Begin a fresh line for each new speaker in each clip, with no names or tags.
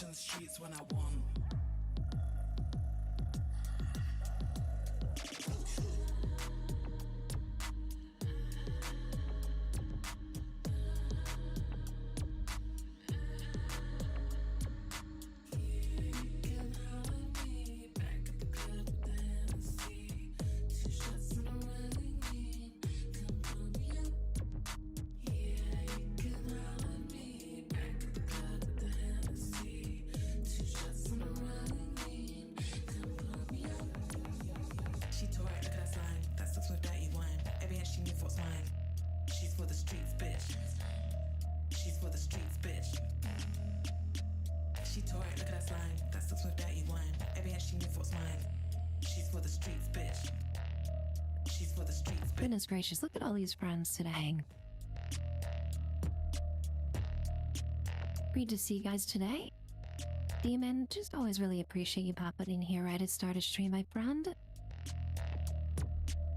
Pushing the streets when I want.
Goodness gracious, look at all these friends today. Great to see you guys today. Demon, just always really appreciate you popping in here right at start of stream, my friend.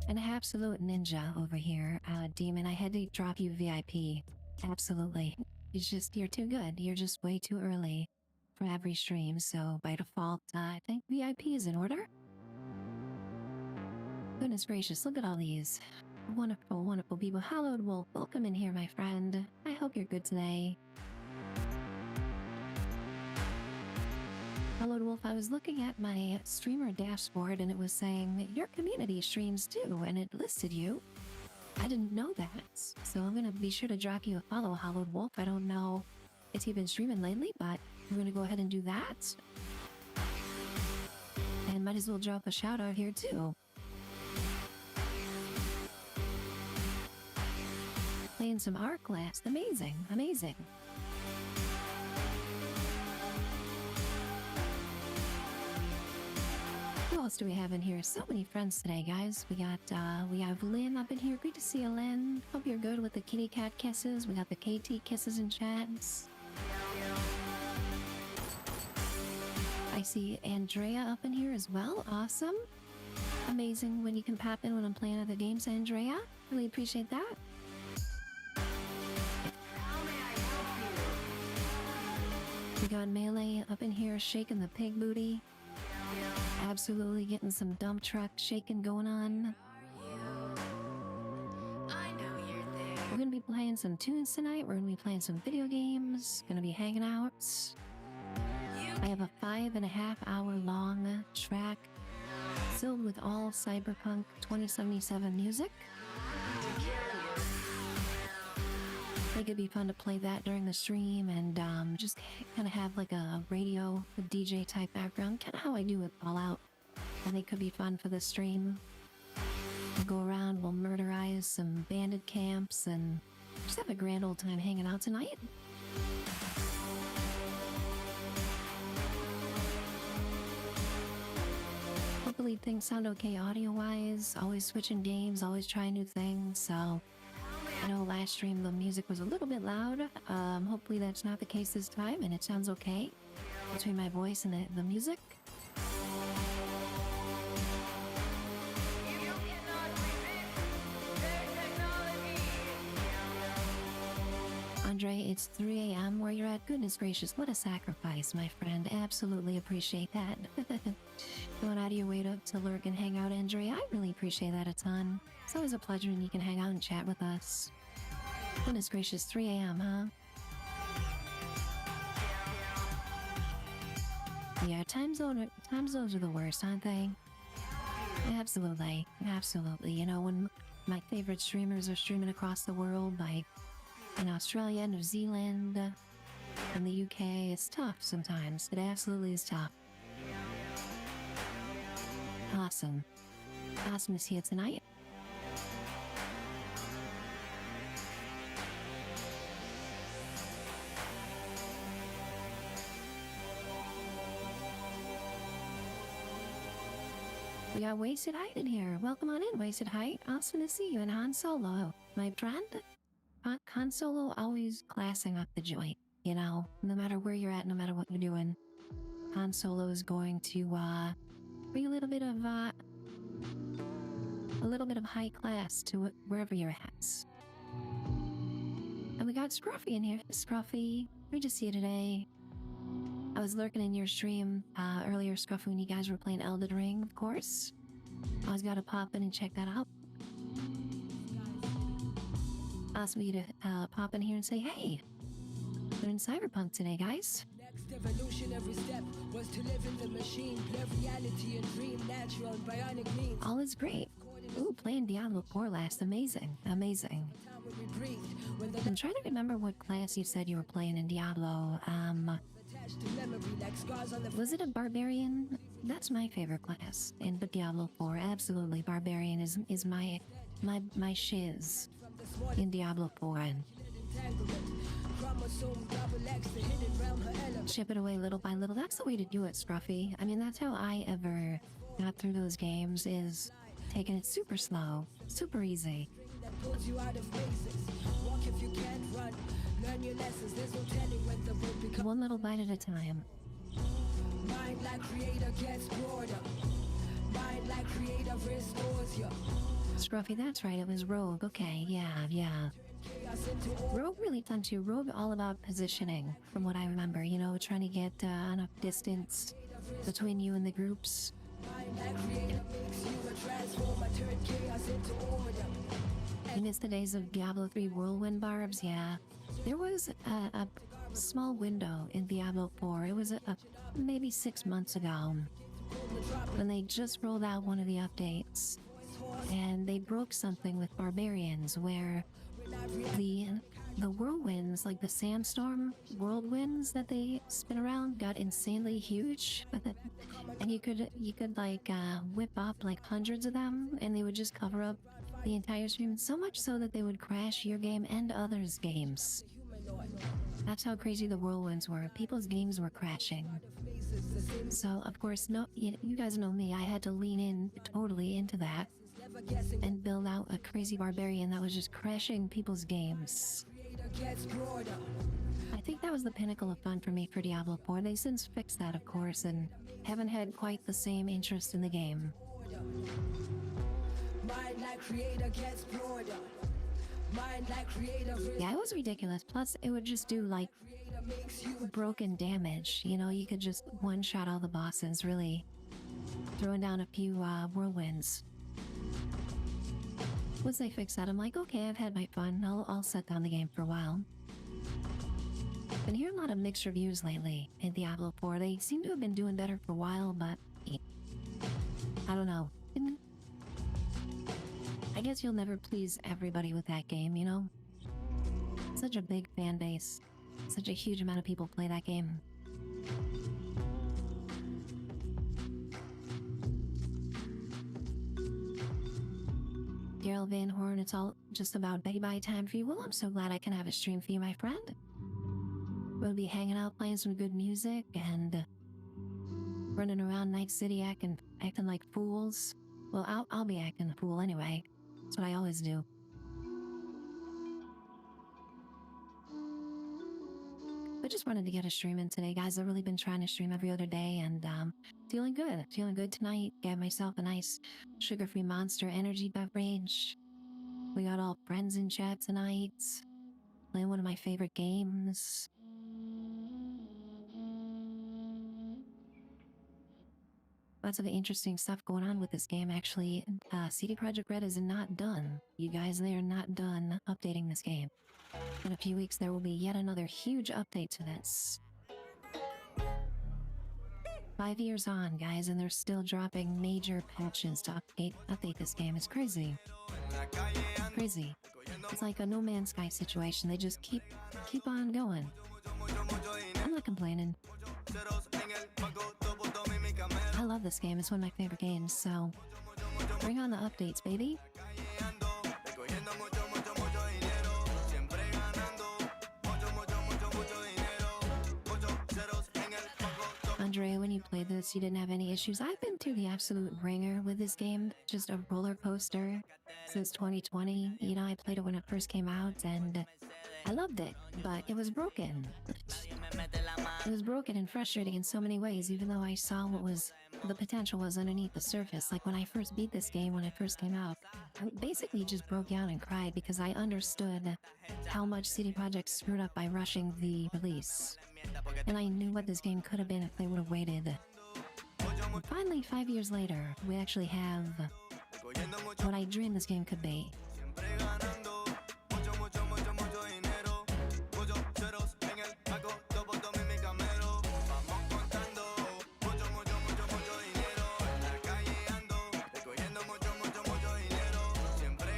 An absolute ninja over here. Demon, I had to drop you VIP. Absolutely. You're too good. You're just way too early for every stream, so by default, I think VIP is in order. Goodness gracious, look at all these wonderful, wonderful people. Hallowed Wolf, welcome in here, my friend. I hope you're good today. Hallowed Wolf, I was looking at my streamer dashboard and it was saying your community streams too, and it listed you. I didn't know that, so I'm gonna be sure to drop you a follow, Hallowed Wolf. I don't know if you've been streaming lately, but we're gonna go ahead and do that. And might as well drop a shout out here too. Playing some art class. Amazing, amazing. Who else do we have in here? So many friends today, guys. We have Lynn up in here. Great to see you, Lynn. Hope you're good with the kitty cat kisses. We got the KT kisses in chats. I see Andrea up in here as well. Awesome. Amazing when you can pop in when I'm playing other games, Andrea. Really appreciate that. We got Melee up in here shaking the pig booty. Absolutely getting some dump truck shaking going on. We're gonna be playing some tunes tonight. We're gonna be playing some video games. Gonna be hanging out. I have a 5.5 hour long track filled with all Cyberpunk 2077 music. I think it'd be fun to play that during the stream and just kind of have like a radio, a DJ type background, kind of how I do with Fallout. I think it could be fun for the stream. We'll go around, we'll murderize some bandit camps and just have a grand old time hanging out tonight. Hopefully things sound okay audio-wise. Always switching games, always trying new things, so... I know last stream the music was a little bit loud. Hopefully that's not the case this time and it sounds okay between my voice and the music. Andre, it's 3 a.m. where you're at. Goodness gracious, what a sacrifice, my friend. Absolutely appreciate that. Going out of your way to lurk and hang out, Andre. I really appreciate that a ton. It's always a pleasure when you can hang out and chat with us. Goodness gracious, 3 a.m., huh? Yeah, time zones are the worst, aren't they? Absolutely, absolutely. You know, when my favorite streamers are streaming across the world, like in Australia, New Zealand, and the UK, it's tough sometimes. It absolutely is tough. Awesome. Awesome to see you tonight. We got Wasted Height in here. Welcome on in, Wasted Height. Awesome to see you. And Han Solo, my friend. Han Solo always classing up the joint, you know, no matter where you're at, no matter what you're doing. Han Solo is going to bring a little bit of high class to it wherever you're at. And we got Scruffy in here. Scruffy, great to see you today. I was lurking in your stream earlier, Scruffy, when you guys were playing Elden Ring, of course. I always gotta pop in and check that out. Asked me to pop in here and say, hey, we're in Cyberpunk today, guys.
Next evolutionary step was to live in the machine, play reality and dream natural and bionic means.
All is great. Ooh, playing Diablo 4 last. Amazing. Amazing. I'm trying to remember what class you said you were playing in Diablo. Was it a barbarian? That's my favorite class in Diablo 4. Absolutely, barbarian is my shiz in Diablo 4. And chip it away little by little. That's the way to do it, Scruffy. I mean, that's how I ever got through those games, is taking it super slow, super easy. One little bite at a time.
Mind like creator gets broader. Mind like creator restores you.
Scruffy, that's right, it was Rogue. Okay, yeah. Rogue really fun too. Rogue all about positioning, from what I remember. You know, trying to get enough distance between you and the groups. You miss the days of Diablo 3 whirlwind barbs? Yeah. There was a small window in Diablo 4. It was maybe 6 months ago when they just rolled out one of the updates, and they broke something with barbarians where the whirlwinds, like the sandstorm whirlwinds that they spin around, got insanely huge. And you could like whip up like hundreds of them, and they would just cover up the entire stream, so much so that they would crash your game and others' games. That's how crazy the whirlwinds were. People's games were crashing. So of course, no, you guys know me, I had to lean in totally into that and build out a crazy barbarian that was just crashing people's games. I think that was the pinnacle of fun for me for Diablo 4. They since fixed that, of course, and haven't had quite the same interest in the game. Yeah, it was ridiculous. Plus, it would just do like broken damage. You know, you could just one-shot all the bosses, really. Throwing down a few whirlwinds. Once they fix that, I'm like, okay, I've had my fun. I'll set down the game for a while. Been hearing a lot of mixed reviews lately in Diablo 4. They seem to have been doing better for a while, but I don't know. I guess you'll never please everybody with that game, you know? Such a big fan base. Such a huge amount of people play that game. Daryl Van Horn, it's all just about bye-bye time for you. Well, I'm so glad I can have a stream for you, my friend. We'll be hanging out, playing some good music, and running around Night City acting like fools. Well, I'll be acting a fool anyway. That's what I always do. But just wanted to get a stream in today, guys. I've really been trying to stream every other day, and feeling good. Feeling good tonight. Got myself a nice sugar-free Monster energy beverage. We got all friends in chat tonight. Playing one of my favorite games. Lots of interesting stuff going on with this game, actually. CD Projekt Red is not done. You guys, they are not done updating this game. In a few weeks, there will be yet another huge update to this. 5 years on, guys, and they're still dropping major patches to update this game. It's crazy. Crazy. It's like a No Man's Sky situation. They just keep on going. I'm not complaining. I love this game. It's one of my favorite games, so bring on the updates, baby. Andrea, when you played this, you didn't have any issues. I've been through the absolute ringer with this game. Just a roller coaster since 2020. You know, I played it when it first came out, and I loved it, but it was broken. It was broken and frustrating in so many ways, even though I saw what was the potential was underneath the surface. Like when I first beat this game, when it first came out, I basically just broke down and cried because I understood how much CD Projekt screwed up by rushing the release. And I knew what this game could have been if they would have waited. And finally, 5 years later, we actually have what I dreamed this game could be.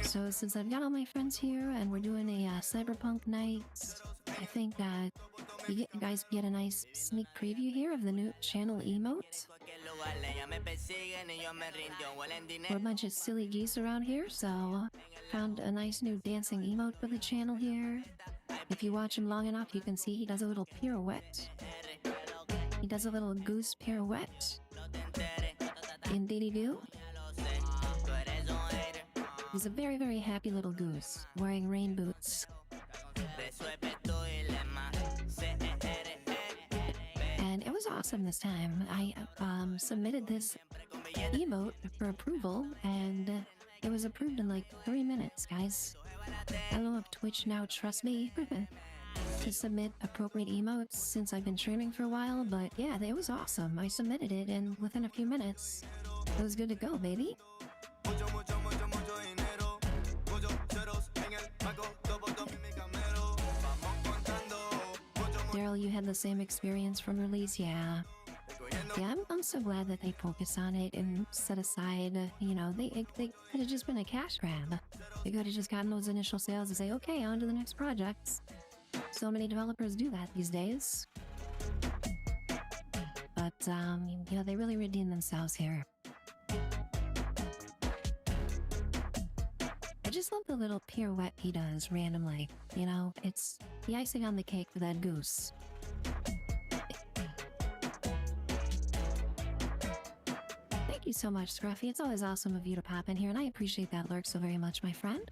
So since I've got all my friends here and we're doing a Cyberpunk night, I think you guys get a nice sneak preview here of the new channel emotes. We're a bunch of silly geese around here, so found a nice new dancing emote for the channel here. If you watch him long enough, you can see he does a little pirouette. He does a little goose pirouette. Indeed he do. He's a very, very happy little goose, wearing rain boots. And it was awesome this time. I submitted this emote for approval, and it was approved in like 3 minutes, guys. I don't know if Twitch now trusts me to submit appropriate emotes since I've been streaming for a while, but yeah, it was awesome. I submitted it, and within a few minutes, it was good to go, baby. Daryl, you had the same experience from release? Yeah, I'm so glad that they focus on it and set aside, you know, they could have just been a cash grab. They could have just gotten those initial sales and say, okay, on to the next project. So many developers do that these days. But, you know, they really redeemed themselves here. I just love the little pirouette he does randomly. You know, it's the icing on the cake for that goose. Thank you so much, Scruffy. It's always awesome of you to pop in here, and I appreciate that lurk so very much, my friend.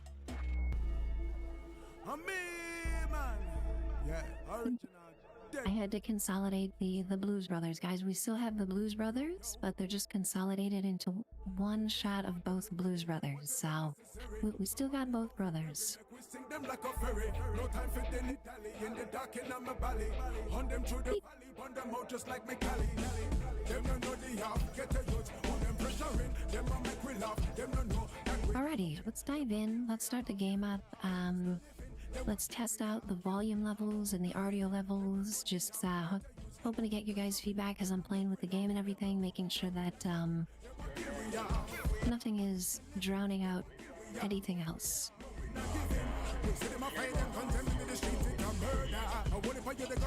I had to consolidate the Blues Brothers, guys. We still have the Blues Brothers, but they're just consolidated into one shot of both Blues Brothers. So we still got both brothers. Alrighty, let's dive in. Let's start the game up. Let's test out the volume levels and the audio levels. Just hoping to get you guys' feedback as I'm playing with the game and everything, making sure that nothing is drowning out anything else.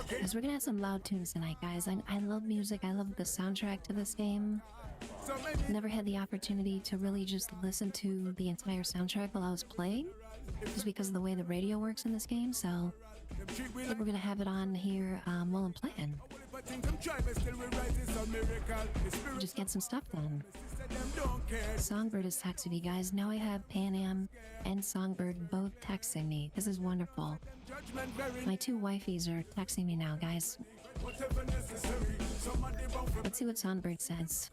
Because we're gonna have some loud tunes tonight, guys. I love music. I love the soundtrack to this game. Never had the opportunity to really just listen to the entire soundtrack while I was playing, just because of the way the radio works in this game. So I think we're gonna have it on here while I'm playing. Just get some stuff done. Songbird is texting me, guys. Now I have Panam and Songbird both texting me. This is wonderful. My two wifeys are texting me now, guys. Let's see what Songbird says.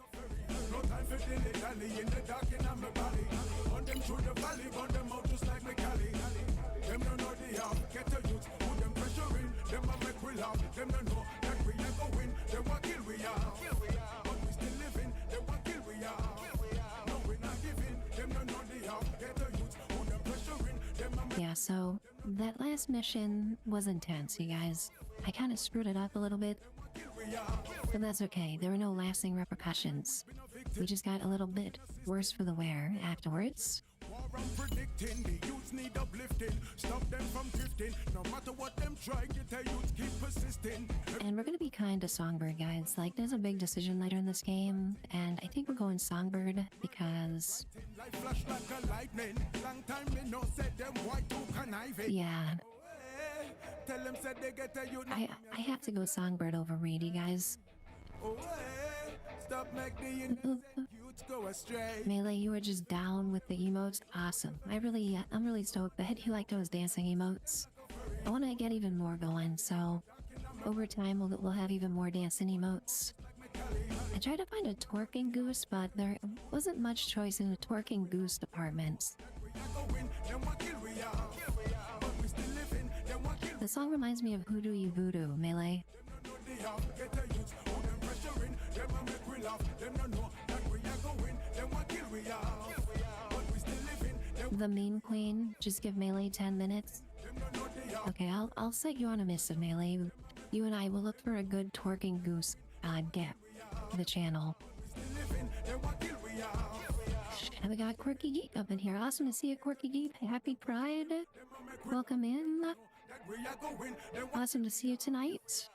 Yeah, so that last mission was intense, you guys. I kind of screwed it up a little bit, but that's okay. There were no lasting repercussions. We just got a little bit worse for the wear afterwards. And we're gonna be kind to Songbird, guys. Like, there's a big decision later in this game, and I think we're going Songbird because... yeah. I have to go Songbird over Reedy, guys. Melee, you were just down with the emotes. Awesome. I'm really stoked that you liked those dancing emotes. I want to get even more going, so over time we'll have even more dancing emotes. I tried to find a twerking goose, but there wasn't much choice in the twerking goose department. The song reminds me of Who Do You Voodoo, Melee. The mean queen, just give Melee 10 minutes. Okay, I'll set you on a missive, Melee. You and I will look for a good twerking goose get for the channel. And we got Quirky Geek up in here. Awesome to see you, Quirky Geek. Happy Pride. Welcome in. Awesome to see you tonight.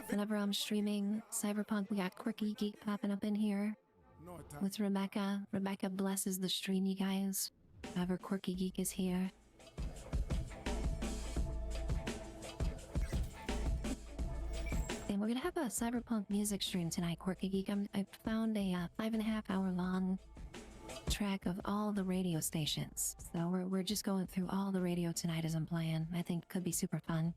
Whenever I'm streaming Cyberpunk, we got Quirky Geek popping up in here with Rebecca. Rebecca blesses the stream, you guys. Whenever Quirky Geek is here. And we're gonna have a Cyberpunk music stream tonight, Quirky Geek. I found a 5.5 hour long track of all the radio stations. So we're just going through all the radio tonight as I'm playing. I think it could be super fun.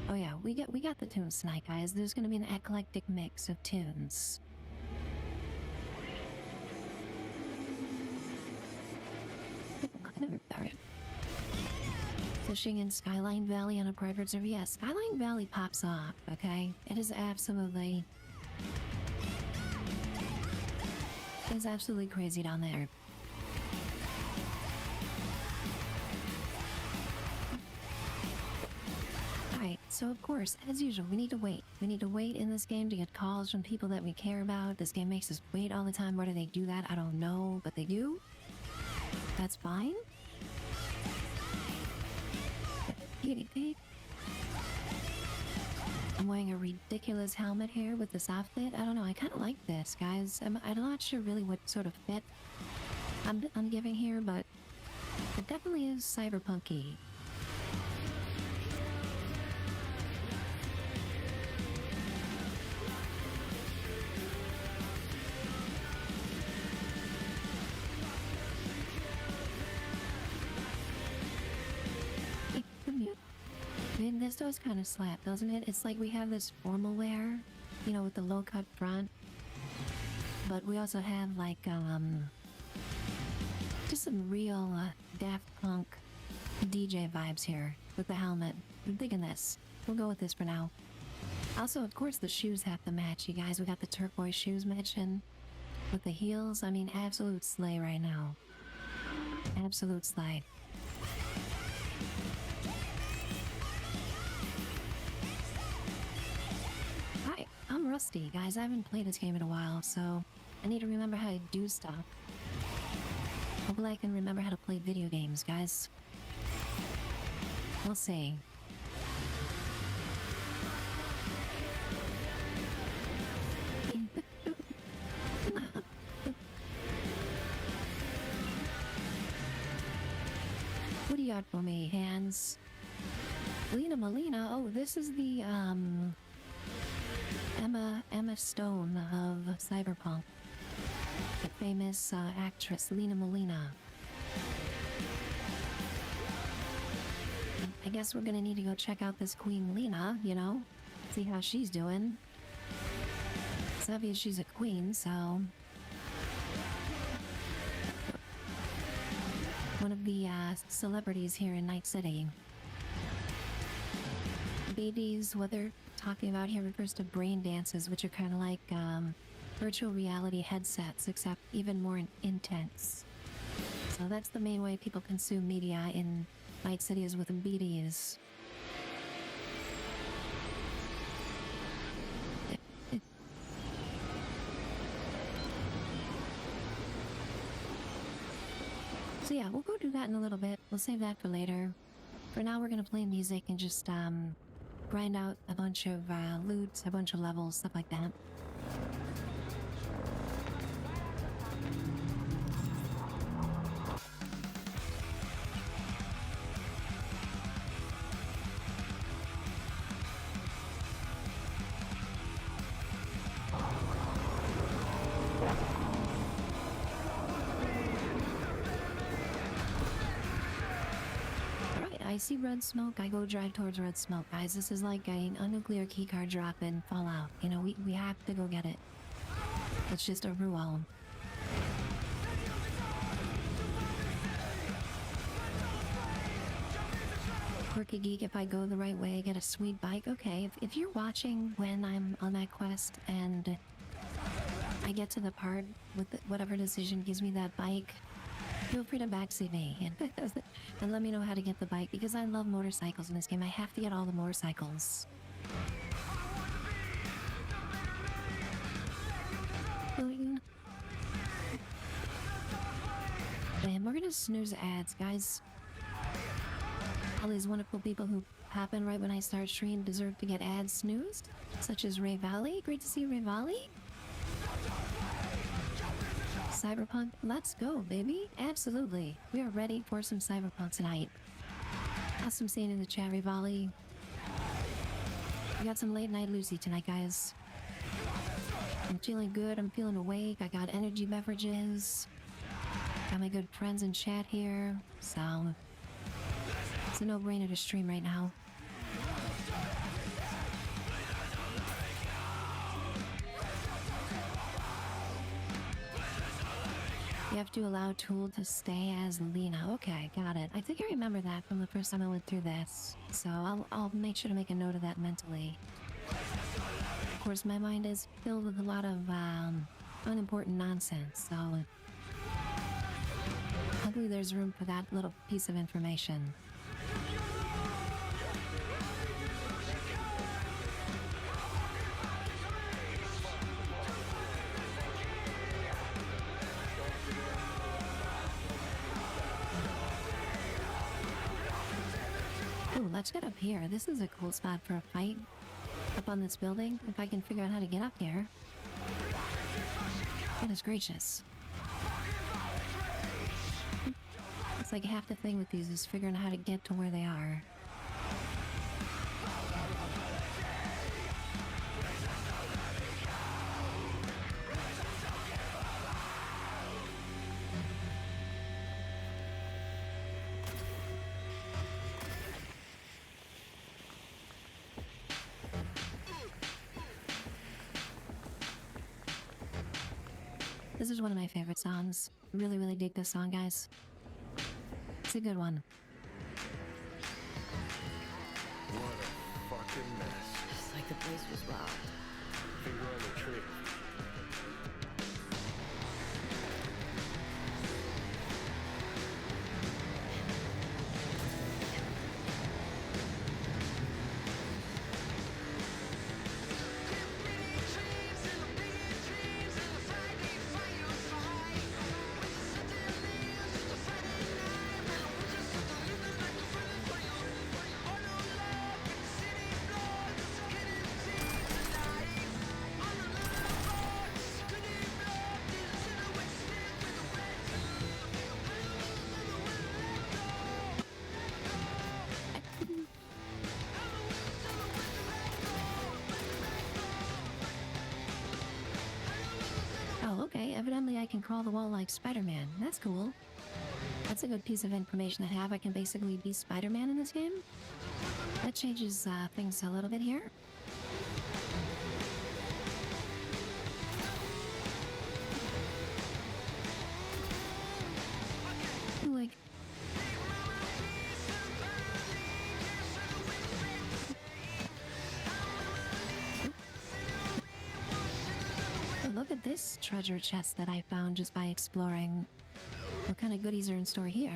Oh yeah, we got the tunes tonight, guys. There's gonna be an eclectic mix of tunes. Fishing in Skyline Valley on a private server. Yeah, Skyline Valley pops off, okay? It is absolutely crazy down there. Alright, so of course, as usual, we need to wait. We need to wait in this game to get calls from people that we care about. This game makes us wait all the time. Why do they do that? I don't know, but they do. That's fine. Guinea pig. I'm wearing a ridiculous helmet here with this outfit. I don't know, I kind of like this, guys. I'm not sure really what sort of fit I'm giving here, but it definitely is cyberpunk-y. This does kind of slap, doesn't it? It's like we have this formal wear, you know, with the low cut front, but we also have like just some real Daft Punk DJ vibes here with the helmet. I'm digging this. We'll go with this for now. Also, of course, the shoes have to match, you guys. We got the turquoise shoes matching with the heels. I mean, absolute slay right now. Absolute slay. I'm rusty, guys. I haven't played this game in a while, so I need to remember how to do stuff. Hopefully I can remember how to play video games, guys. We'll see. What do you got for me, Hands? Lena Molina. Oh, this is the, Emma Stone of Cyberpunk. The famous actress Lena Molina. I guess we're gonna need to go check out this Queen Lena, you know? See how she's doing. It's obvious she's a queen, so... One of the celebrities here in Night City. BD's, what they're talking about here refers to brain dances, which are kind of like virtual reality headsets, except even more intense. So that's the main way people consume media in Night City, is with BDs. So yeah, we'll go do that in a little bit. We'll save that for later. For now, we're gonna play music and just grind out a bunch of loot, a bunch of levels, stuff like that. I see red smoke, I go drive towards red smoke. Guys, this is like a nuclear keycard drop in Fallout. You know, we have to go get it. It's just a rule. Quirky Geek, if I go the right way, get a sweet bike. Okay, if you're watching when I'm on that quest and I get to the part with whatever decision gives me that bike, feel free to backseat me and let me know how to get the bike, because I love motorcycles in this game. I have to get all the motorcycles. And we're gonna snooze ads, guys. All these wonderful people who happen right when I start stream deserve to get ads snoozed, such as Ray Valley. Great to see you, Ray Valley. Cyberpunk, let's go, baby. Absolutely. We are ready for some Cyberpunk tonight. Awesome seeing in the chat, Ray Valley. We got some late night Lucy tonight, guys. I'm feeling good. I'm feeling awake. I got energy beverages. Got my good friends in chat here. So it's a no-brainer to stream right now. You have to allow Tool to stay as Lena. Okay, got it. I think I remember that from the first time I went through this. So I'll make sure to make a note of that mentally. Of course, my mind is filled with a lot of unimportant nonsense, so hopefully there's room for that little piece of information. Ooh, let's get up here. This is a cool spot for a fight. Up on this building, if I can figure out how to get up here. Goodness gracious. It's like half the thing with these is figuring out how to get to where they are. This is one of my favorite songs. Really, really dig this song, guys. It's a good one.
What a fucking mess.
It's like the place was robbed.
Finger on the trigger.
Oh, okay. Evidently I can crawl the wall like Spider-Man. That's cool. That's a good piece of information to have. I can basically be Spider-Man in this game. That changes things a little bit here. Like... Look at this treasure chest that I found just by exploring. What kind of goodies are in store here?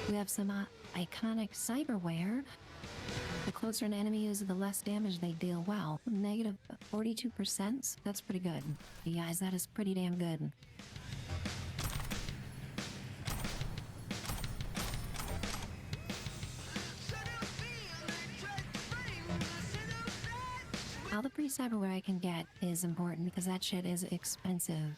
We have some iconic cyberware. The closer an enemy is, the less damage they deal. Wow, negative 42%? That's pretty good. You guys, that is pretty damn good. All the free cyberware I can get is important because that shit is expensive.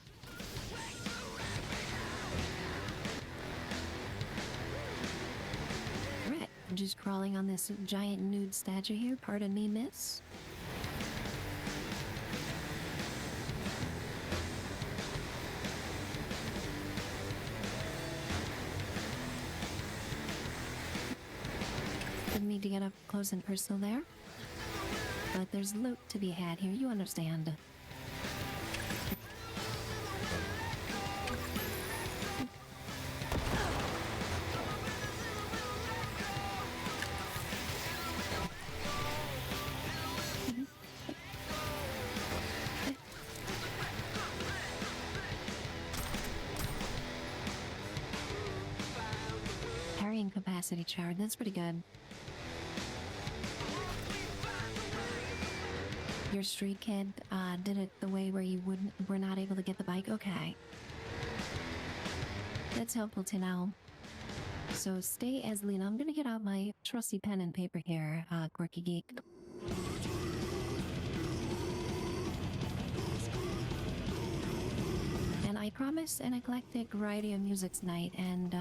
just crawling on this giant nude statue here. Pardon me, miss. Didn't need to get up close and personal there. But there's loot to be had here, you understand. Carrying capacity charge, that's pretty good. Your street kid did it the way where you were not able to get the bike? Okay. That's helpful to know. So stay as Lena. I'm gonna get out my trusty pen and paper here, Quirky Geek. And I promise an eclectic variety of music tonight, and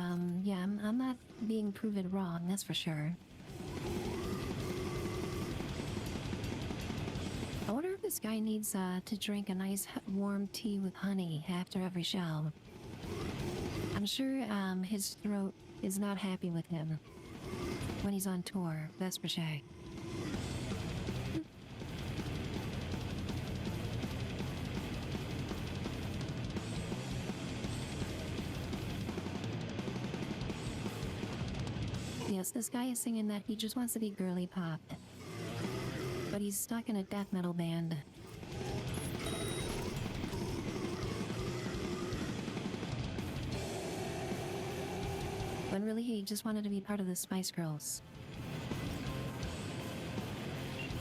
yeah, I'm not being proven wrong, that's for sure. I wonder if this guy needs to drink a nice warm tea with honey after every show. I'm sure his throat is not happy with him when he's on tour, that's for sure. Yes, this guy is singing that he just wants to be girly pop. But he's stuck in a death metal band. When really he just wanted to be part of the Spice Girls.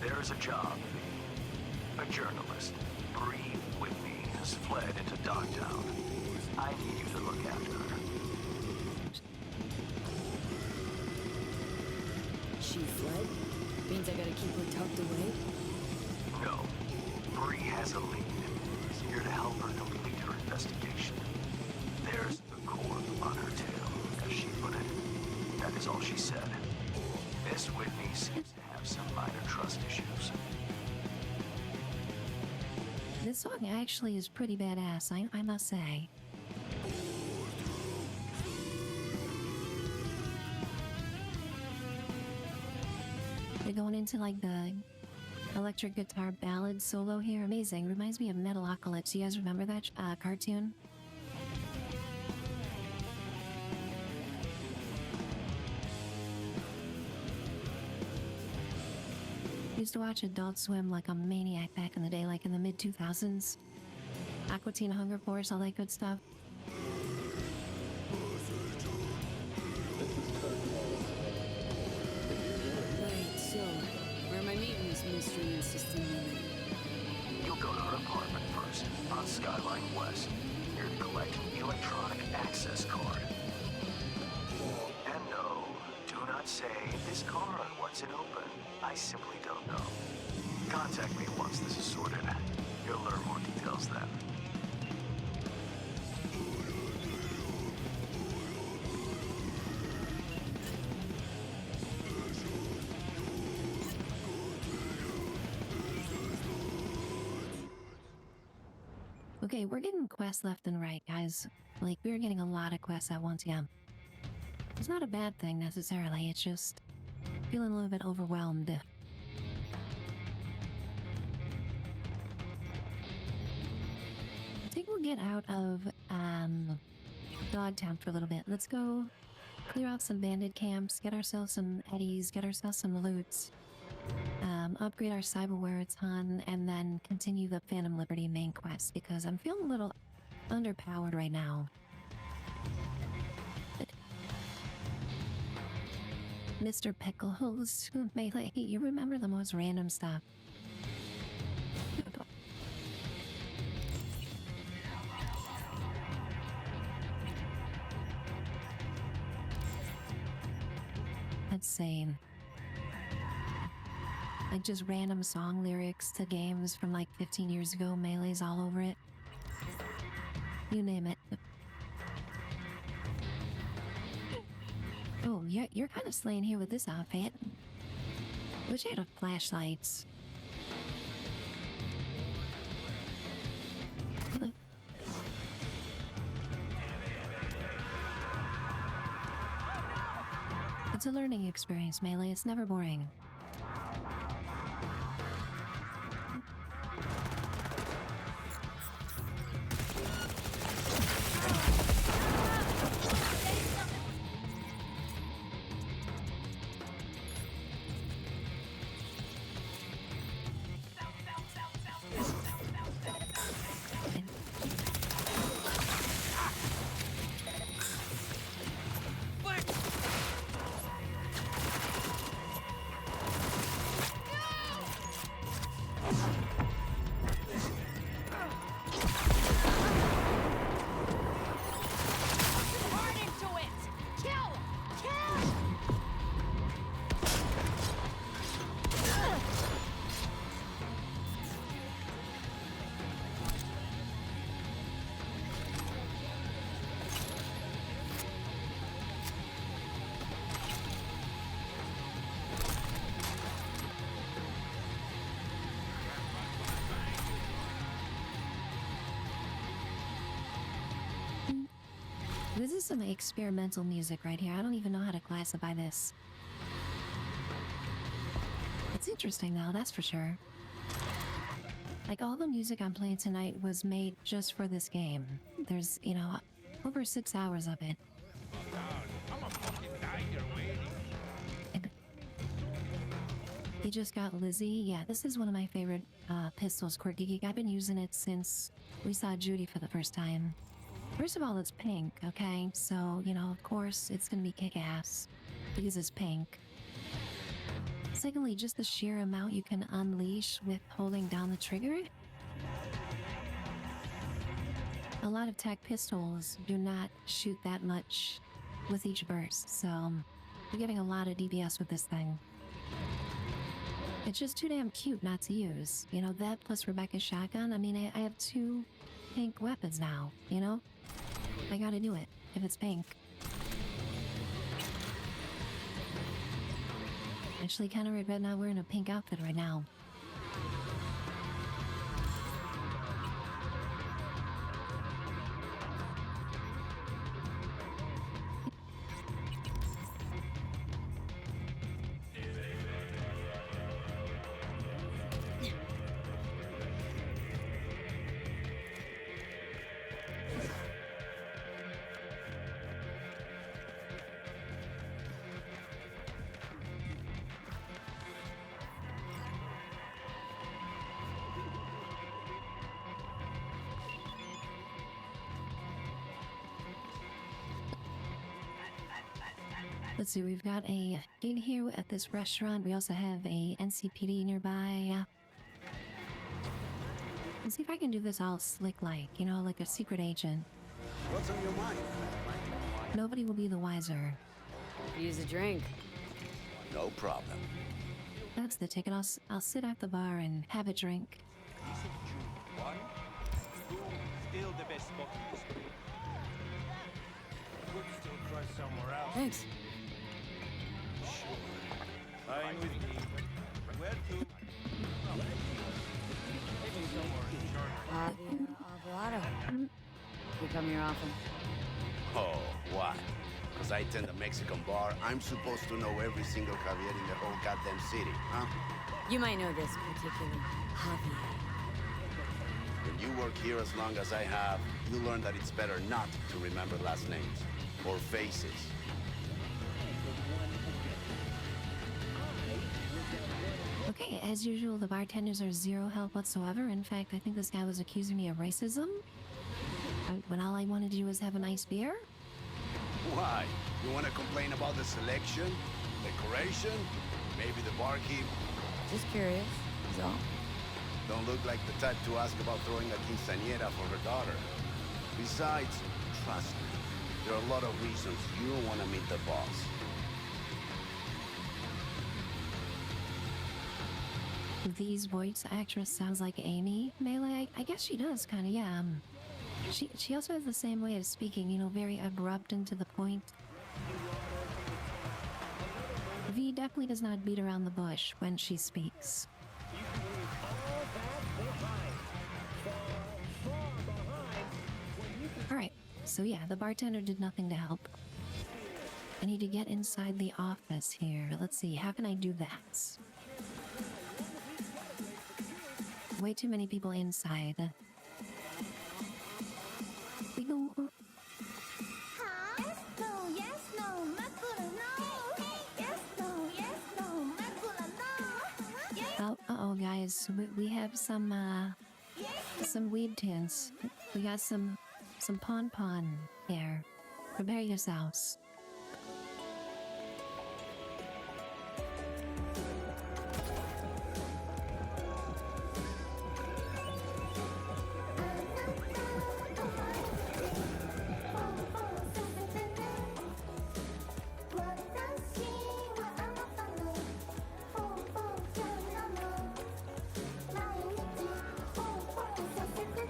There is a job. A journalist, Bree Whitney, has fled into Dogtown. I need you to look after her.
She fled? Means I gotta keep her tucked away?
No. Bree has a lead. He's here to help her complete her investigation. There's the cord on her tail, as she put it. That is all she said. Miss Whitney seems to have some minor trust issues.
This song actually is pretty badass, I must say. They're going into like the electric guitar ballad solo here. Amazing. Reminds me of Metalocalypse. You guys remember that cartoon? Used to watch Adult Swim like a maniac back in the day, like in the mid-2000s. Aqua Teen Hunger Force, all that good stuff.
Right, so, where am I meeting this mystery insistent woman?
You'll go to her apartment first, on Skyline West. You're to collect an electronic access card. And no, do not say, this card, what's it open? I simply don't know. Contact me once this is sorted. You'll learn more details then.
Okay, we're getting quests left and right, guys. Like, we're getting a lot of quests at once, yeah. It's not a bad thing, necessarily. It's just feeling a little bit overwhelmed. I think we'll get out of, Dogtown for a little bit. Let's go clear out some bandit camps, get ourselves some eddies, get ourselves some loots. Upgrade our Cyberpunk, and then continue the Phantom Liberty main quest, because I'm feeling a little underpowered right now. But Mr. Pickles, Melee, you remember the most random stuff. That's sane. Like just random song lyrics to games from like 15 years ago, Melee's all over it. You name it. Oh, you're kind of slaying here with this outfit. Wish I had a flashlights. It's a learning experience, Melee. It's never boring. This is some experimental music right here. I don't even know how to classify this. It's interesting though, that's for sure. Like all the music I'm playing tonight was made just for this game. There's, you know, over 6 hours of it. And you just got Lizzie. Yeah, this is one of my favorite pistols, Quirky Geek. I've been using it since we saw Judy for the first time. First of all, it's pink, okay? So, you know, of course, it's gonna be kick-ass because it's pink. Secondly, just the sheer amount you can unleash with holding down the trigger. A lot of tech pistols do not shoot that much with each burst, so you're getting a lot of DPS with this thing. It's just too damn cute not to use. You know, that plus Rebecca's shotgun. I mean, I have 2 pink weapons now, you know? I gotta do it, if it's pink. Actually, kinda regret not wearing a pink outfit right now. Let's see, we've got a gig here at this restaurant. We also have a NCPD nearby. Let's see if I can do this all slick-like, you know, like a secret agent.
What's on your mind?
Nobody will be the wiser.
Use a drink.
No problem.
That's the ticket. I'll sit at the bar and have a drink.
Still the best spot in the street. Would still try somewhere else.
Thanks.
Fine with me. Where to? Maybe somewhere in Charlotte.
Alvarado. You come here often?
Oh, why? Because I tend a Mexican bar, I'm supposed to know every single caveat in the whole goddamn city, huh?
You might know this particular Javier.
When you work here as long as I have, you learn that it's better not to remember last names or faces.
Okay, as usual, the bartenders are zero help whatsoever. In fact, I think this guy was accusing me of racism. When all I wanted to do was have a nice beer.
Why? You want to complain about the selection? Decoration? Maybe the barkeep?
Just curious, is all.
Don't look like the type to ask about throwing a quinceañera for her daughter. Besides, trust me, there are a lot of reasons you don't want to meet the boss.
These voice actress sounds like Amy. Melee, I guess she does, kind of, yeah. She also has the same way of speaking, you know, very abrupt and to the point. definitely does not beat around the bush when she speaks. Alright, so yeah, the bartender did nothing to help. I need to get inside the office here. Let's see, how can I do that? Way too many people inside. We go. Oh, guys, we have some weed tins. We got some pon here. Prepare yourselves.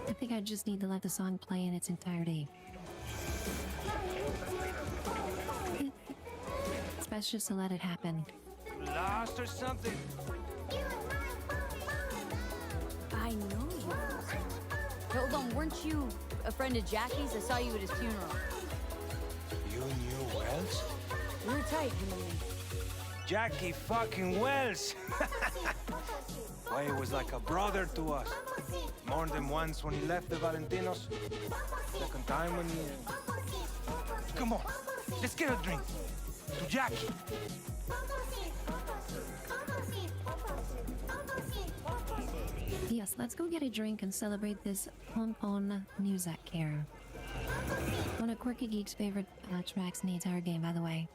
I think I just need to let the song play in its entirety. It's best just to let it happen.
Lost or something?
I know you. Hold on, weren't you a friend of Jackie's? I saw you at his funeral.
You knew Wells?
We were tight, him and me.
Jackie fucking Wells! Why, he was like a brother to us. More than once when he left the Valentinos. Second time when he... Come on, let's get a drink. To Jackie.
Yes, let's go get a drink and celebrate this pon music here. One of Quirky Geek's favorite tracks in the entire game, by the way.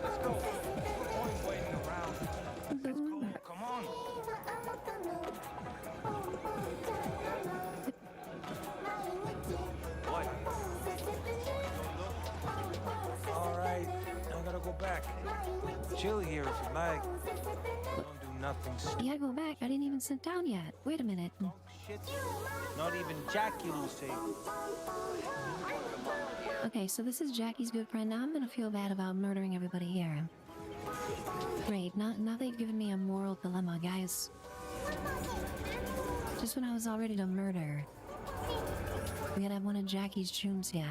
Let's go. Boy waiting around. Let's go, come on. What? All right, I gotta go back. Chill here if you like. Don't do nothing
Yeah, go back. I didn't even sit down yet. Wait a minute.
shit. Not even Jackie will save you.
Okay, so this is Jackie's good friend. Now I'm gonna feel bad about murdering everybody here. Great, now they've given me a moral dilemma, guys. Just when I was all ready to murder, we gotta have one of Jackie's tunes here.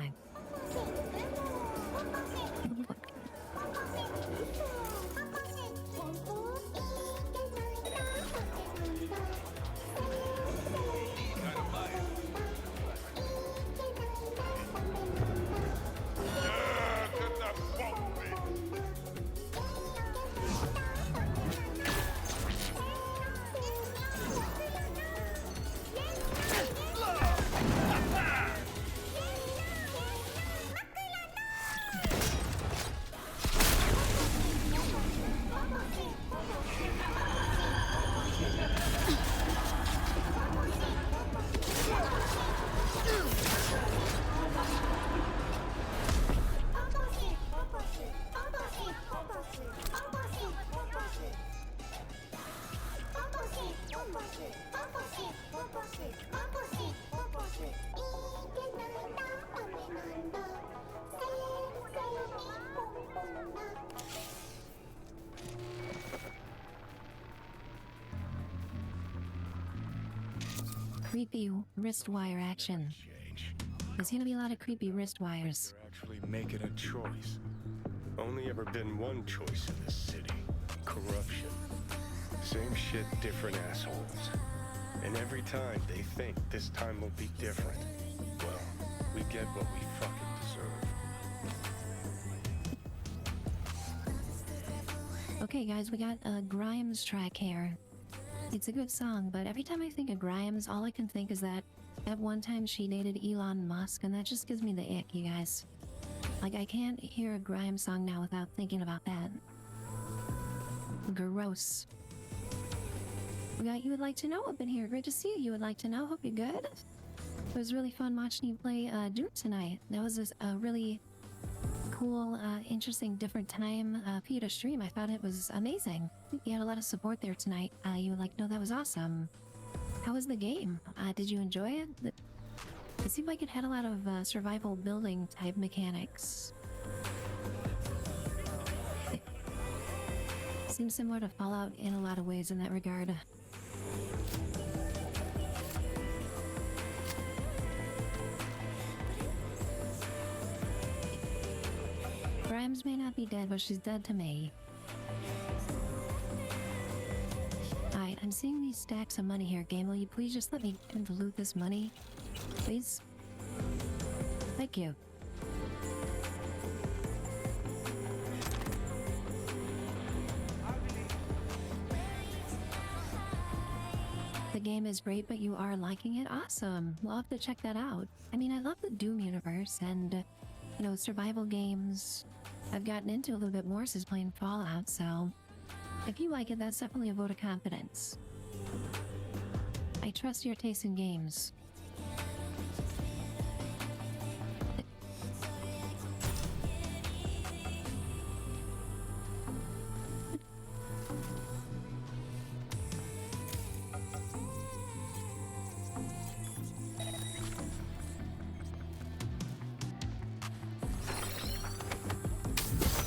Creepy wrist wire action. There's gonna be a lot of creepy wrist wires.
You're actually making a choice. Only ever been one choice in this city. Corruption. Same shit, different assholes. And every time they think this time will be different. Well, we get what we fucking deserve.
Okay, guys, we got a Grimes track here. It's a good song, but every time I think of Grimes, all I can think is that at one time she dated Elon Musk, and that just gives me the ick, you guys. Like, I can't hear a Grimes song now without thinking about that. Gross. We got You Would Like to Know up in here. Great to see you. You Would Like to Know. Hope you're good. It was really fun watching you play Doom tonight. That was a really cool, interesting, different time for you to stream. I found it was amazing. You had a lot of support there tonight. You would like to know that was awesome. How was the game? Did you enjoy it? It seemed like it had a lot of survival building type mechanics. Seems similar to Fallout in a lot of ways in that regard. Grimes may not be dead, but she's dead to me. Alright, I'm seeing these stacks of money here. Game, will you please just let me loot this money? Please? Thank you. The game is great, but you are liking it? Awesome. We'll have to check that out. I mean, I love the Doom universe and, you know, survival games. I've gotten into a little bit more since playing Fallout, so if you like it, that's definitely a vote of confidence. I trust your taste in games.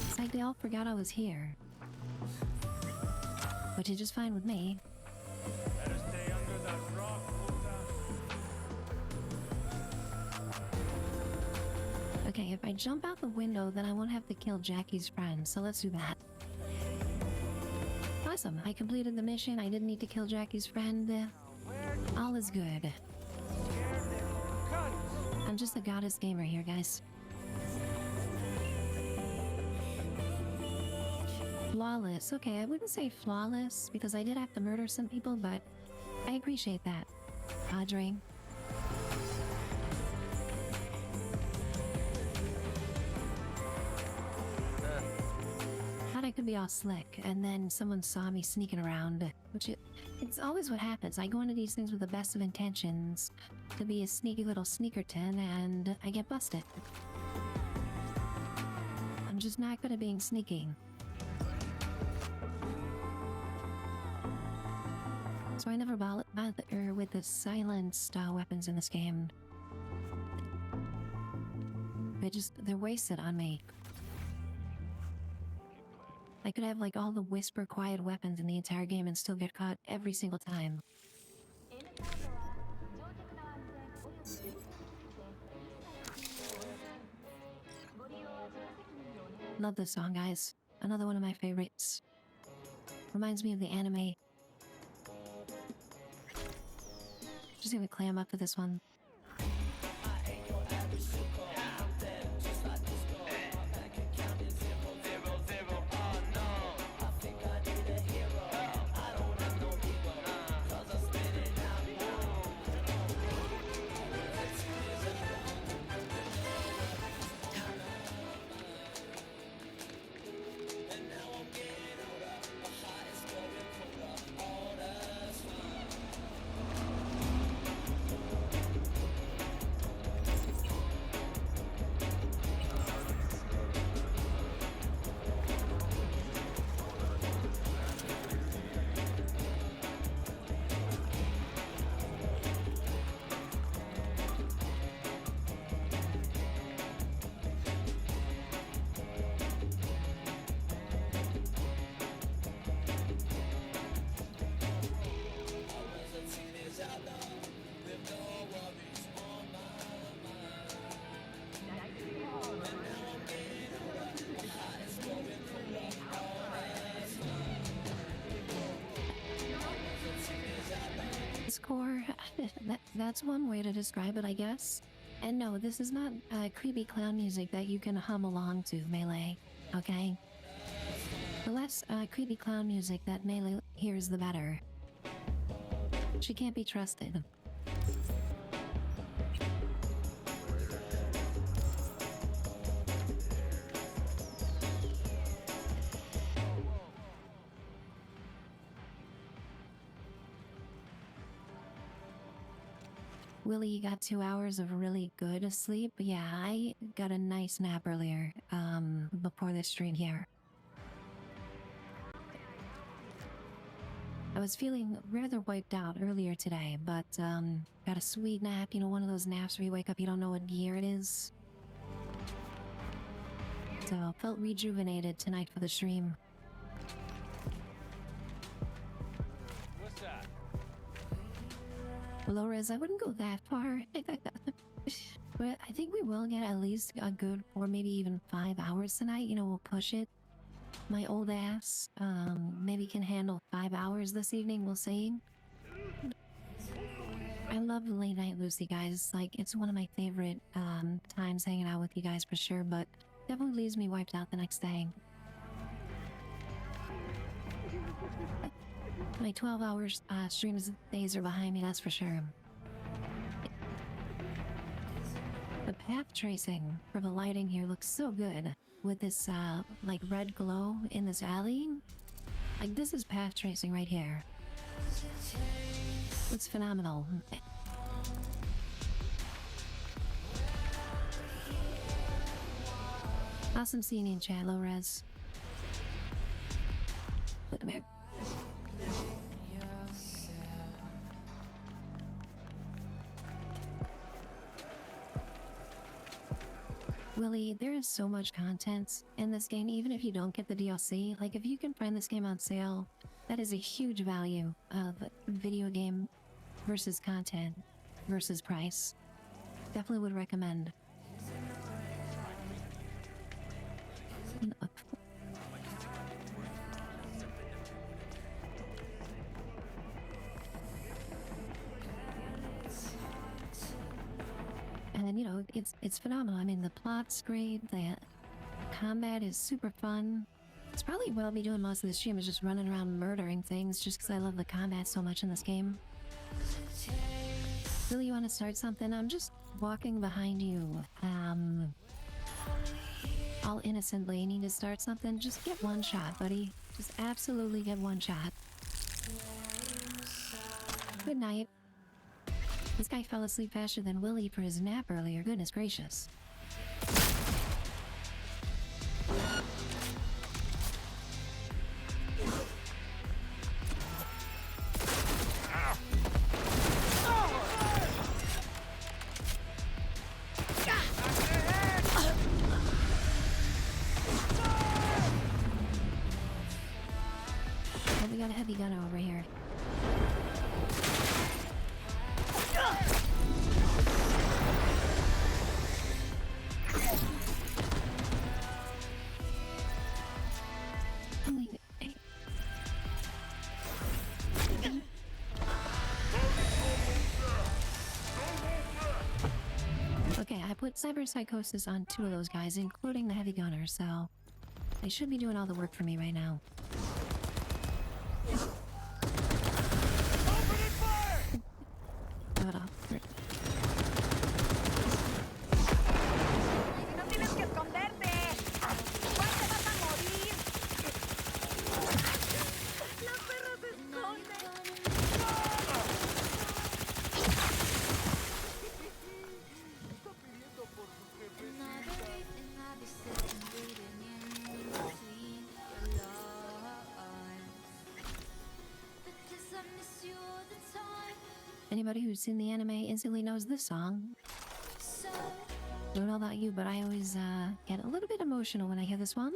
It's like they all forgot I was here. Which is just fine with me.
Better stay under that rock, puta.
Okay, if I jump out the window, then I won't have to kill Jackie's friend, so let's do that. Awesome, I completed the mission. I didn't need to kill Jackie's friend. All is good. I'm just a goddess gamer here, guys. Flawless. Okay, I wouldn't say flawless because I did have to murder some people, but I appreciate that. Padre. Thought I could be all slick, and then someone saw me sneaking around, which it's always what happens. I go into these things with the best of intentions to be a sneaky little sneakerton, and I get busted. I'm just not good at being sneaky. So I never bother with the silenced weapons in this game. They're wasted on me. I could have like all the whisper quiet weapons in the entire game and still get caught every single time. Love this song, guys. Another one of my favorites. Reminds me of the anime. Just gonna clam up for this one. Score. That's one way to describe it, I guess. And no, this is not creepy clown music that you can hum along to, Melee. Okay? The less creepy clown music that Melee hears, the better. She can't be trusted. Willie got 2 hours of really good sleep. Yeah, I got a nice nap earlier, before this stream here. I was feeling rather wiped out earlier today, but, got a sweet nap, you know, one of those naps where you wake up, you don't know what year it is. So, felt rejuvenated tonight for the stream. Lores, I wouldn't go that far. But I think we will get at least a good 4, maybe even 5 hours tonight. You know, we'll push it. My old ass maybe can handle 5 hours this evening, we'll see. I love late night Lucy, guys. Like, it's one of my favorite times hanging out with you guys for sure, but definitely leaves me wiped out the next day. My 12-hour streams days are behind me, that's for sure. The path tracing for the lighting here looks so good with this like red glow in this alley. Like, this is path tracing right here. It's phenomenal. Awesome seeing you in chat, low res. Look at me. Willie, there is so much content in this game, even if you don't get the DLC. Like, if you can find this game on sale, that is a huge value of video game versus content versus price. Definitely would recommend. And you know, it's phenomenal. I mean, the plot's great, the combat is super fun. It's probably what I'll be doing most of the stream is just running around murdering things just because I love the combat so much in this game. Really, you want to start something? I'm just walking behind you. All innocently need to start something. Just get one shot, buddy. Just absolutely get one shot. Good night. This guy fell asleep faster than Willie for his nap earlier. Goodness gracious. Oh, we got a heavy gunner over here. Okay, I put cyberpsychosis on 2 of those guys, including the heavy gunner, so they should be doing all the work for me right now.
Opening fire!
Hold on.
No tienes que esconderte. Igual te vas a morir. La perra se esconde.
Anybody who's seen the anime instantly knows this song. Don't know about you, but I always get a little bit emotional when I hear this one.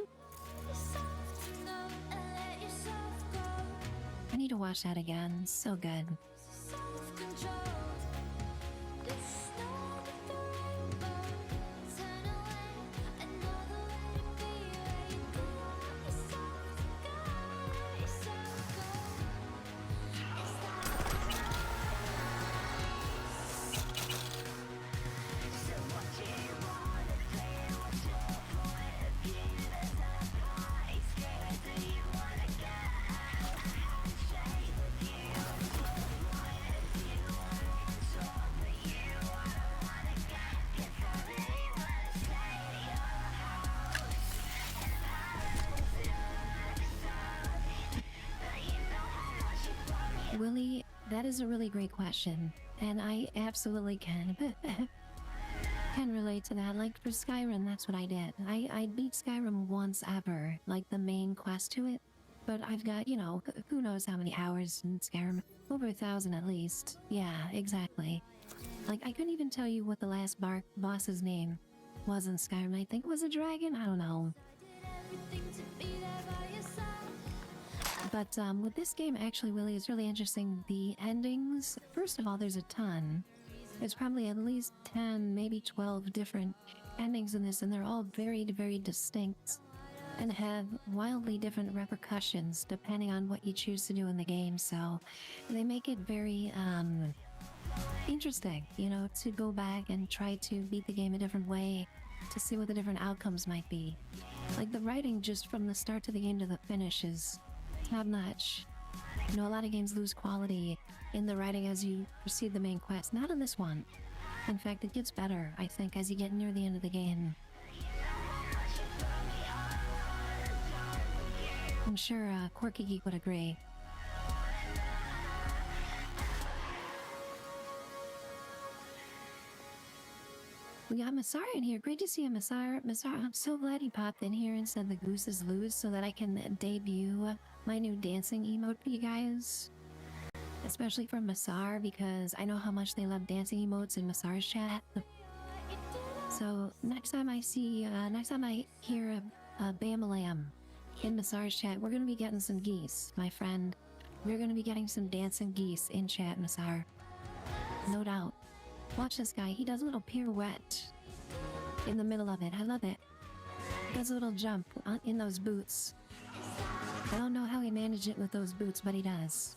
I need to watch that again. So good. Willie, that is a really great question, and I absolutely can relate to that. Like for Skyrim, that's what I did. I beat Skyrim once ever, like the main quest to it, but I've got, you know, who knows how many hours in Skyrim, over 1,000 at least. Yeah, exactly. Like I couldn't even tell you what the last boss's name was in Skyrim. I think it was a dragon, I don't know. But with this game, actually, Willie, it's really interesting. The endings, first of all, there's a ton. There's probably at least 10, maybe 12 different endings in this, and they're all very, very distinct and have wildly different repercussions depending on what you choose to do in the game. So they make it very interesting, you know, to go back and try to beat the game a different way to see what the different outcomes might be. Like the writing just from the start to the end to the finish is top notch. You know, a lot of games lose quality in the writing as you proceed the main quest. Not in this one. In fact, it gets better, I think, as you get near the end of the game. I'm sure Quirky Geek would agree. We got Masar in here. Great to see you, Masar. Masar, I'm so glad he popped in here and said the gooses lose so that I can debut my new dancing emote for you guys. Especially for Masar, because I know how much they love dancing emotes in Masar's chat. So next time I hear a Bamalam in Masar's chat, we're gonna be getting some geese, my friend. We're gonna be getting some dancing geese in chat, Masar. No doubt. Watch this guy. He does a little pirouette in the middle of it. I love it. He does a little jump in those boots. I don't know how he managed it with those boots, but he does.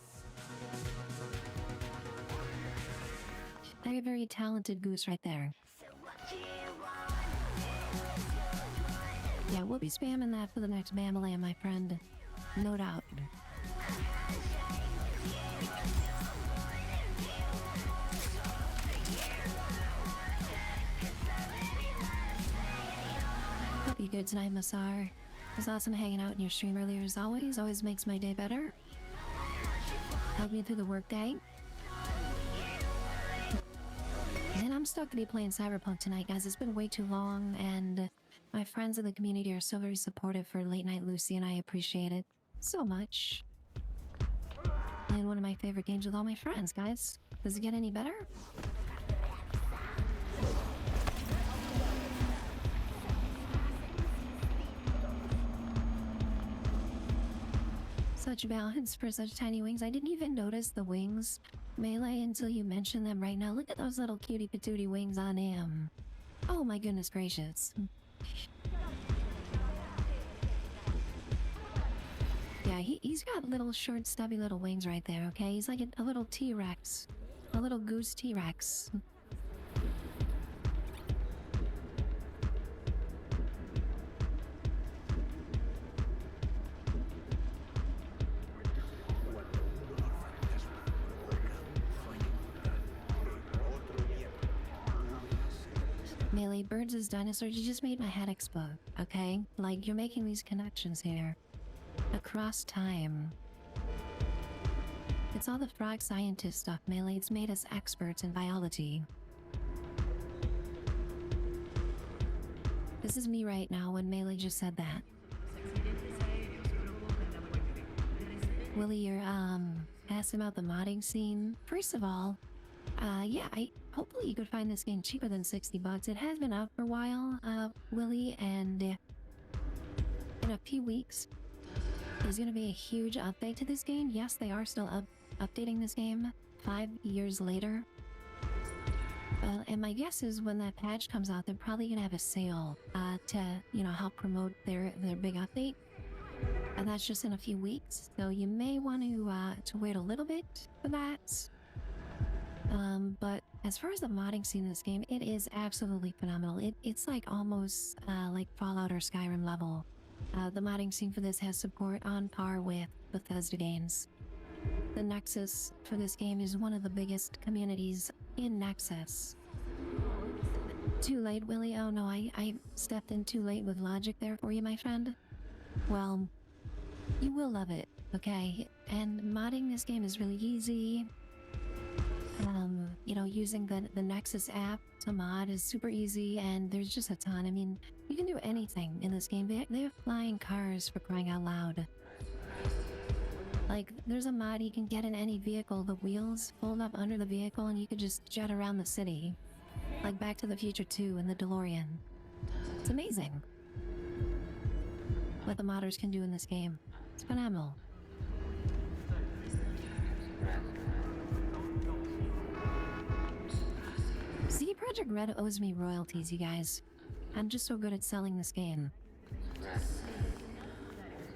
Very, very talented goose right there. Yeah, we'll be spamming that for the next Bamalam, my friend. No doubt. Hope you're good tonight, Masar. It was awesome hanging out in your stream earlier as always. Always makes my day better. Helped me through the workday. And I'm stuck to be playing Cyberpunk tonight, guys. It's been way too long, and my friends in the community are so very supportive for Late Night Lucy, and I appreciate it so much. And one of my favorite games with all my friends, guys. Does it get any better? Such balance for such tiny wings. I didn't even notice the wings, Melee, until you mentioned them right now. Look at those little cutie patootie wings on him. Oh my goodness gracious. Yeah, he's got little short stubby little wings right there, okay? He's like a little T-Rex. A little goose T-Rex. Melee, birds as dinosaurs, you just made my head explode, okay? Like, you're making these connections here. Across time. It's all the frog scientist stuff, Melee. It's made us experts in biology. This is me right now when Melee just said that. Willie, you're, asking about the modding scene. First of all, yeah, hopefully you could find this game cheaper than $60. It has been out for a while, Willie, and in a few weeks, there's gonna be a huge update to this game. Yes, they are still updating this game 5 years later. And my guess is when that patch comes out, they're probably gonna have a sale to, you know, help promote their big update. And that's just in a few weeks, so you may want to wait a little bit for that. But as far as the modding scene in this game, it is absolutely phenomenal. It's like almost like Fallout or Skyrim level. The modding scene for this has support on par with Bethesda games. The Nexus for this game is one of the biggest communities in Nexus. Too late, Willie? Oh no, I stepped in too late with logic there for you, my friend. Well, you will love it, okay? And modding this game is really easy. You know, using the Nexus app to mod is super easy, and there's just a ton. I mean, you can do anything in this game. They have flying cars, for crying out loud. Like, there's a mod you can get in any vehicle. The wheels fold up under the vehicle, and you could just jet around the city. Like Back to the Future 2 in the DeLorean. It's amazing what the modders can do in this game. It's phenomenal. See, Project Red owes me royalties, you guys. I'm just so good at selling this game.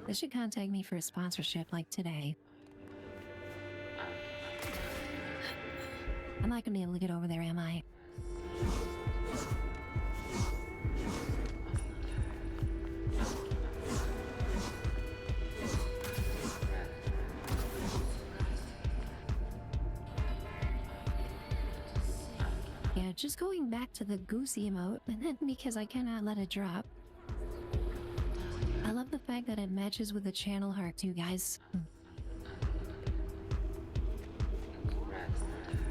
They should contact me for a sponsorship like today. I'm not gonna be able to get over there, am I? Yeah, just going back to the goose emote, because I cannot let it drop. I love the fact that it matches with the channel heart too, guys.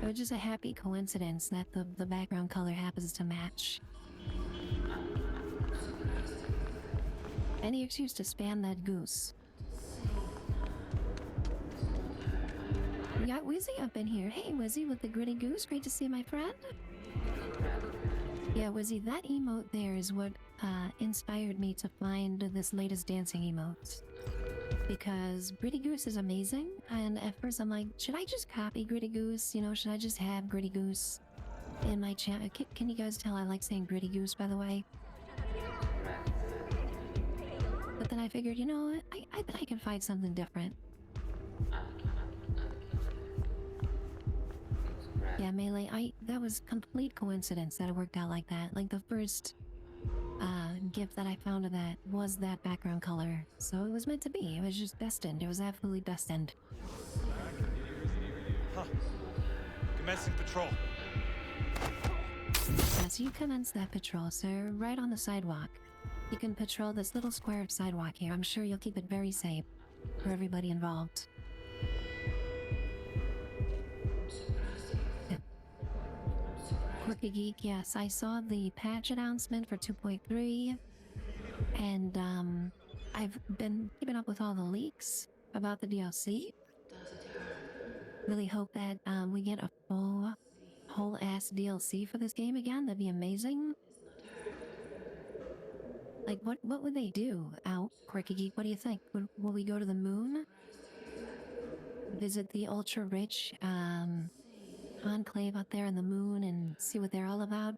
It was just a happy coincidence that the background color happens to match. Any excuse to spam that goose. We got Wizzy up in here. Hey, Wizzy with the gritty goose. Great to see you, my friend. Yeah, Wizzy, that emote there is what inspired me to find this latest dancing emote. Because Gritty Goose is amazing, and at first I'm like, should I just copy Gritty Goose? You know, should I just have Gritty Goose in my channel? Can you guys tell I like saying Gritty Goose, by the way? But then I figured, you know what? I bet I can find something different. Yeah, Melee, that was complete coincidence that it worked out like that. Like the first gift that I found of that was that background color. So it was meant to be. It was just destined. It was absolutely destined.
Huh. Commencing patrol.
As you commence that patrol, sir, right on the sidewalk. You can patrol this little square of sidewalk here. I'm sure you'll keep it very safe for everybody involved. Quirky Geek, yes, I saw the patch announcement for 2.3, and I've been keeping up with all the leaks about the DLC. Really hope that we get a full, whole-ass DLC for this game again. That'd be amazing. Like, what would they do? Quirky Geek, what do you think? Will we go to the moon? Visit the ultra-rich, enclave out there in the moon and see what they're all about?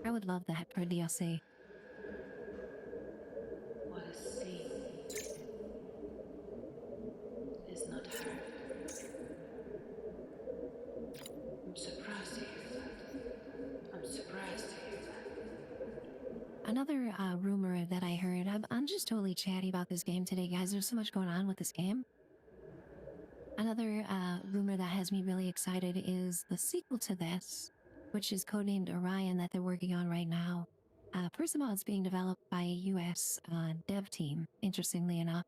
I would love that for a DLC.
What is seen is not heard. I'm surprised to hear that. I'm surprised to hear that.
Another rumor that I heard, I'm just totally chatty about this game today, guys. There's so much going on with this game. Another rumor that has me really excited is the sequel to this, which is codenamed Orion, that they're working on right now. First of all, it's being developed by a US dev team, interestingly enough.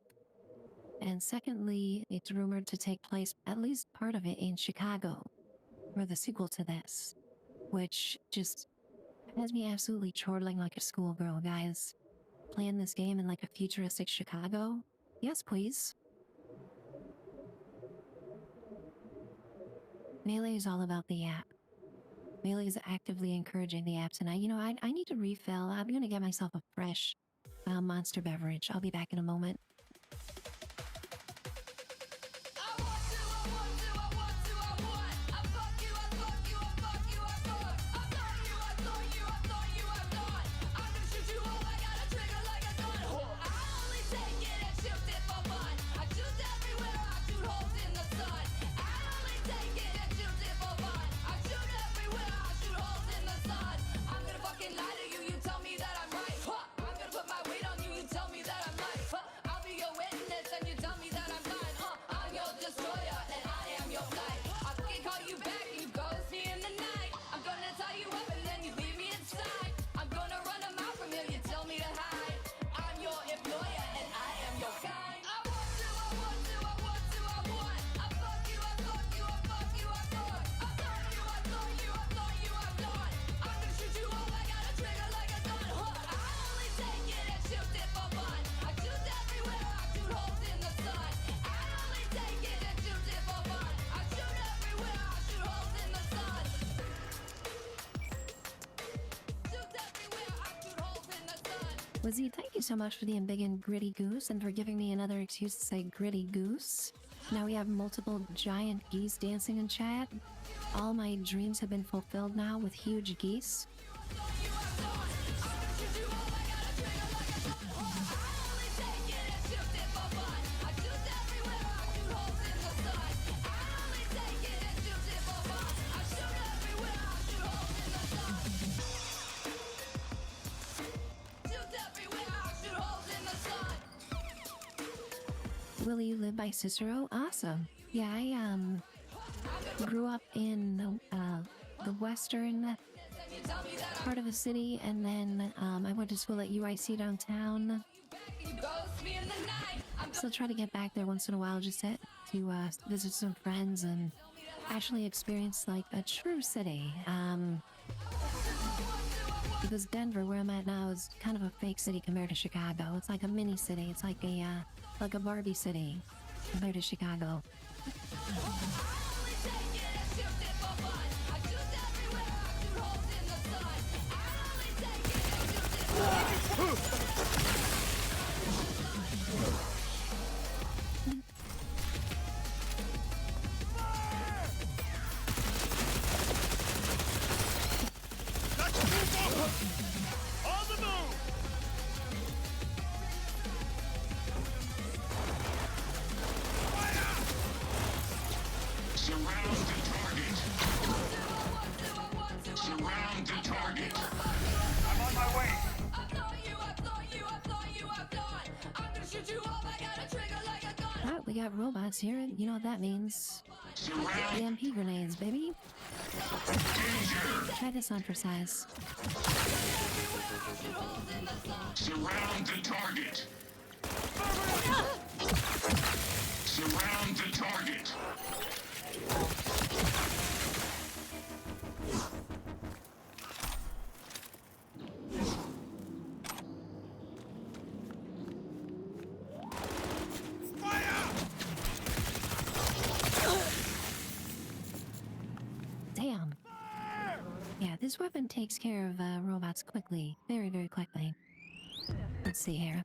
And secondly, it's rumored to take place, at least part of it, in Chicago, for the sequel to this, which just has me absolutely chortling like a schoolgirl, guys. Playing this game in like a futuristic Chicago? Yes, please. Melee is all about the app. Melee is actively encouraging the app tonight. You know, I need to refill. I'm gonna get myself a fresh monster beverage. I'll be back in a moment. Wizzy, thank you so much for the embiggen Gritty Goose and for giving me another excuse to say Gritty Goose. Now we have multiple giant geese dancing in chat. All my dreams have been fulfilled now with huge geese. Will you live by Cicero? Awesome. Yeah, I grew up in the western part of the city, and then I went to school at UIC downtown. Still try to get back there once in a while just to visit some friends and actually experience like a true city. Because Denver, where I'm at now, is kind of a fake city compared to Chicago. It's like a mini city. It's like a Barbie city compared to Chicago. We got robots here. You know what that means. EMP grenades, baby. Try this on for size.
Surround the target. Surround the target.
Damn. Yeah, this weapon takes care of robots quickly. Very, very quickly. Let's see here.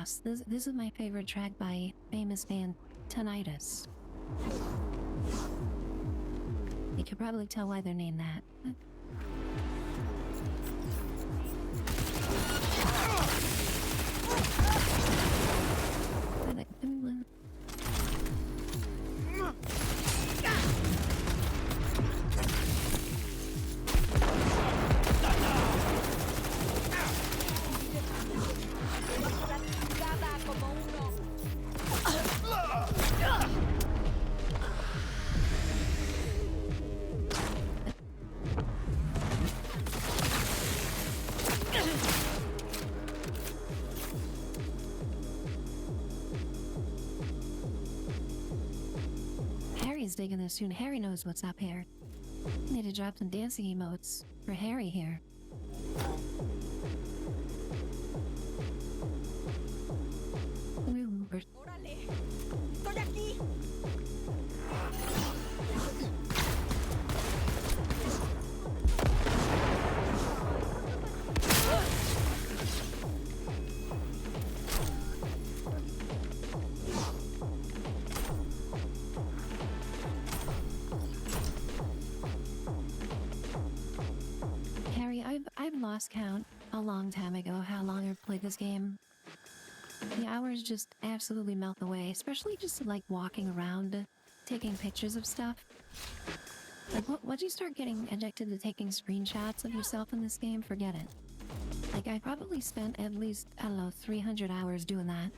Boss. This is my favorite track by famous band Tinnitus. You can probably tell why they're named that. Harry's digging this tune. Harry knows what's up here. Need to drop some dancing emotes for Harry here.
¡Órale! ¡Estoy aquí!
Harry, I've lost count a long time ago how long I've played this game. The hours just absolutely melt away, especially just like walking around, taking pictures of stuff. Like, once you start getting addicted to taking screenshots of yourself in this game, forget it. Like, I probably spent at least, I don't know, 300 hours doing that.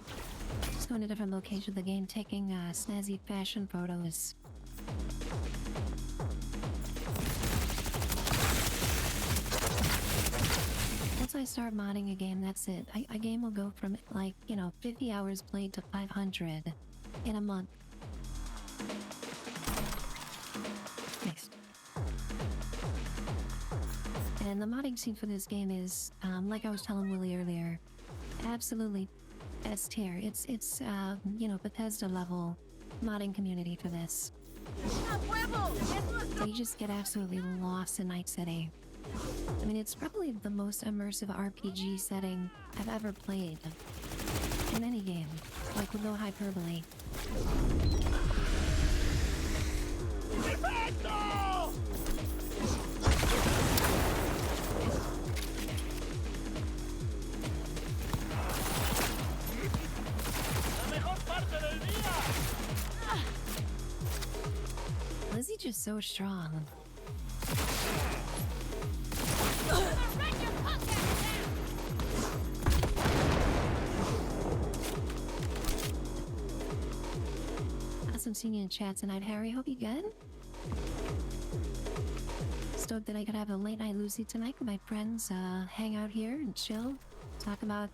Just going to different locations of the game, taking snazzy fashion photos. Once I start modding a game, that's it. A game will go from, like, 50 hours played to 500 in a month. Nice. And the modding scene for this game is, like I was telling Willie earlier, absolutely S tier. It's Bethesda level modding community for this. You just get absolutely lost in Night City. I mean, it's probably the most immersive RPG setting I've ever played in any game, like with no hyperbole. Lizzie's just so strong. Awesome seeing you in chat tonight, Harry. Hope you good. Stoked that I could have a late night Lucy tonight with my friends, hang out here and chill, talk about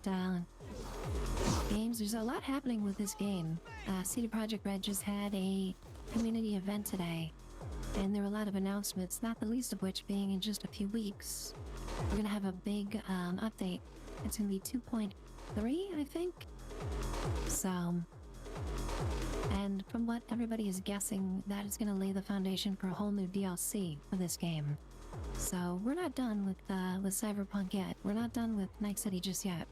games. There's a lot happening with this game. CD Projekt Red just had a community event today, and there were a lot of announcements, not the least of which being in just a few weeks we're gonna have a big update. It's gonna be 2.3, I think. So, and from what everybody is guessing, that is gonna lay the foundation for a whole new DLC for this game. So we're not done with Cyberpunk yet. We're not done with Night City just yet.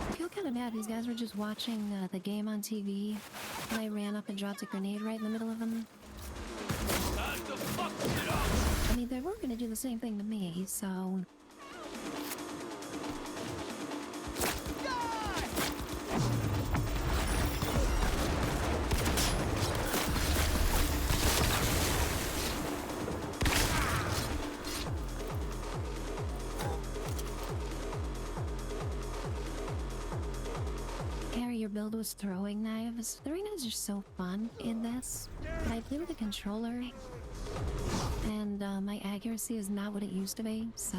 I feel kind of bad. These guys were just watching the game on TV, and I ran up and dropped a grenade right in the middle of them. I mean, they were gonna do the same thing to me, so... Harry, your build was throwing knives. Throwing knives are so fun in this, but I play with a controller, and my accuracy is not what it used to be, so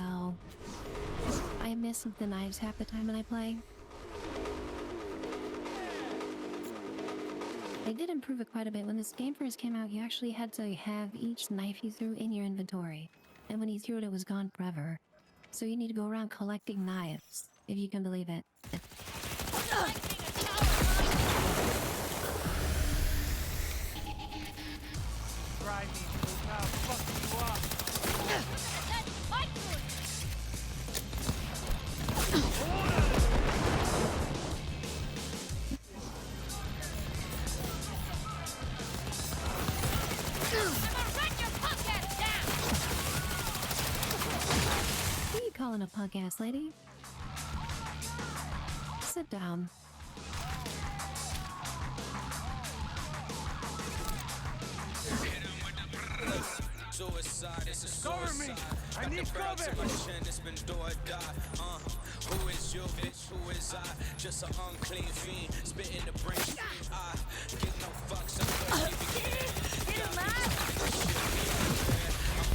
I miss the knives half the time when I play. They did improve it quite a bit. When this game first came out, you actually had to have each knife you threw in your inventory, and when you threw it, it was gone forever. So you need to go around collecting knives, if you can believe it. ass lady. Sit down.
Suicide is a
Cover me!
suicide.
I
Got
need
the birds
cover!
in my chin, it's been do or die. Who is you, bitch? Who is I? Just an unclean fiend, spitting the brain stream. I give no fucks. I'm
Hit him, man!
I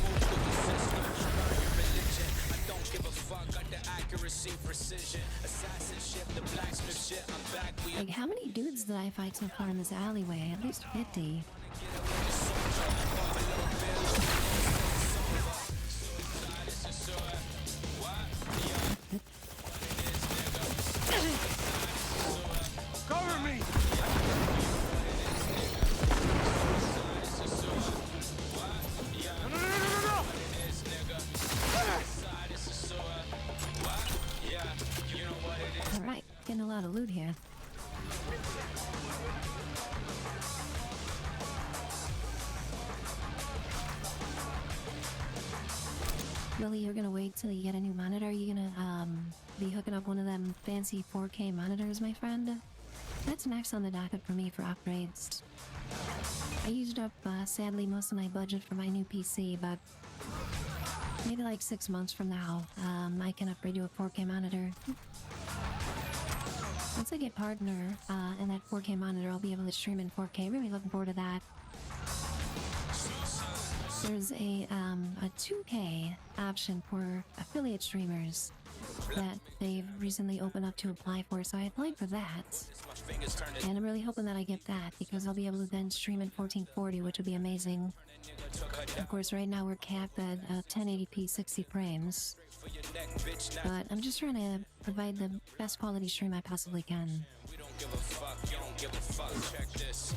move through the system, burn your religion. I don't give a fuck, got the accuracy, precision. Assassinship, the blacksmith shit. I'm back. We
Like, how many dudes did I fight so far in this alleyway? At least 50.
Cover me! No!
Alright, getting a lot of loot here. Really, you're gonna wait till you get a new monitor? Are you gonna, be hooking up one of them fancy 4K monitors, my friend? That's next on the docket for me for upgrades. I used up, sadly, most of my budget for my new PC, but maybe like 6 months from now, I can upgrade to a 4K monitor. Once I get partner, and that 4K monitor, I'll be able to stream in 4K. Really looking forward to that. There's a 2K option for affiliate streamers that they've recently opened up to apply for, so I applied for that. And I'm really hoping that I get that, because I'll be able to then stream in 1440, which would be amazing. Of course, right now we're capped at 1080p 60 frames. But I'm just trying to provide the best quality stream I possibly can.
We don't give a fuck, you don't give a fuck. Check this.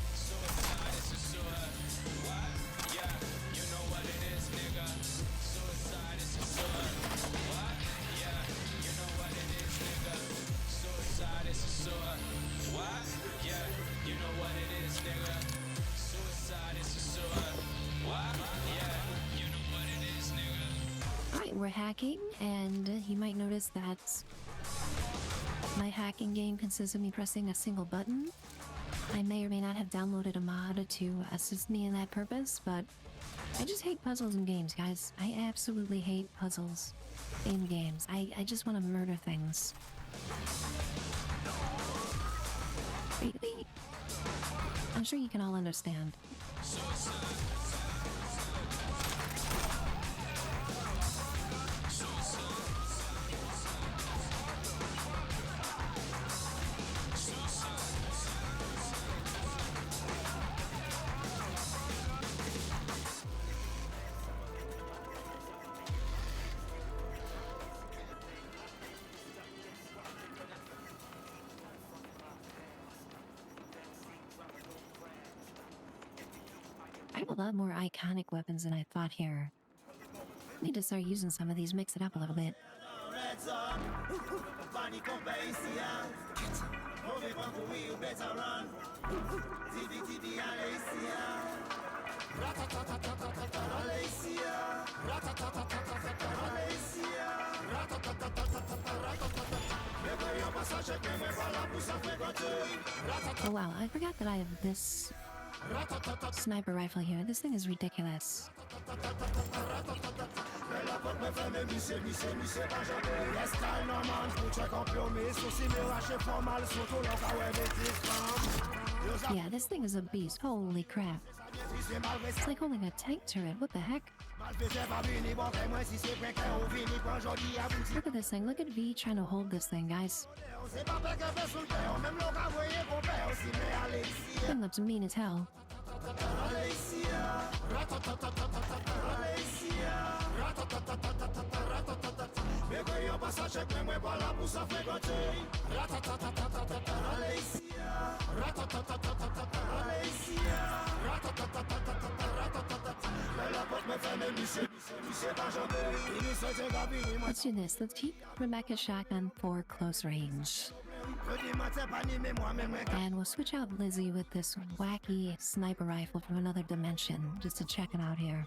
Yeah, you know what it is, nigga. Suicide is a suicide. What? Yeah, you know what it is, nigga. Suicide is a suicide. What? Yeah, you know what it is, nigga. Suicide is a suicide. What? Yeah, you know what it is, nigga.
Alright, we're hacking, and you might notice that my hacking game consists of me pressing a single button. I may or may not have downloaded a mod to assist me in that purpose, but I just hate puzzles in games, guys. I absolutely hate puzzles in games. I just want to murder things. Really? I'm sure you can all understand. I have a lot more iconic weapons than I thought here. Need to start using some of these, mix it up a little bit. Oh wow, I forgot that I have this sniper rifle here. This thing is ridiculous. Yeah, this thing is a beast. Holy crap. It's like holding a tank turret. What the heck? Look at this thing. Look at V trying to hold this thing, guys. Thing looks mean as hell. Let's do this. Let's keep Rebecca's shotgun for close range. And we'll switch out Lizzie with this wacky sniper rifle from another dimension, just to check it out here.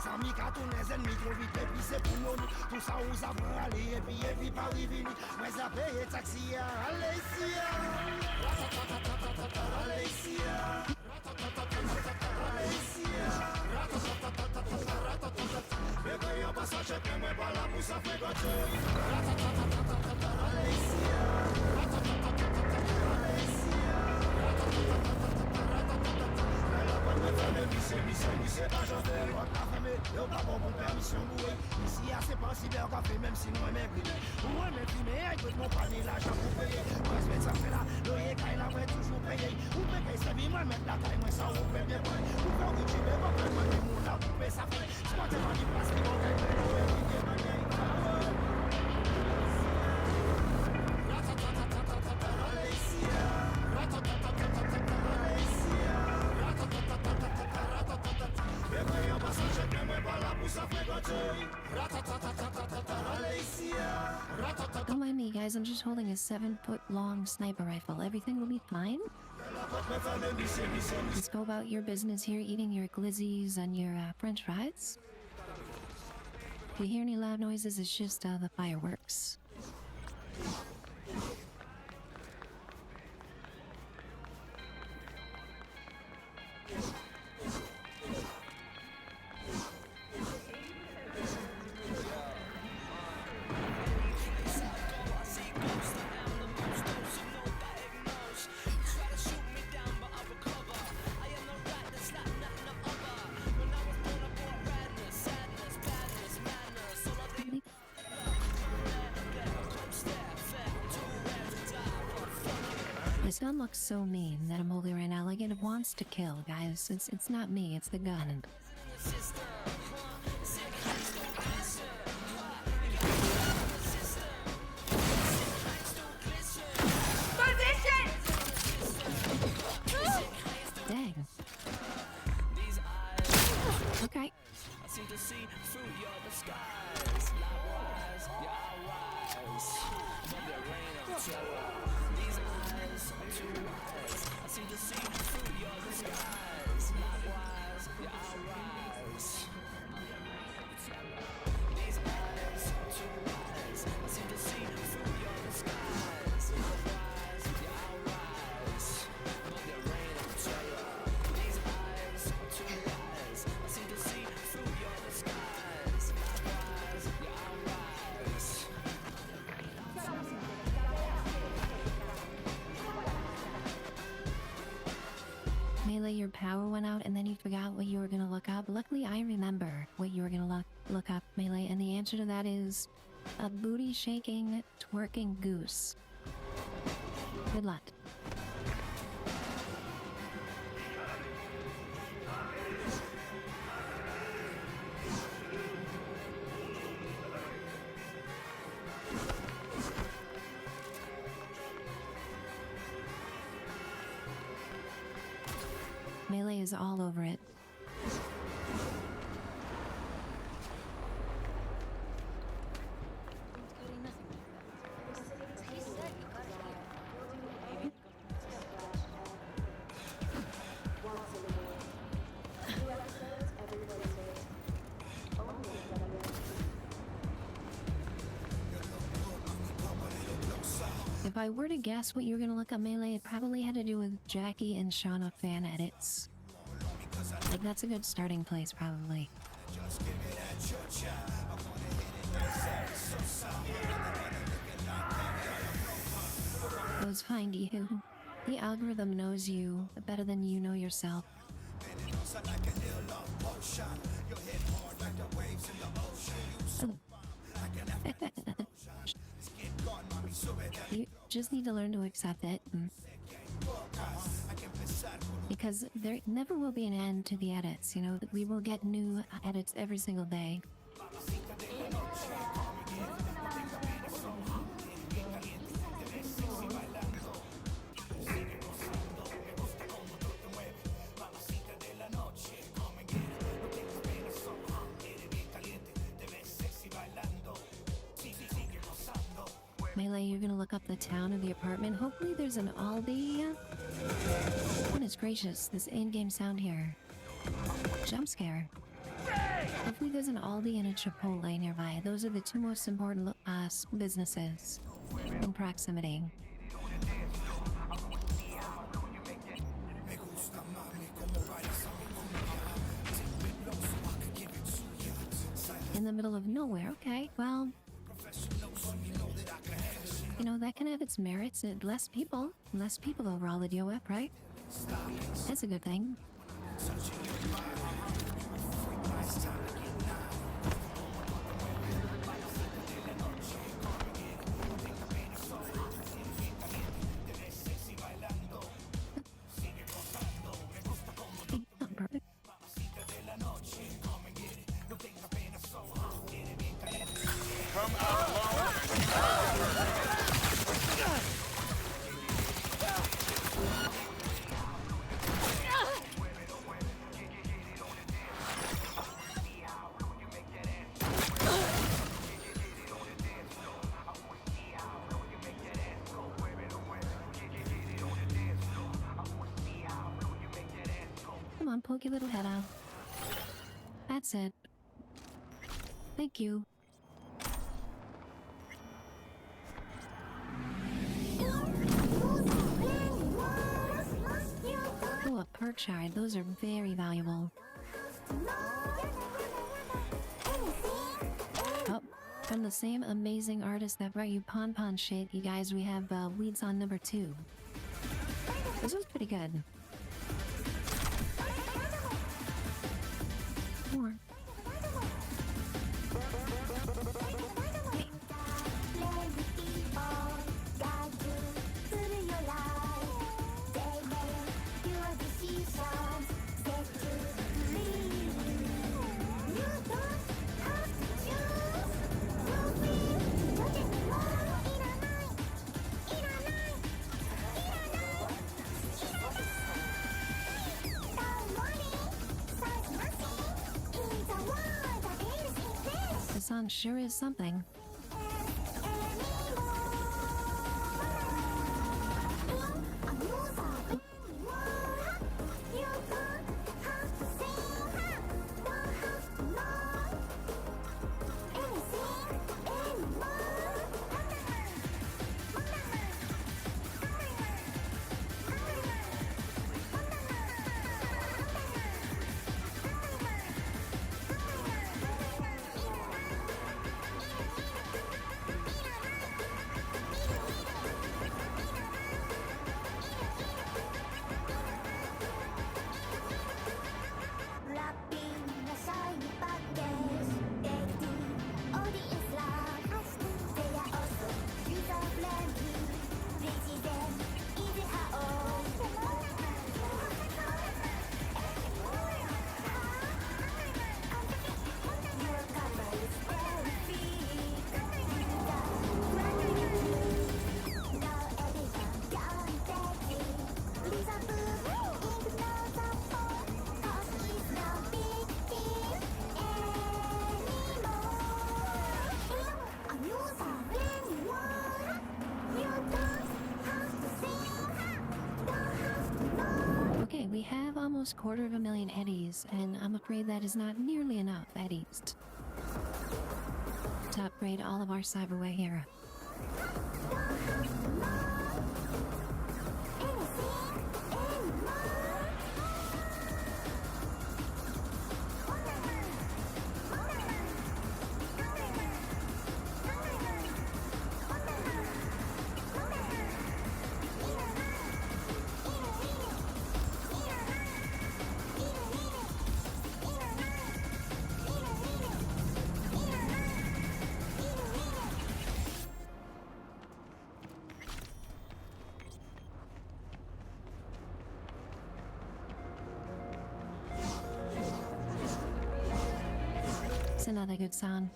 Sans mi ka tourne ennemis trop vite et puis c'est pour nous. Tout ça où ça prend aller et puis pas revini. Moi ça paye taxi allez ici. Allez ici. Allez ici. Mais quand y'a pas ça, je t'aime pas là pour ça fait gâteau. Allez ici. Allez ici. C'est pas genre de l'autre la famille, y'a pas bon pour permission bouée. Ici, c'est pas si bien qu'on fait, même si nous aimons primer. Ou aimons primer, écoute mon panier, l'argent pour payer. Moi, je vais ça fait là, l'oreille, quand il a vrai, toujours payer. Ou payer, c'est bien, moi, mettre la taille, moi, ça, on fait bien, moi. Ou faire du chip, et pas faire moi, des mots, là, pour payer, ça fait. C'est pas tellement du place, qui vont gagner, l'oreille, qui vient, man, y'a une femme. Allez ici, allez ici.
Don't mind me, guys. I'm just holding a 7-foot-long sniper rifle. Everything will be fine. Just go about your business here, eating your glizzies and your French fries. If you hear any loud noises, it's just the fireworks. This gun looks so mean that I'm holding right now, like it wants to kill, guys. It's not me, it's the gun. Dang. Okay.
I seem to see through your disguise. Likewise, your eyes, but the rain of terror. These eyes are too wise. I seem to see through your disguise. Likewise, your eyes. These eyes are too wise. I seem to see through your disguise. Likewise, your eyes, but the rain of terror. These eyes are too wise. I seem to see through your disguise. Likewise, your eyes.
Melee, your power went out and then you forgot what you were gonna look up. Luckily, I remember what you were gonna look up, Melee, and the answer to that is a booty-shaking, twerking goose. Good luck. Melee is all over it. If I were to guess what you were gonna look up, Melee, it probably had to do with Jackie and Shauna fan edits. Like, that's a good starting place, probably. Those find you. The algorithm knows you better than you know yourself. You just need to learn to accept it. Because there never will be an end to the edits, you know, we will get new edits every single day. Melee, you're gonna look up the town or the apartment. Hopefully there's an Aldi. Goodness gracious, this in-game sound here. Jump scare.
Hey!
Hopefully there's an Aldi and a Chipotle nearby. Those are the two most important businesses in proximity. In the middle of nowhere, okay, well, you know, that can have its merits. Less people overall to deal with, right? That's a good thing. Not perfect.
Come out alone and
Come on, poke your little head out. That's it. Thank you. Oh, a perk shard. Those are very valuable. Oh, from the same amazing artist that brought you Pon Pon shit, you guys, we have Weeds on number 2. This was pretty good. More. The song sure is something. Okay, we have almost 250,000 eddies, and I'm afraid that is not nearly enough eddies to upgrade all of our cyberware here. It's another good sound.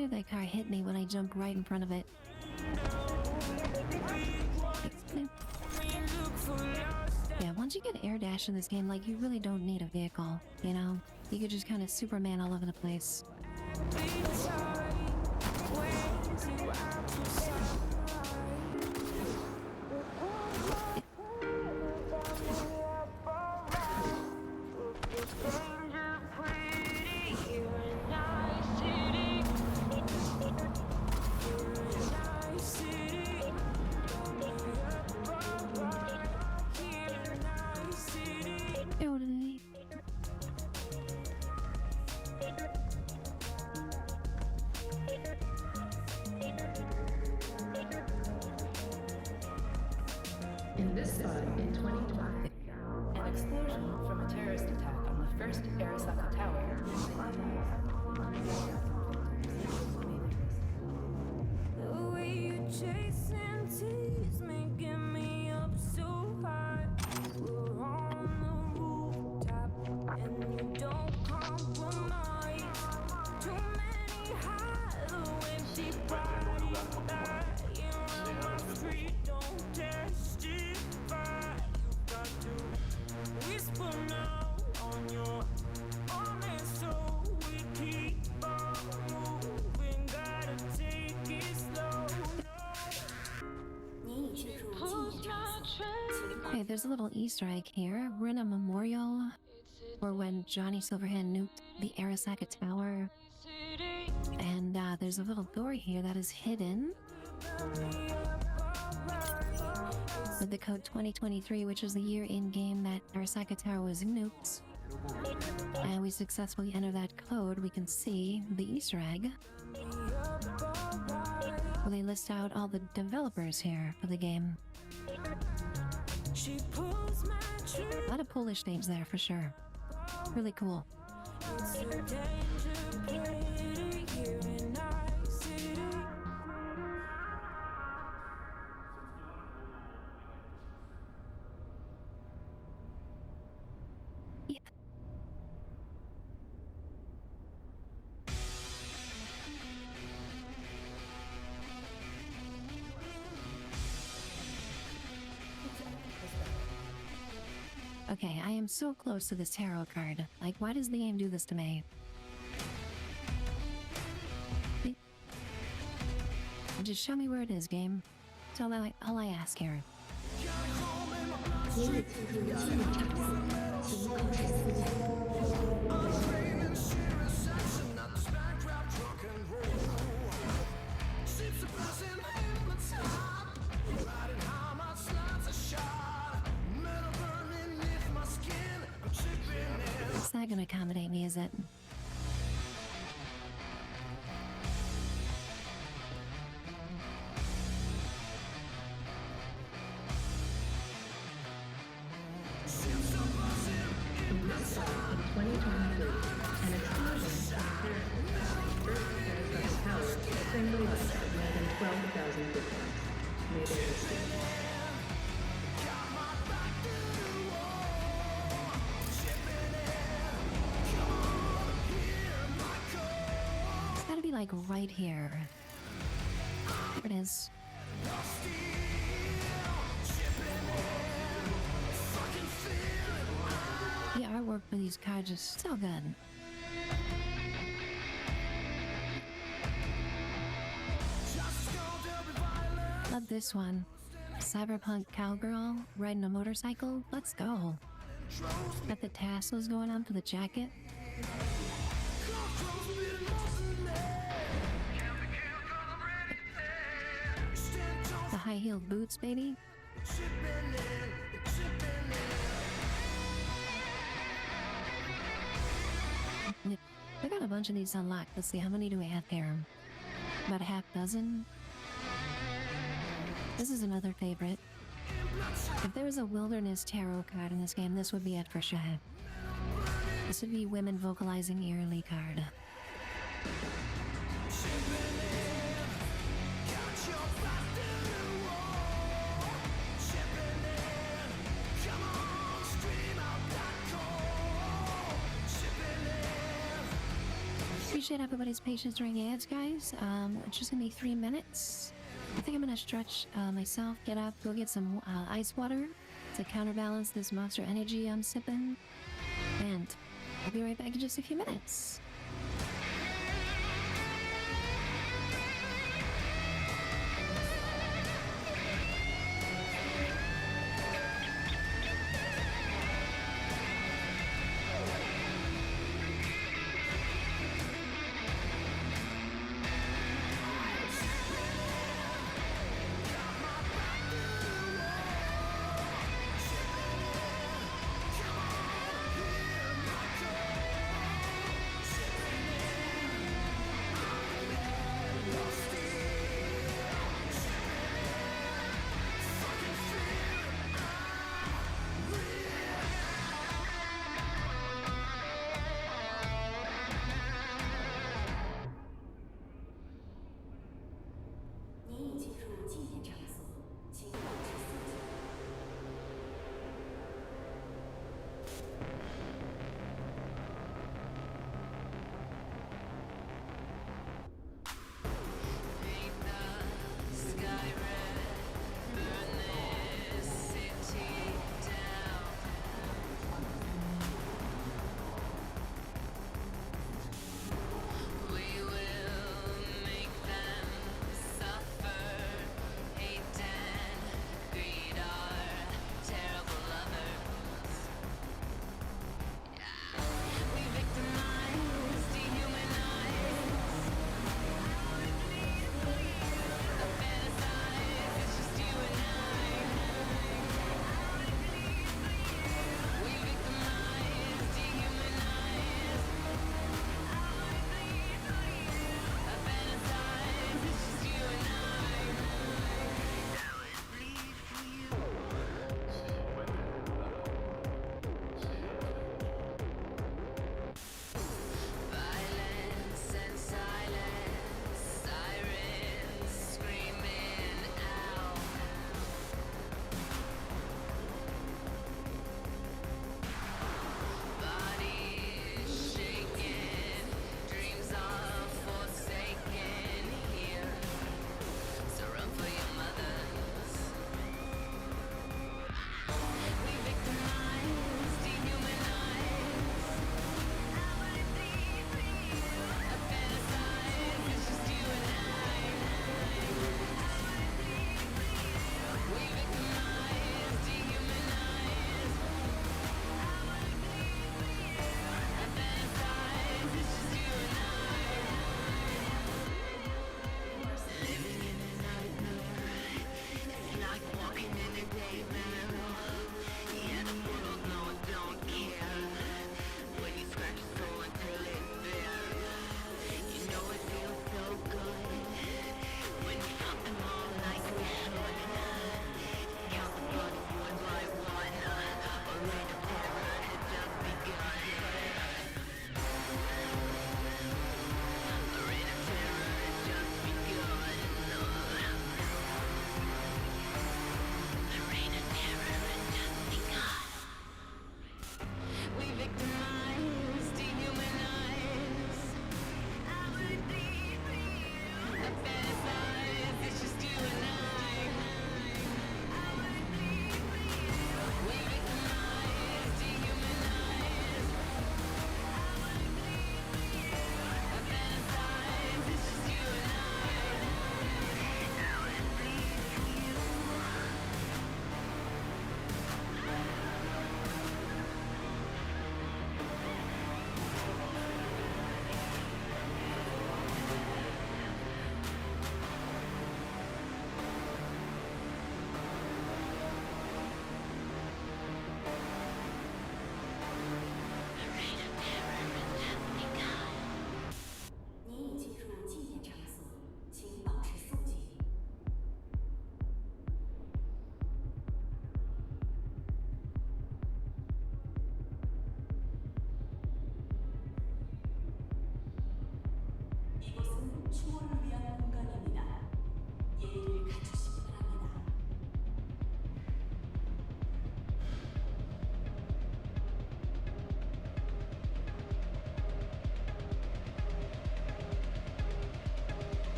knew that car hit me when I jumped right in front of it. Yeah, once you get air dash in this game, like, you really don't need a vehicle, you know? You could just kind of Superman all over the place.
In this spot in 2020, an explosion from a terrorist attack on the first Arasaka Tower.
The way you chase and tease me, get me up so high. We're on the rooftop and you don't compromise. Too many hide the way she body back. You're on my street, don't testify. You got to whisper now on your honest, so we keep on moving. Gotta take it slow.
Okay, there's a little Easter egg here. We're in a memorial for when Johnny Silverhand nuked the Arasaka Tower. And there's a little door here that is hidden with the code 2023, which is the year in-game that Arasaka Tower was nuked. And we successfully enter that code. We can see the Easter egg, where they list out all the developers here for the game. A lot of Polish names there for sure. Really cool. Okay, I am so close to this tarot card. Like, why does the game do this to me? Just show me where it is, game. That's all I ask here. It's not gonna accommodate me, is it?
In this spot in 2023, an explosion from a terrorist attack on the first Arasaka Tower claimed the lives of more than 12,000 victims. May they receive.
Like right here. There it is. The artwork for these cards is so good. Love this one. Cyberpunk cowgirl riding a motorcycle. Let's go. Got the tassels going on for the jacket. High-heeled boots, baby. I got a bunch of these unlocked. Let's see, how many do we have here? About a half dozen. This is another favorite. If there was a wilderness tarot card in this game, this would be it for sure. This would be women vocalizing eerily card. appreciate everybody's patience during the ads, guys. It's just gonna be 3 minutes. I think I'm gonna stretch myself, get up, go get some ice water to counterbalance this Monster Energy I'm sipping. And I'll be right back in just a few minutes.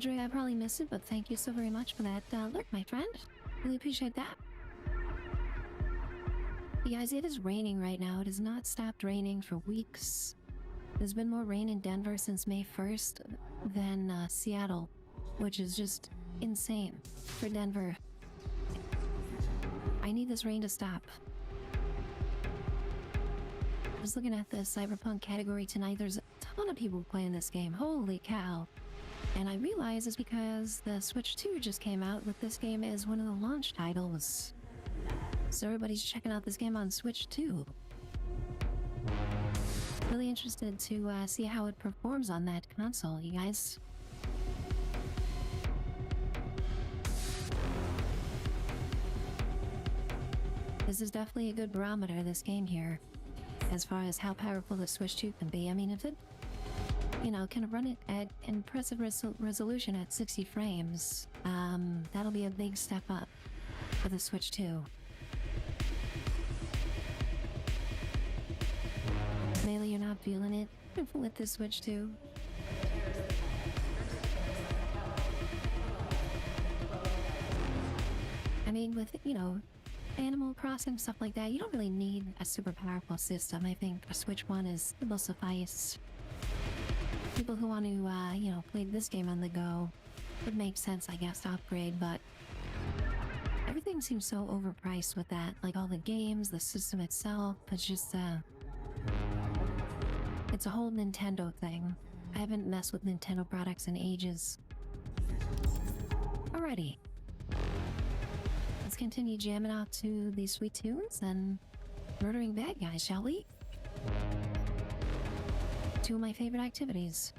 Andre, I probably missed it, but thank you so very much for that alert, my friend. Really appreciate that. You guys, it is raining right now. It has not stopped raining for weeks. There's been more rain in Denver since May 1st than Seattle, which is just insane for Denver. I need this rain to stop. I was looking at the Cyberpunk category tonight. There's a ton of people playing this game. Holy cow. And I realize it's because the Switch 2 just came out with this game as one of the launch titles. So everybody's checking out this game on Switch 2. Really interested to see how it performs on that console, you guys. This is definitely a good barometer, this game here, as far as how powerful the Switch 2 can be. I mean, if it, you know, can run it at impressive resolution at 60 frames, that'll be a big step up for the Switch 2. Maybe you're not feeling it with the Switch 2. I mean, with, you know, Animal Crossing, stuff like that, you don't really need a super powerful system. I think a Switch 1 will suffice. People who want to, you know, play this game on the go, would make sense, I guess, to upgrade, but everything seems so overpriced with that. Like all the games, the system itself, it's just, it's a whole Nintendo thing. I haven't messed with Nintendo products in ages. Alrighty. Let's continue jamming out to these sweet tunes and murdering bad guys, shall we? Two of my favorite activities.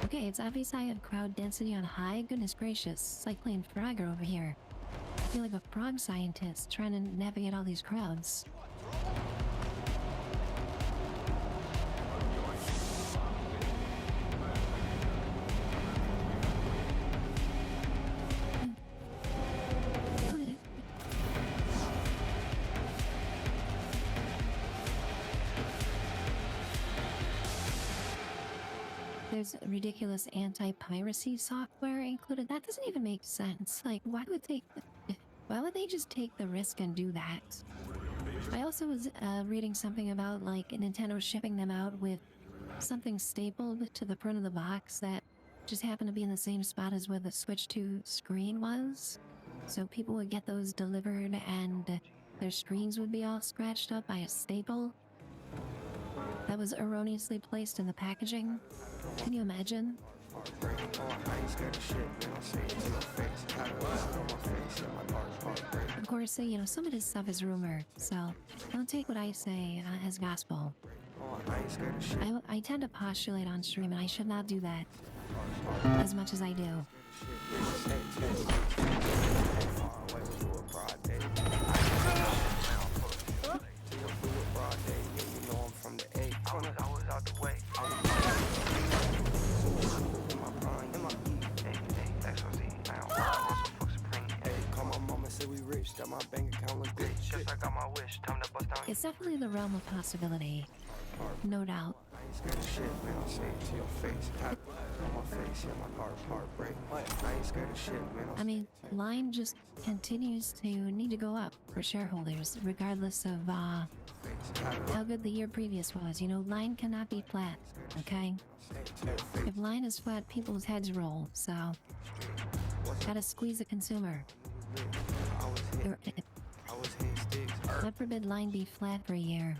Okay, it's obvious I have crowd density on high. Goodness gracious, it's like playing Frogger over here. I feel like a frog scientist trying to navigate all these crowds. There's ridiculous anti-piracy software included. That doesn't even make sense. Like, why would they just take the risk and do that? I also was reading something about like Nintendo shipping them out with something stapled to the front of the box that just happened to be in the same spot as where the Switch 2 screen was. So people would get those delivered and their screens would be all scratched up by a staple that was erroneously placed in the packaging. Can you imagine? Of course, you know, some of this stuff is rumor, so don't take what I say as gospel. I tend to postulate on stream, and I should not do that as much as I do. It's definitely the realm of possibility, no doubt. I mean, line just continues to need to go up for shareholders, regardless of how good the year previous was. You know, line cannot be flat, okay? If line is flat, people's heads roll, so gotta squeeze the consumer. God forbid line be flat for a year.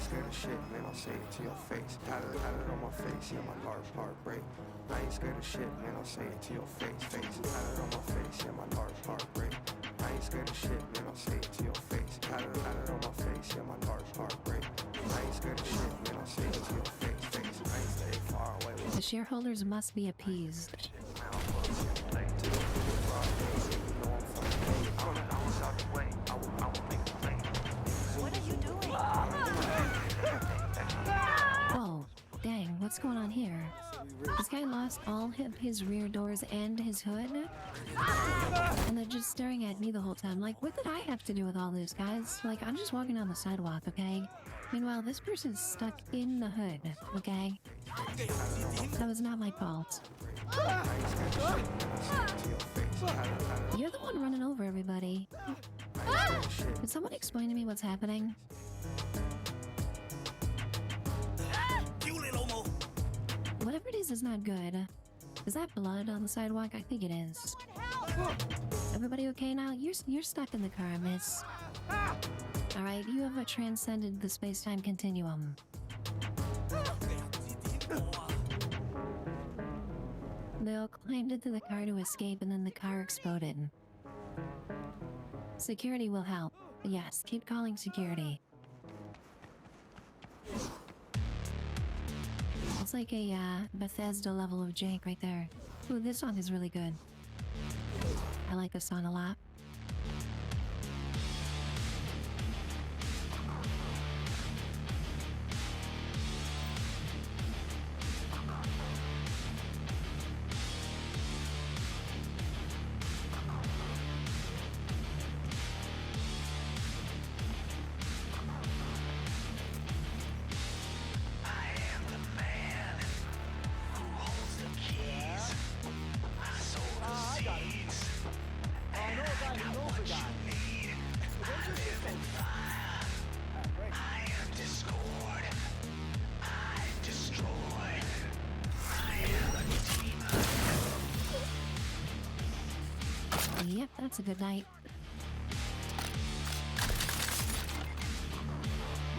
scared of shit, man, I'll say it to your face. Had it on my face, yeah, my heart break. I ain't scared of shit, man, I'll say it to your face. Had it on my face, yeah, my heart break. I ain't scared of shit, man, I'll say it to your face. Had it on my face, yeah, my heart break. I ain't scared of shit, man, I'll say it to your face. I ain't stay far away.
The shareholders must be appeased.
What are you doing?
Whoa, dang, what's going on here? This guy lost all his rear doors and his hood? And they're just staring at me the whole time. Like, what did I have to do with all this, guys? Like, I'm just walking on the sidewalk, okay? Meanwhile, this person's stuck in the hood, okay? That was not my fault. You're the one running over everybody. Can someone explain to me what's happening? Whatever it is not good. Is that blood on the sidewalk? I think it is. Everybody okay now? You're stuck in the car, miss. Alright, you have transcended the space-time continuum. They all climbed into the car to escape and then the car exploded. Security will help. Yes, keep calling security. It's like a Bethesda level of jank right there. Ooh, this song is really good. I like this song a lot. Yep, that's a good night.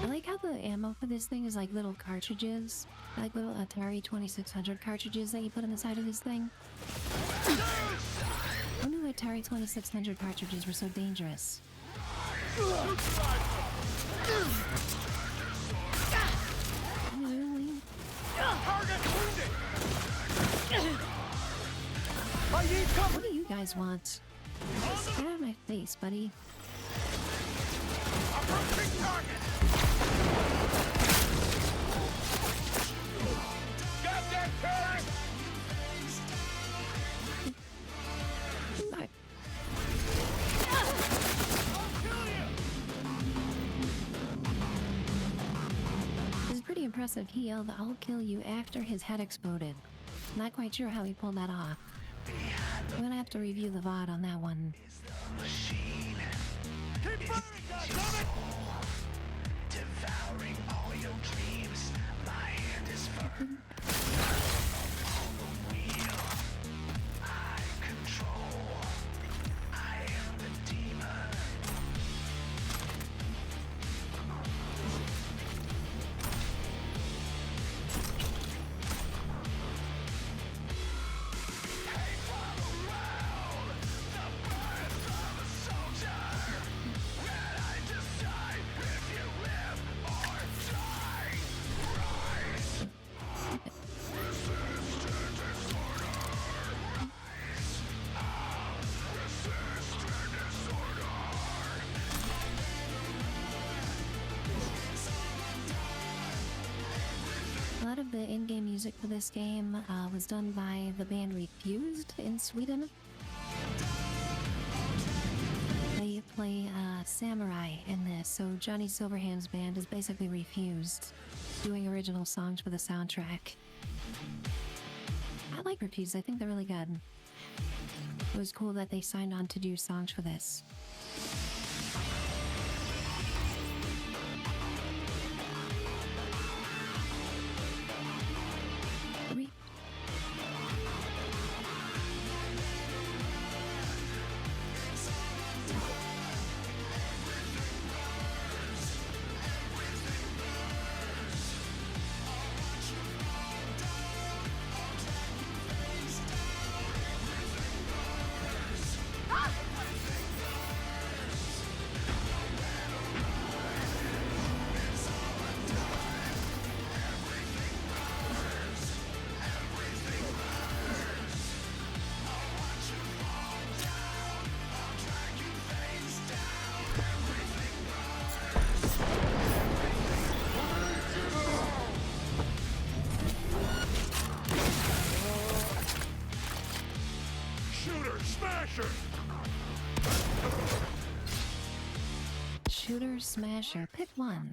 I like how the ammo for this thing is like little cartridges. Like little Atari 2600 cartridges that you put on the side of this thing. Who knew Atari 2600 cartridges were so dangerous? Really? What do you guys want? Get out of my face, buddy. This is pretty impressive. He yelled, "I'll kill you," after his head exploded. Not quite sure how he pulled that off. I'm gonna have to review the VOD on that one.
Keep burning, goddammit! Devouring all your dreams. My hand is firm. On the wheel. I control. I am the demon.
A lot of the in-game music for this game was done by the band Refused in Sweden. They play Samurai in this, so Johnny Silverhand's band is basically Refused, doing original songs for the soundtrack. I like Refused, I think they're really good. It was cool that they signed on to do songs for this. shooter, smasher, pick one.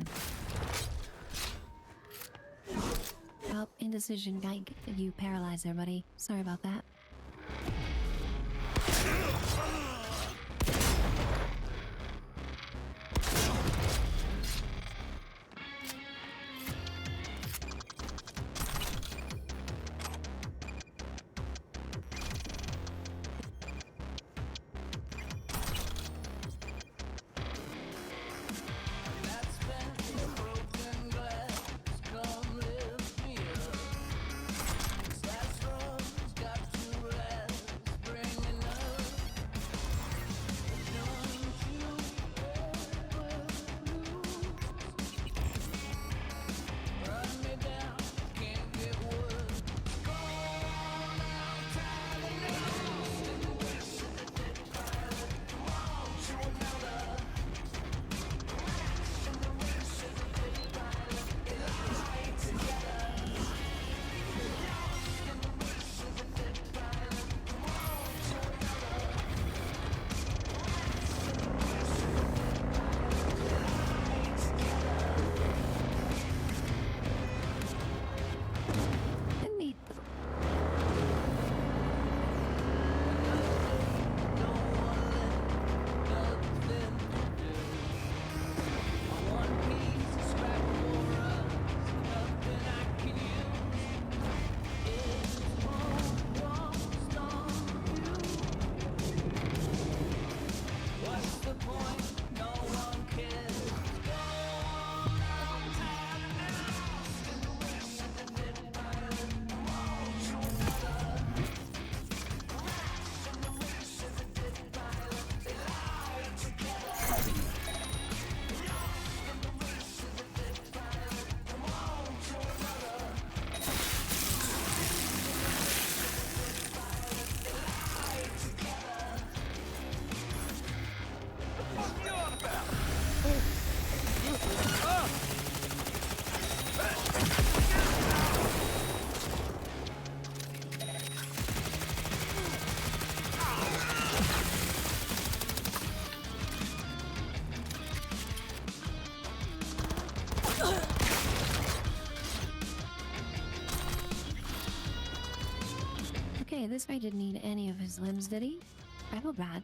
Oh, indecision got you paralyzed there, buddy. Sorry about that. Okay, this guy didn't need any of his limbs, did he? I feel bad.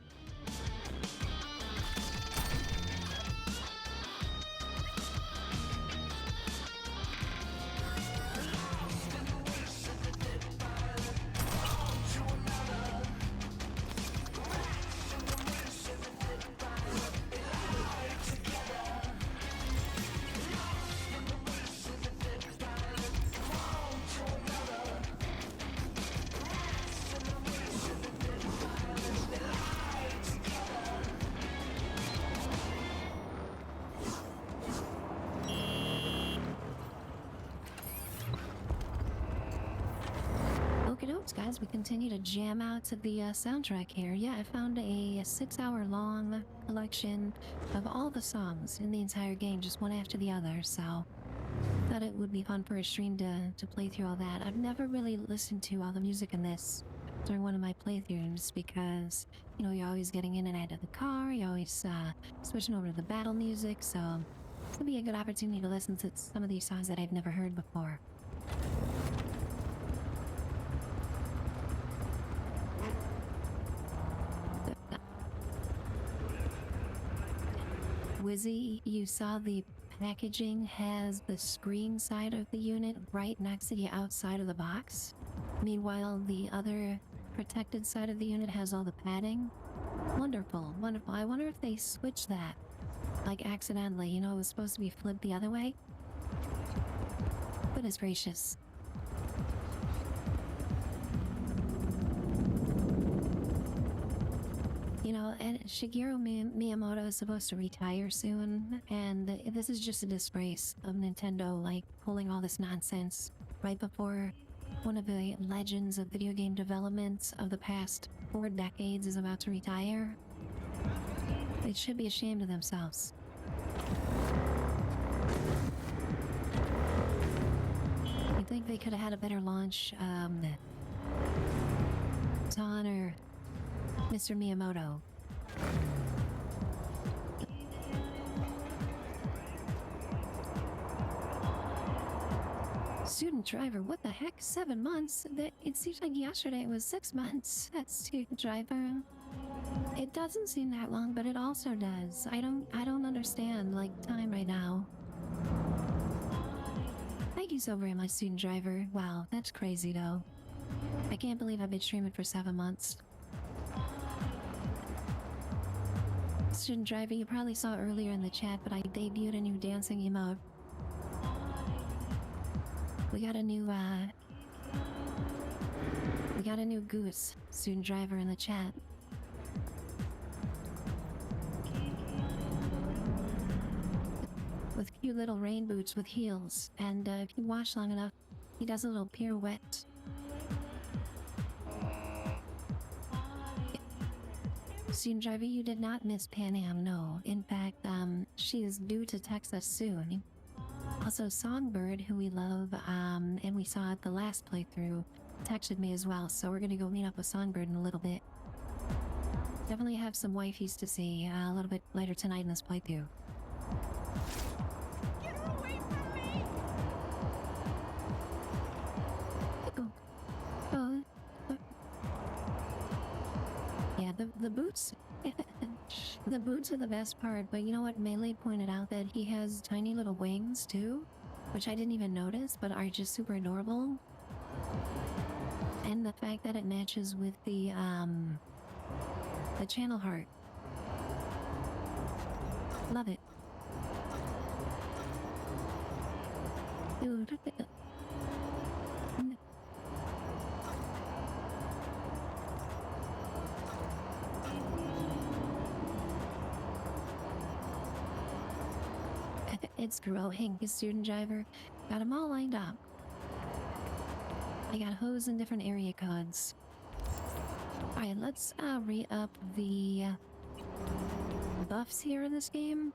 Guys, we continue to jam out to the soundtrack here. Yeah, I found a 6-hour-long collection of all the songs in the entire game, just one after the other, so thought it would be fun for a stream to play through all that. I've never really listened to all the music in this during one of my playthroughs because, you know, you're always getting in and out of the car, you're always switching over to the battle music, so it's gonna be a good opportunity to listen to some of these songs that I've never heard before. Wizzy, you saw the packaging has the screen side of the unit right next to the outside of the box. Meanwhile, the other protected side of the unit has all the padding. Wonderful, wonderful. I wonder if they switched that, like accidentally. You know, it was supposed to be flipped the other way. Goodness gracious. You know, and Shigeru Miyamoto is supposed to retire soon, and this is just a disgrace of Nintendo, like, pulling all this nonsense right before one of the legends of video game development of the past 4 decades is about to retire. They should be ashamed of themselves. I think they could have had a better launch to honor Mr. Miyamoto. Student driver, what the heck? 7 months? That it seems like yesterday it was 6 months. That's student driver. It doesn't seem that long, but it also does. I don't understand like time right now. Thank you so very much, student driver. Wow, that's crazy though. I can't believe I've been streaming for 7 months. Student driver, you probably saw earlier in the chat, but I debuted a new dancing emote. We got a new goose, student driver, in the chat. With cute little rain boots with heels, and if you watch long enough, he does a little pirouette. Student driver, you did not miss Panam, no. In fact, she is due to text us soon. Also, Songbird, who we love, and we saw at the last playthrough, texted me as well, so we're gonna go meet up with Songbird in a little bit. Definitely have some wifeys to see a little bit later tonight in this playthrough.
Get her away from me!
Yeah, the boots. The boots are the best part, but you know what? Melee pointed out that he has tiny little wings too, which I didn't even notice, but are just super adorable. And the fact that it matches with the channel heart. Love it. Dude. It's growing, student driver. Got them all lined up. I got hoes in different area codes. Alright, let's re-up the buffs here in this game.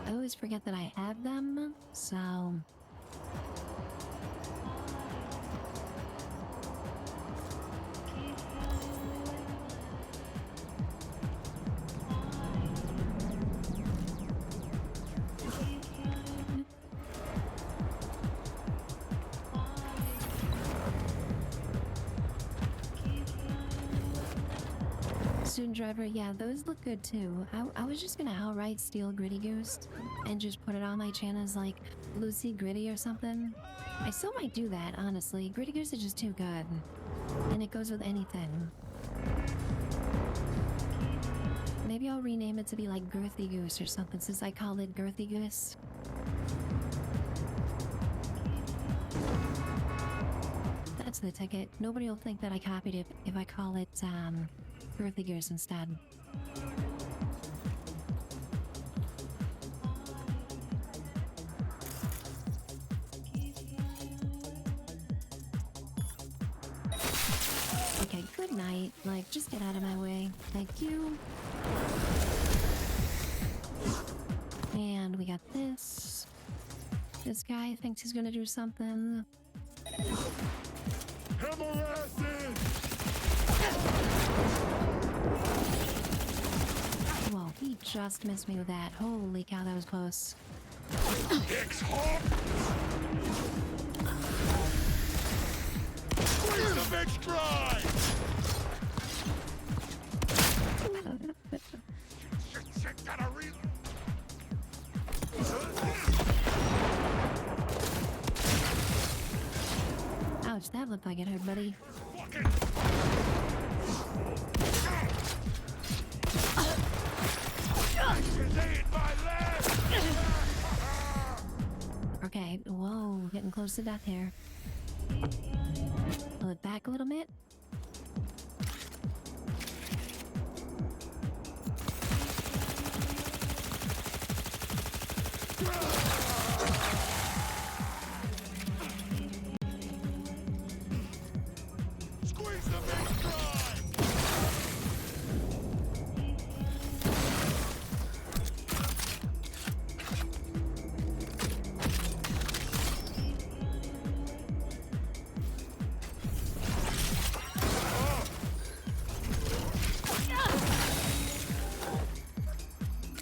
I always forget that I have them, so... Student driver, yeah, those look good too. I was just gonna outright steal Gritty Goose and just put it on my channel as like Lucy Gritty or something. I still might do that, honestly. Gritty Goose is just too good. And it goes with anything. Maybe I'll rename it to be like Girthy Goose or something since I called it Girthy Goose. That's the ticket. Nobody will think that I copied it if I call it, Girthy Goose instead. Okay, good night. Like, just get out of my way. Thank you. And we got this. This guy thinks he's gonna do something. Whoa, he just missed me with that. Holy cow, that was close.
Squeeze the bitch dry! Shit, gotta read.
Ouch, that looked like it hurt, buddy. Okay, whoa, getting close to death here. Pull it back a little bit.
Squeeze the bitch dry!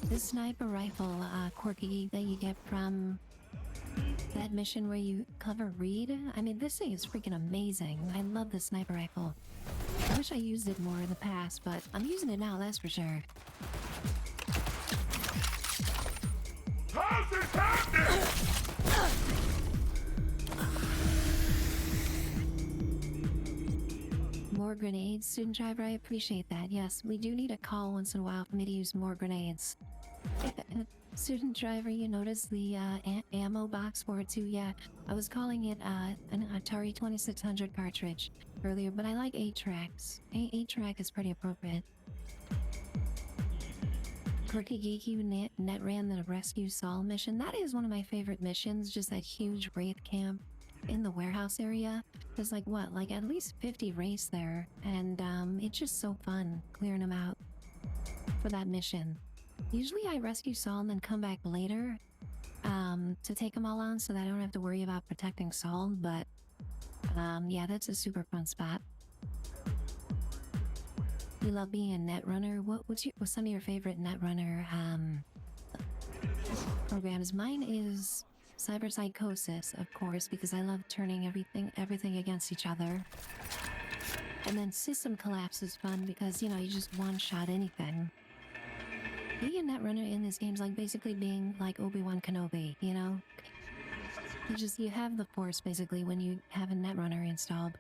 This sniper rifle, quirky that you get from That mission where you cover Reed? I mean, this thing is freaking amazing. I love the sniper rifle. I wish I used it more in the past, but I'm using it now, that's for sure.
How's this happening?
More grenades, student driver, I appreciate that. Yes, we do need a call once in a while for me to use more grenades. Student driver, you noticed the ammo box for it too? Yeah, I was calling it an Atari 2600 cartridge earlier, but I like 8 tracks. 8-track is pretty appropriate. Quirky Geeky net ran the Rescue Saul mission. That is one of my favorite missions, just that huge Wraith camp in the warehouse area. There's like at least 50 Wraiths there, and it's just so fun clearing them out for that mission. Usually I rescue Saul and then come back later to take them all on so that I don't have to worry about protecting Saul, but yeah, that's a super fun spot. You love being a netrunner. What's some of your favorite netrunner programs? Mine is Cyberpsychosis, of course, because I love turning everything against each other. And then System Collapse is fun because, you know, you just one-shot anything. Being a netrunner in this game is like basically being like Obi-Wan Kenobi, you know? You have the Force basically when you have a netrunner installed.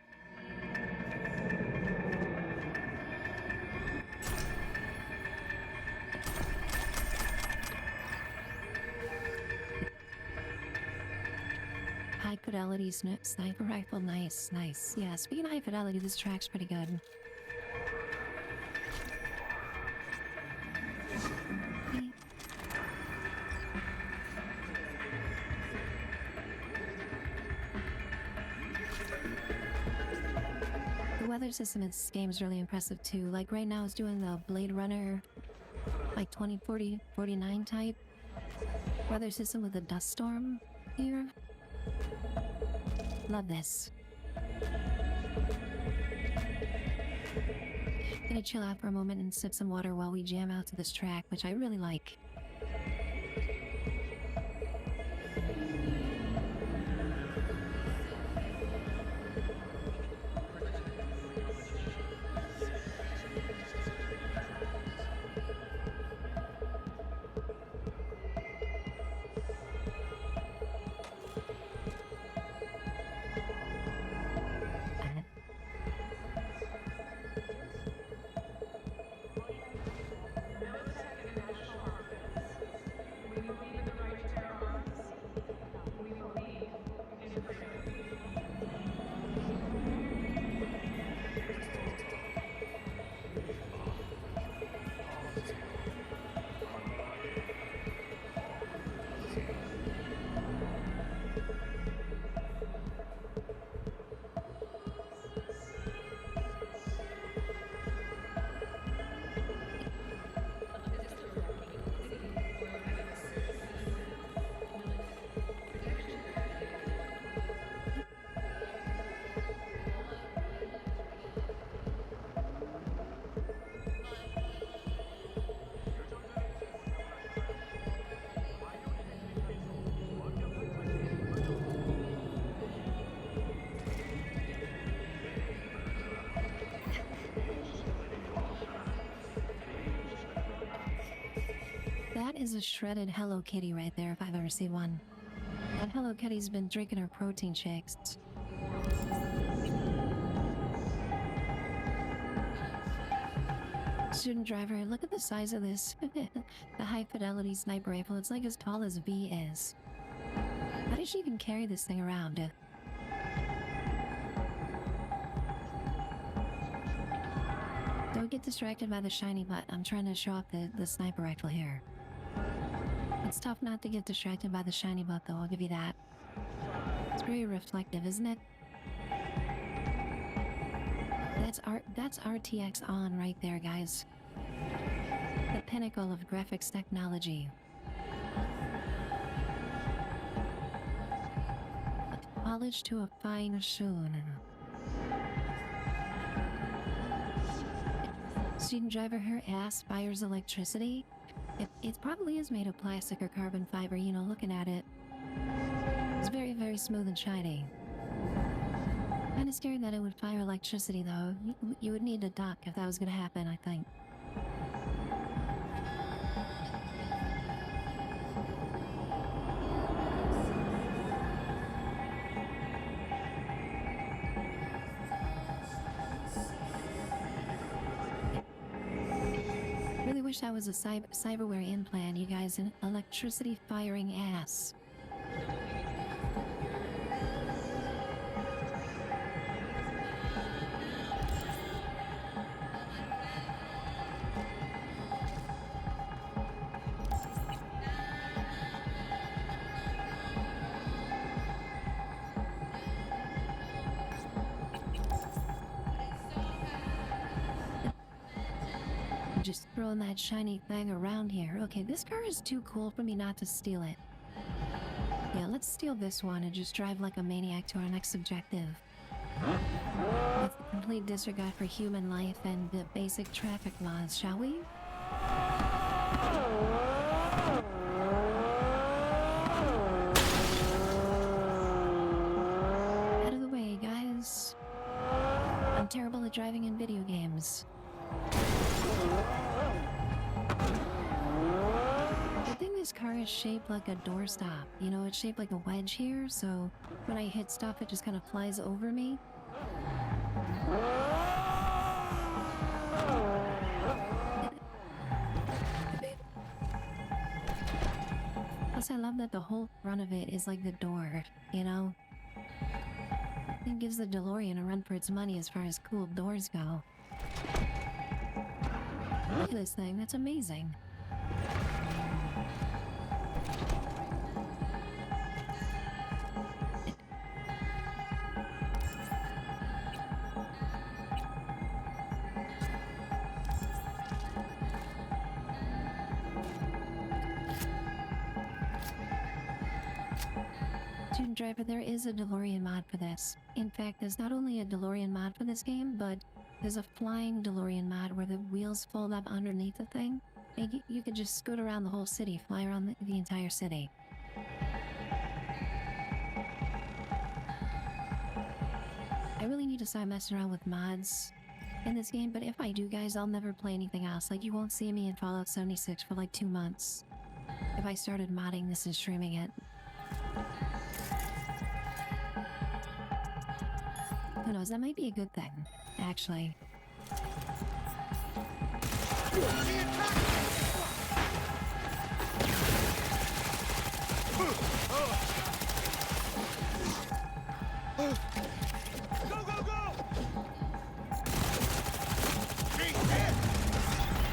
High fidelity sniper rifle, nice. Yeah, speaking of high fidelity, this track's pretty good. The weather system in this game is really impressive too. Like right now it's doing the Blade Runner like 2049 type weather system with a dust storm here. Love this. Gonna chill out for a moment and sip some water while we jam out to this track, which I really like. That is a shredded Hello Kitty right there, if I've ever seen one. That Hello Kitty's been drinking her protein shakes. Student driver, look at the size of this. The high fidelity sniper rifle, it's like as tall as V is. How did she even carry this thing around? Don't get distracted by the shiny butt. I'm trying to show off the sniper rifle here. It's tough not to get distracted by the shiny butt though, I'll give you that. It's very reflective, isn't it? That's RTX on right there, guys. The pinnacle of graphics technology. Polished to a fine sheen. Student driver, her ass fires electricity. It probably is made of plastic or carbon fiber, you know, looking at it. It's very, very smooth and shiny. Kinda scared that it would fire electricity though. You would need a dock if that was gonna happen, I think. Really wish that was a cyberware implant, you guys. An electricity firing ass. Just throwing that shiny thing around here. Okay, this car is too cool for me not to steal it. Yeah, let's steal this one and just drive like a maniac to our next objective. With complete disregard for human life and the basic traffic laws, shall we? Out of the way, guys. I'm terrible at driving in video games. I think this car is shaped like a doorstop. You know, it's shaped like a wedge here, so when I hit stop, it just kind of flies over me. Plus, I love that the whole front of it is like the door, you know? It gives the DeLorean a run for its money as far as cool doors go. Look at this thing, that's amazing. Student driver, there is a DeLorean mod for this. In fact, there's not only a DeLorean mod for this game, but there's a flying DeLorean mod where the wheels fold up underneath the thing. And you could just scoot around the whole city, fly around the entire city. I really need to start messing around with mods in this game, but if I do, guys, I'll never play anything else. Like, you won't see me in Fallout 76 for like 2 months. If I started modding this and streaming it. Who knows, that might be a good thing, actually.
Go, go, go!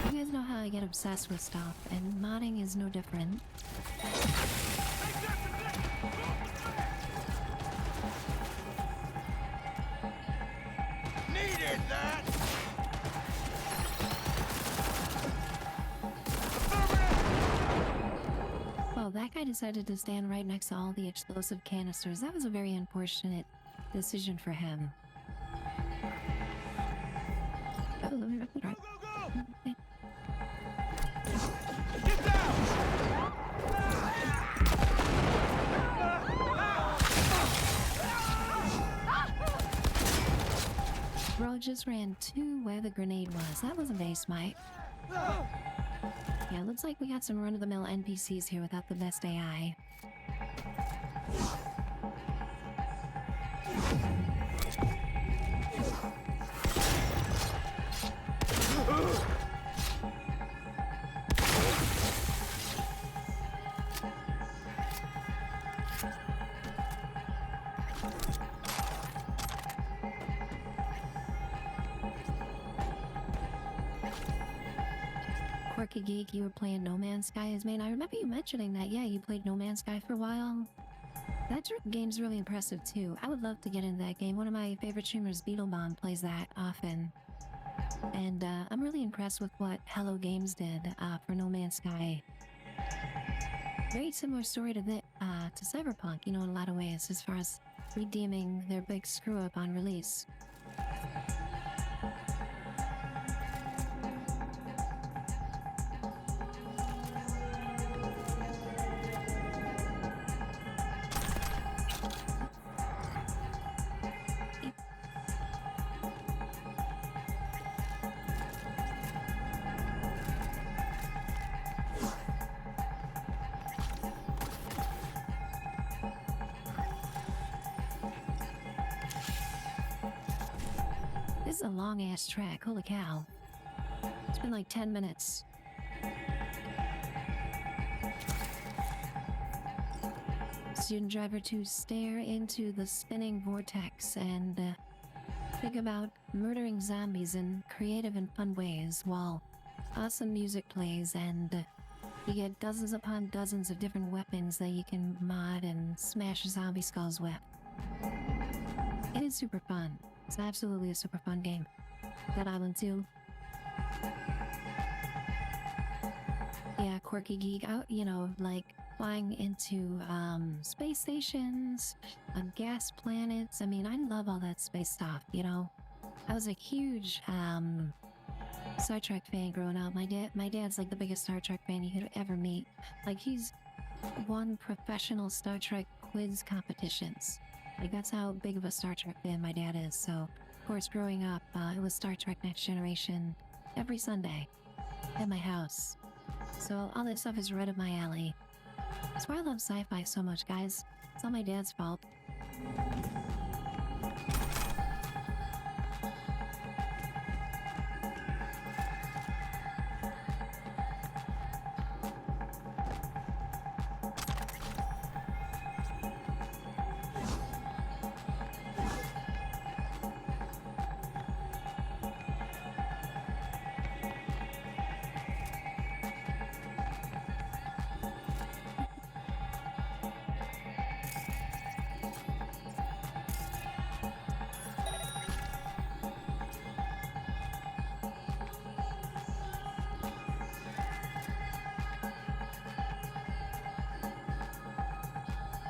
You guys know how I get obsessed with stuff, and modding is no different.
Needed that!
Well, that guy decided to stand right next to all the explosive canisters. That was a very unfortunate decision for him. Oh, let me right. Okay.
Get down!
Bro just ran to where the grenade was. That was a very smart. Yeah, looks like we got some run-of-the-mill NPCs here without the best AI. Quirky Geek, you were playing No Man's Sky as main. I remember you mentioning that. Yeah, you played No Man's Sky for a while. That game's really impressive too. I would love to get into that game. One of my favorite streamers, Beetlebomb, plays that often. And I'm really impressed with what Hello Games did for No Man's Sky. Very similar story to Cyberpunk, you know, in a lot of ways, as far as redeeming their big screw-up on release. is a long ass track. Holy cow. It's been like 10 minutes. Student driver to stare into the spinning vortex and think about murdering zombies in creative and fun ways while awesome music plays and you get dozens upon dozens of different weapons that you can mod and smash zombie skulls with. It is super fun. It's absolutely a super fun game. Dead Island 2. Yeah, quirky geek out, you know, like flying into space stations, on gas planets. I mean, I love all that space stuff, you know. I was a huge Star Trek fan growing up. My dad's like the biggest Star Trek fan you could ever meet. Like he's won professional Star Trek quiz competitions. Like that's how big of a Star Trek fan my dad is. So of course growing up, it was Star Trek Next Generation every Sunday at my house. So all that stuff is right up my alley. That's why I love sci-fi so much, guys. It's all my dad's fault.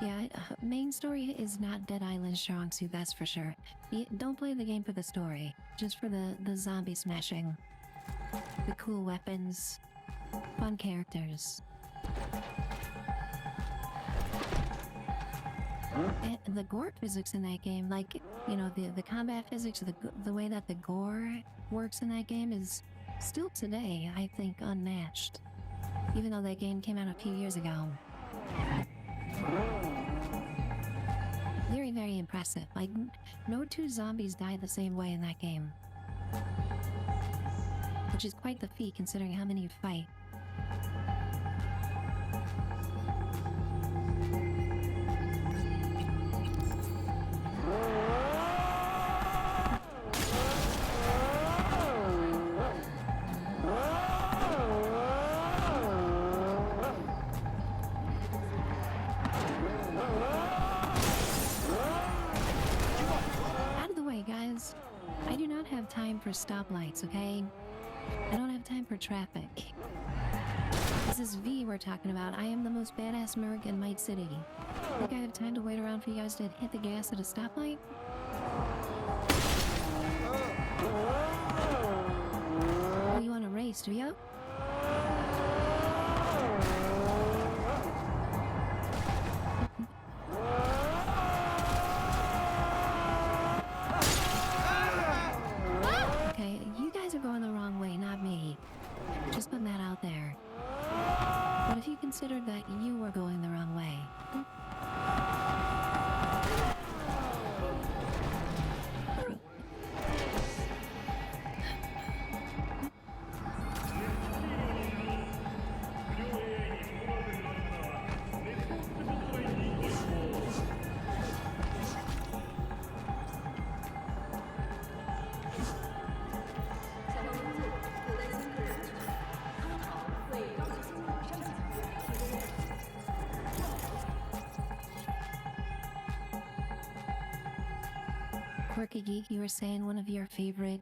Yeah, main story is not Dead Island strong suit, that's for sure. Don't play the game for the story, just for the zombie smashing, the cool weapons, fun characters. And the gore physics in that game, like, you know, the combat physics, the way that the gore works in that game is still today, I think, unmatched. Even though that game came out a few years ago. Very, very impressive. Like, no two zombies die the same way in that game. Which is quite the feat considering how many you fight. Guys, I do not have time for stoplights, okay? I don't have time for traffic. This is V we're talking about. I am the most badass merc in Might City. Think I have time to wait around for you guys to hit the gas at a stoplight? Oh, you want to race, do you? Going the wrong way, not me. Just putting that out there. What if you considered that you were going the wrong way? Quirky Geek, you were saying one of your favorite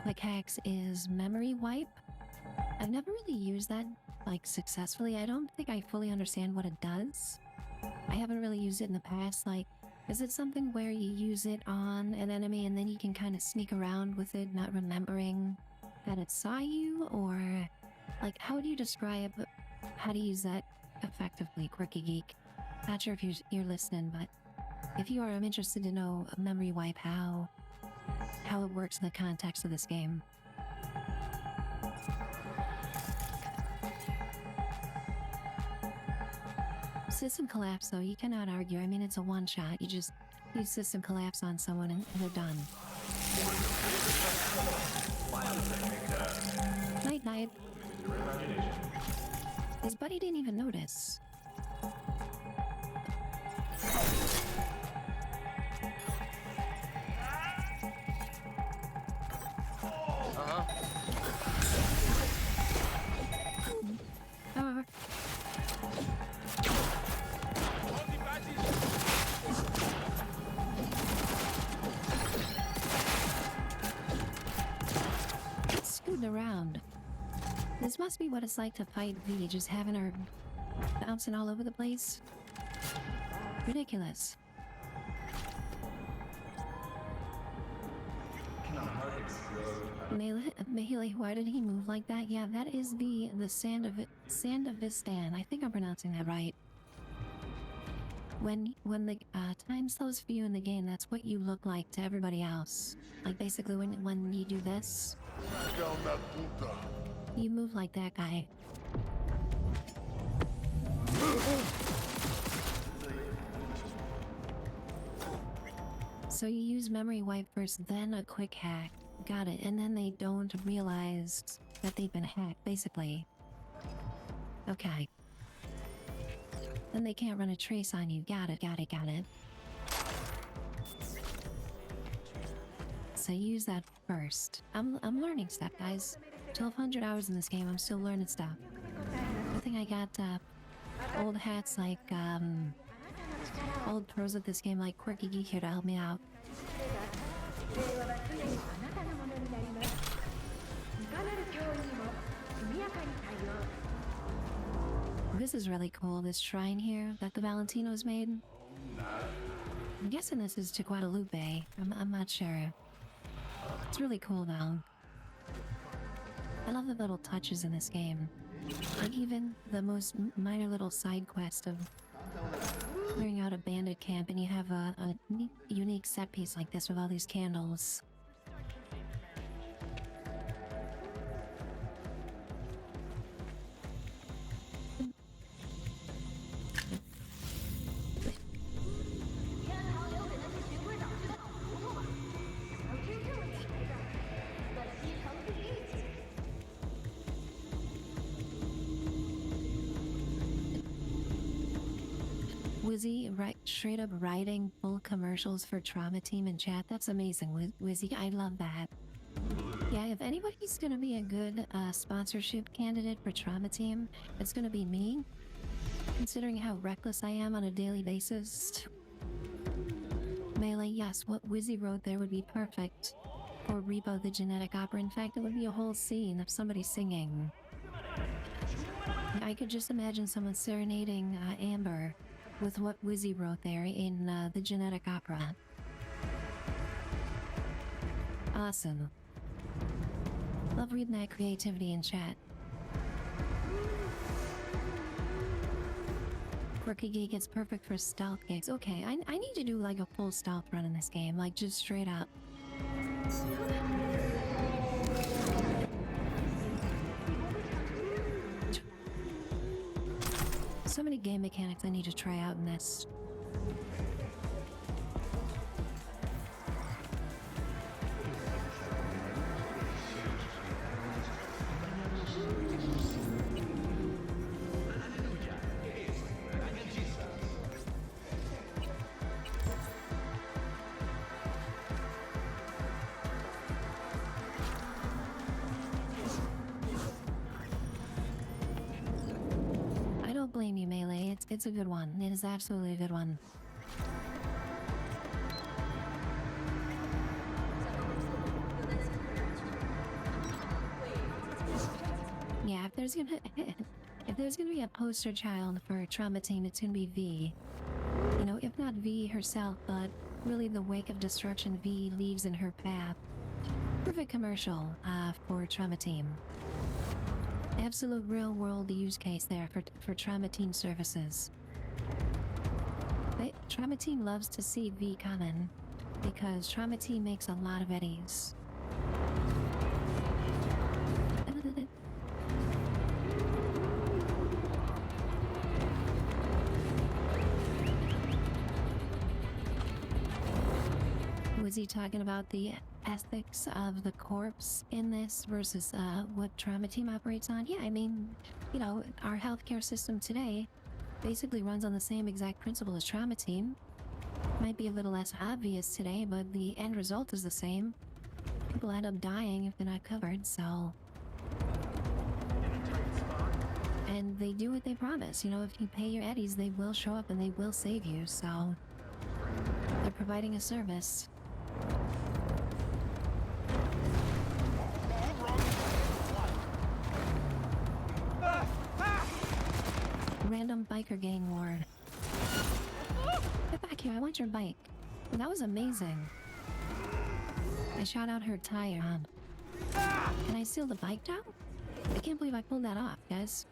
like hacks is memory wipe. I've never really used that like successfully. I don't think I fully understand what it does. I haven't really used it in the past. Like, is it something where you use it on an enemy and then you can kind of sneak around with it, not remembering that it saw you? Or like, how would you describe how to use that effectively, Quirky Geek? Not sure if you're listening, but if you are, I'm interested to know a memory wipe, how it works in the context of this game. System collapse, though, you cannot argue. I mean, it's a one-shot. You just use system collapse on someone and they're done. Night night. His buddy didn't even notice. Scooting around. This must be what it's like to fight V, just having her bouncing all over the place. Ridiculous. Melee, why did he move like that? Yeah, that is the Sandavistan. I think I'm pronouncing that right. When the time slows for you in the game, that's what you look like to everybody else. Like basically when you do this, you move like that guy. So you use memory wipe first, then a quick hack. Got it. And then they don't realize that they've been hacked, basically. Okay. Then they can't run a trace on you. Got it. So use that first. I'm learning stuff, guys. 1,200 hours in this game, I'm still learning stuff. I think I got old hats like old pros at this game like Quirky Geek here to help me out. This is really cool, this shrine here that the Valentinos made. I'm guessing this is to Guadalupe. I'm not sure. It's really cool though. I love the little touches in this game. Like even the most minor little side quest of clearing out a bandit camp and you have a unique set piece like this with all these candles. Wizzy straight up writing full commercials for Trauma Team in chat. That's amazing, Wizzy. I love that. Yeah, if anybody's gonna be a good sponsorship candidate for Trauma Team, it's gonna be me. Considering how reckless I am on a daily basis. Melee, yes, what Wizzy wrote there would be perfect for Rebo the Genetic Opera. In fact, it would be a whole scene of somebody singing. I could just imagine someone serenading Amber with what Wizzy wrote there in the Genetic Opera. Awesome. Love reading that creativity in chat. Quirky Geek, it's perfect for stealth gigs. Okay, I need to do like a full stealth run in this game, like just straight up. So many game mechanics I need to try out in this. Blame you, Melee. It's a good one. It is absolutely a good one. Yeah, if there's gonna be a poster child for Trauma Team, it's gonna be V. You know, if not V herself, but really the wake of destruction V leaves in her path. Perfect commercial for Trauma Team. Absolute real-world use case there for Trauma Team services. Trauma Team loves to see V coming because Trauma Team makes a lot of eddies. Was he talking about the ethics of the corpse in this versus what trauma team operates on, yeah, I mean, you know, our healthcare system today basically runs on the same exact principle as trauma team. Might be a little less obvious today, but the end result is the same. People end up dying if they're not covered, so... And they do what they promise. You know, if you pay your eddies, they will show up and they will save you, so... They're providing a service. Random biker gang ward. Get back here, I want your bike. That was amazing. I shot out her tire. Can I steal the bike now? I can't believe I pulled that off, guys.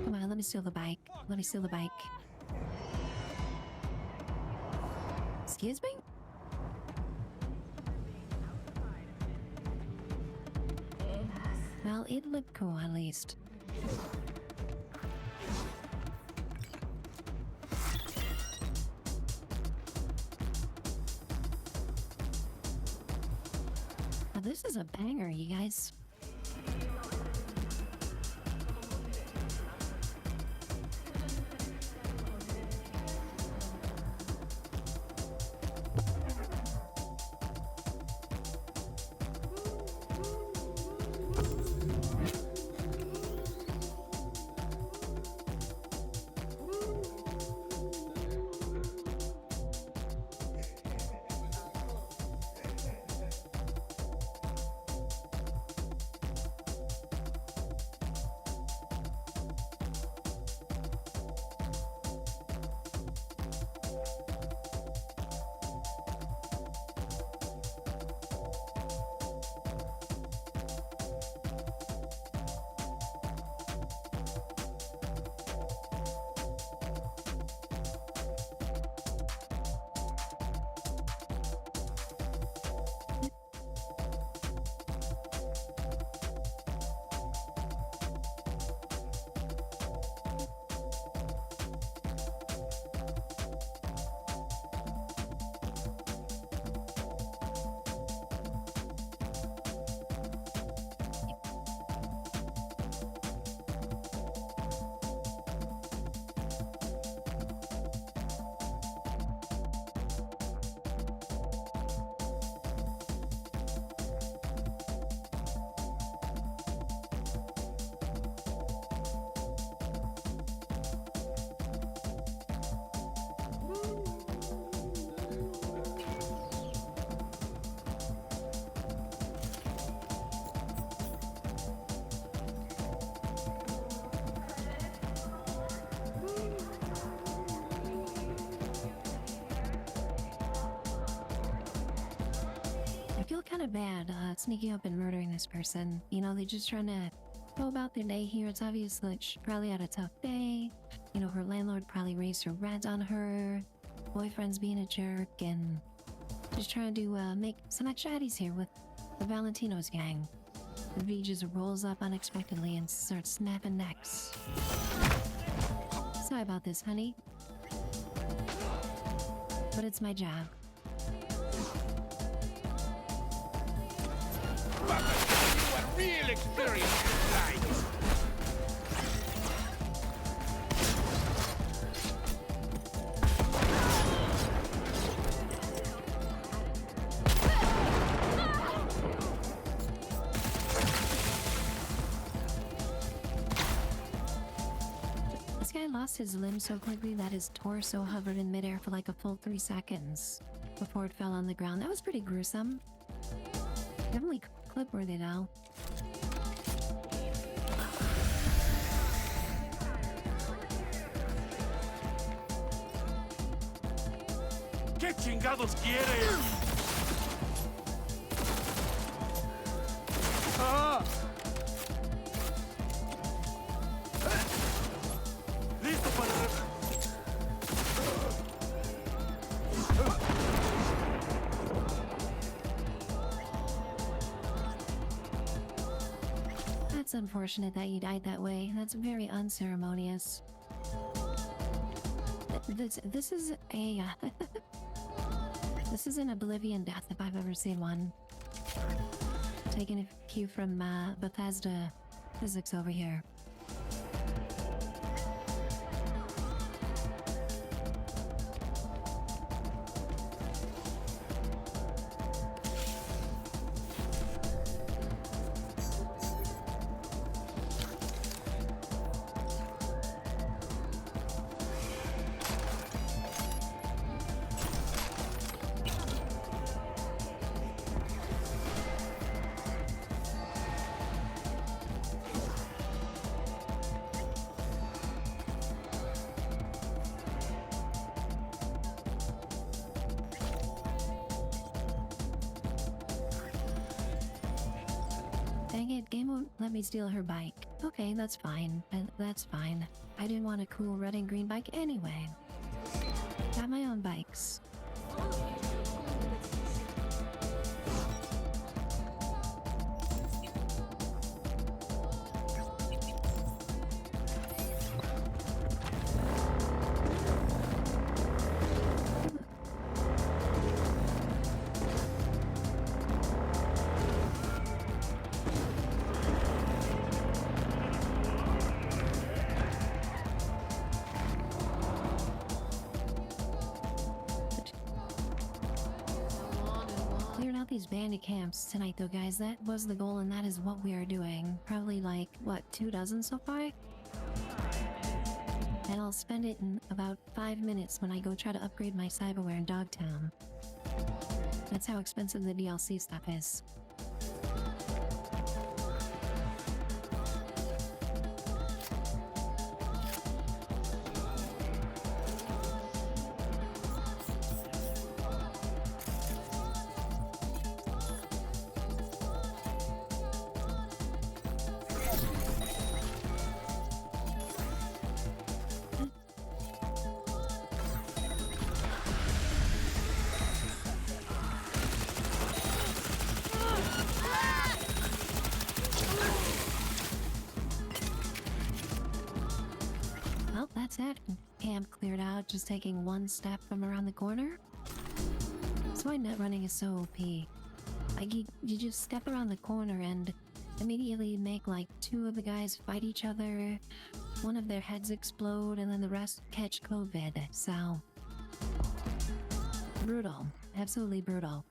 Come on, let me steal the bike. Let me steal the bike. Excuse me? Well, it looked cool, at least. Now, this is a banger, you guys. I feel kind of bad sneaking up and murdering this person. You know, they're just trying to go about their day here. It's obvious that she probably had a tough day. You know, her landlord probably raised her rent on her. Boyfriend's being a jerk and just trying to make some extra eddies here with the Valentino's gang. The V just rolls up unexpectedly and starts snapping necks. Sorry about this, honey. But it's my job.
What real experience is like.
This guy lost his limb so quickly that his torso hovered in midair for like a full 3 seconds before it fell on the ground. That was pretty gruesome. Definitely clip-worthy now.
¿Qué chingados quieres? ¡Ah! ¡Listo para...
That's unfortunate that you died that way. That's very unceremonious. This is a this is an Oblivion death if I've ever seen one. Taking a cue from Bethesda physics over here. Dang it, game won't let me steal her bike. Okay, that's fine. That's fine. I didn't want a cool red and green bike anyway. Got my own bikes. Clearing out these bandit camps tonight though, guys. That was the goal and that is what we are doing. Probably like, what, 24 so far? And I'll spend it in about 5 minutes when I go try to upgrade my cyberware in Dogtown. That's how expensive the DLC stuff is. Well, that's it. Camp cleared out, just taking one step from around the corner. That's why net running is so OP. Like, you just step around the corner and immediately make like 2 of the guys fight each other, one of their heads explode, and then the rest catch COVID. So, brutal. Absolutely brutal.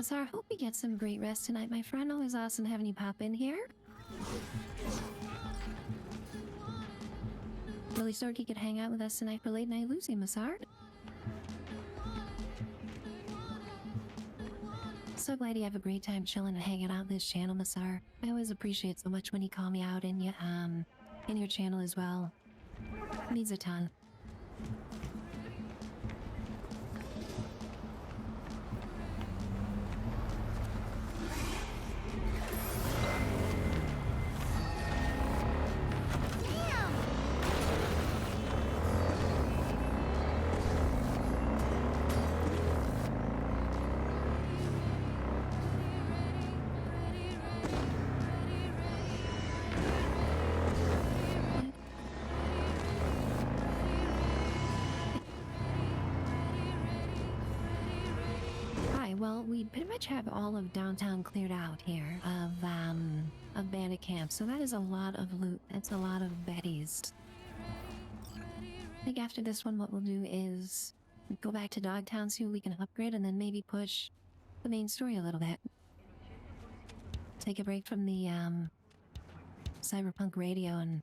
So I hope you get some great rest tonight, my friend. Always awesome having you pop in here. Really stoked you could hang out with us tonight for late night Lucy, Massard. So glad you have a great time chilling and hanging out this channel, Massar. I always appreciate so much when you call me out in your channel as well. It means a ton. Well, we pretty much have all of downtown cleared out here of bandit camps, so that is a lot of loot. That's a lot of baddies. I think after this one, what we'll do is go back to Dogtown, see what we can upgrade, and then maybe push the main story a little bit. Take a break from the Cyberpunk radio and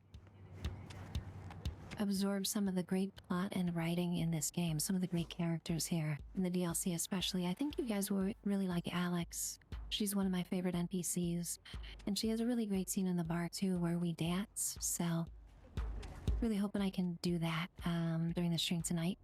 absorb some of the great plot and writing in this game, some of the great characters here, in the DLC especially. I think you guys will really like Alex. She's one of my favorite NPCs, and she has a really great scene in the bar too where we dance, so Really hoping I can do that during the stream tonight.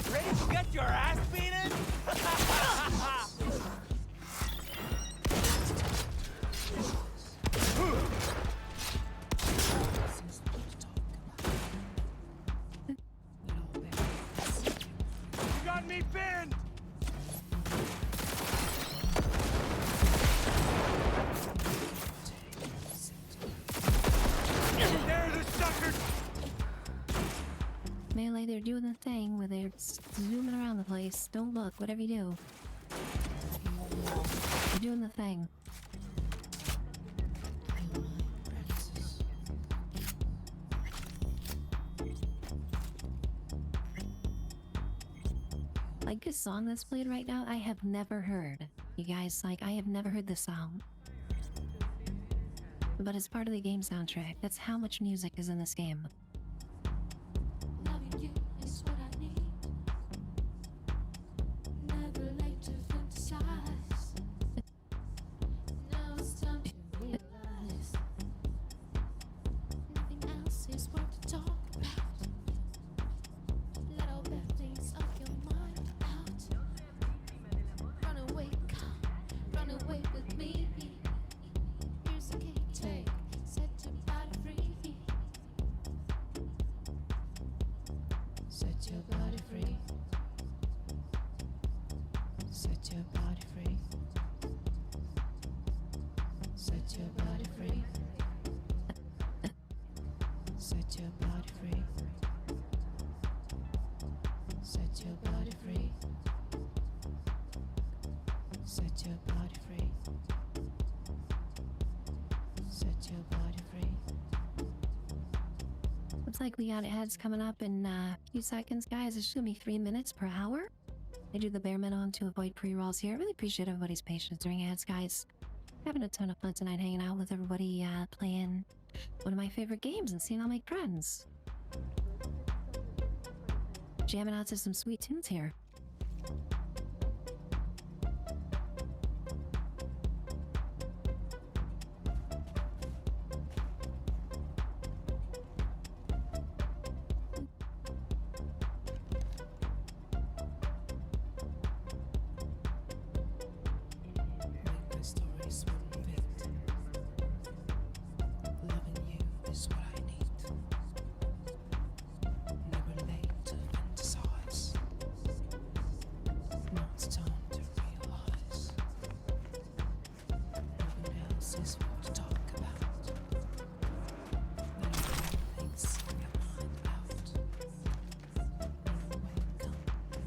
Ready to get your ass beaten? You got me pinned! There's a sucker!
Melee, they're doing the thing where they're zooming around the place. Don't look, whatever you do. They're doing the thing. Like this song that's played right now, I have never heard. You guys, like, I have never heard this song. But it's part of the game soundtrack. That's how much music is in this game.
Loving you is what I need. Never late to fantasize. Now it's time to realize nothing else is worth to talk about. Let all bad things off your mind out. Run away, come, run away with me. Here's a key, take, set your body free. Set your body free. Set your body free. Set your body free. Set your body free. Set your body free. Set your body free. Set your body free.
Looks like we got ads coming up in a few seconds, guys. It should be 3 minutes per hour. I do the bare minimum to avoid pre-rolls here. I really appreciate everybody's patience during ads, guys. Having a ton of fun tonight hanging out with everybody, playing one of my favorite games and seeing all my friends. Jamming out to some sweet tunes here.
My stories wouldn't fit. Loving you is what I need. Never late to fantasize. Now it's time to realize nothing else is worth to talk about. Let all things in your mind out. Run away, come,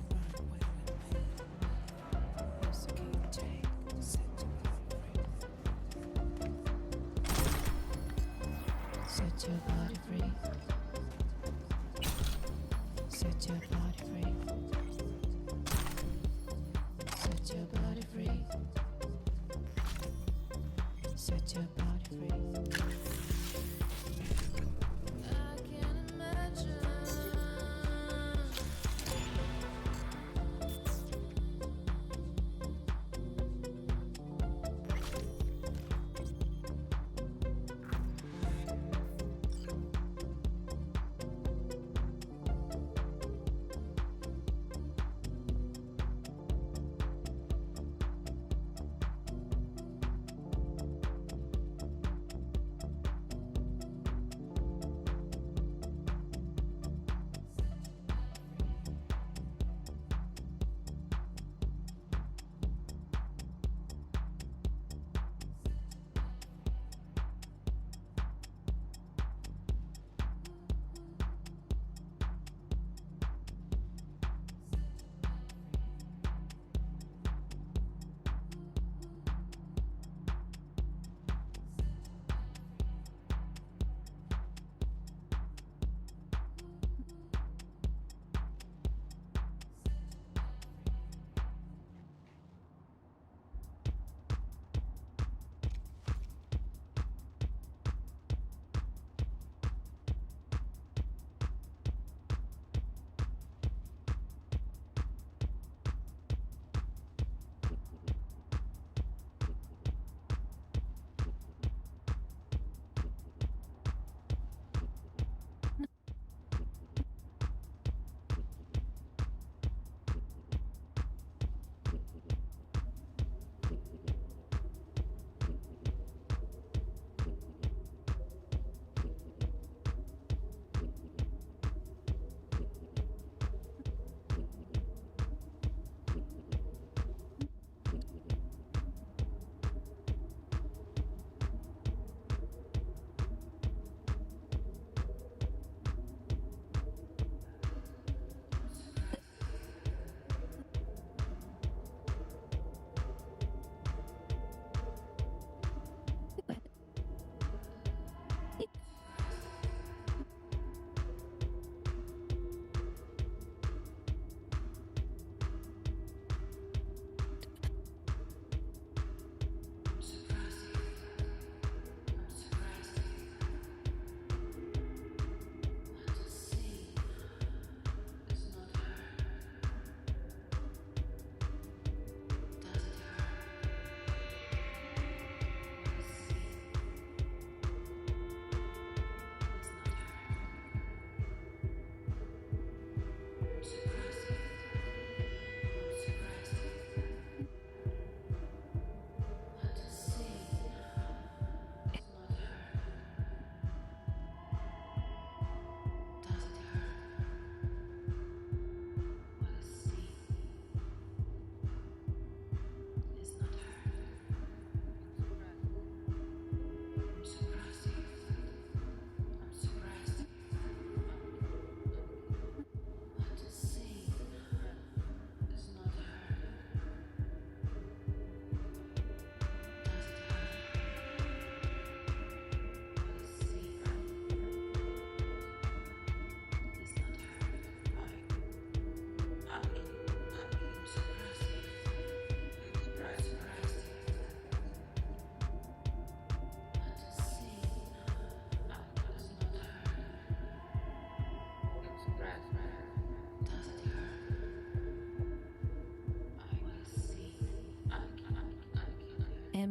run away with me. Here's a key, take, set your body free. Set your body free. Set your body free. Set your body free. I can't imagine.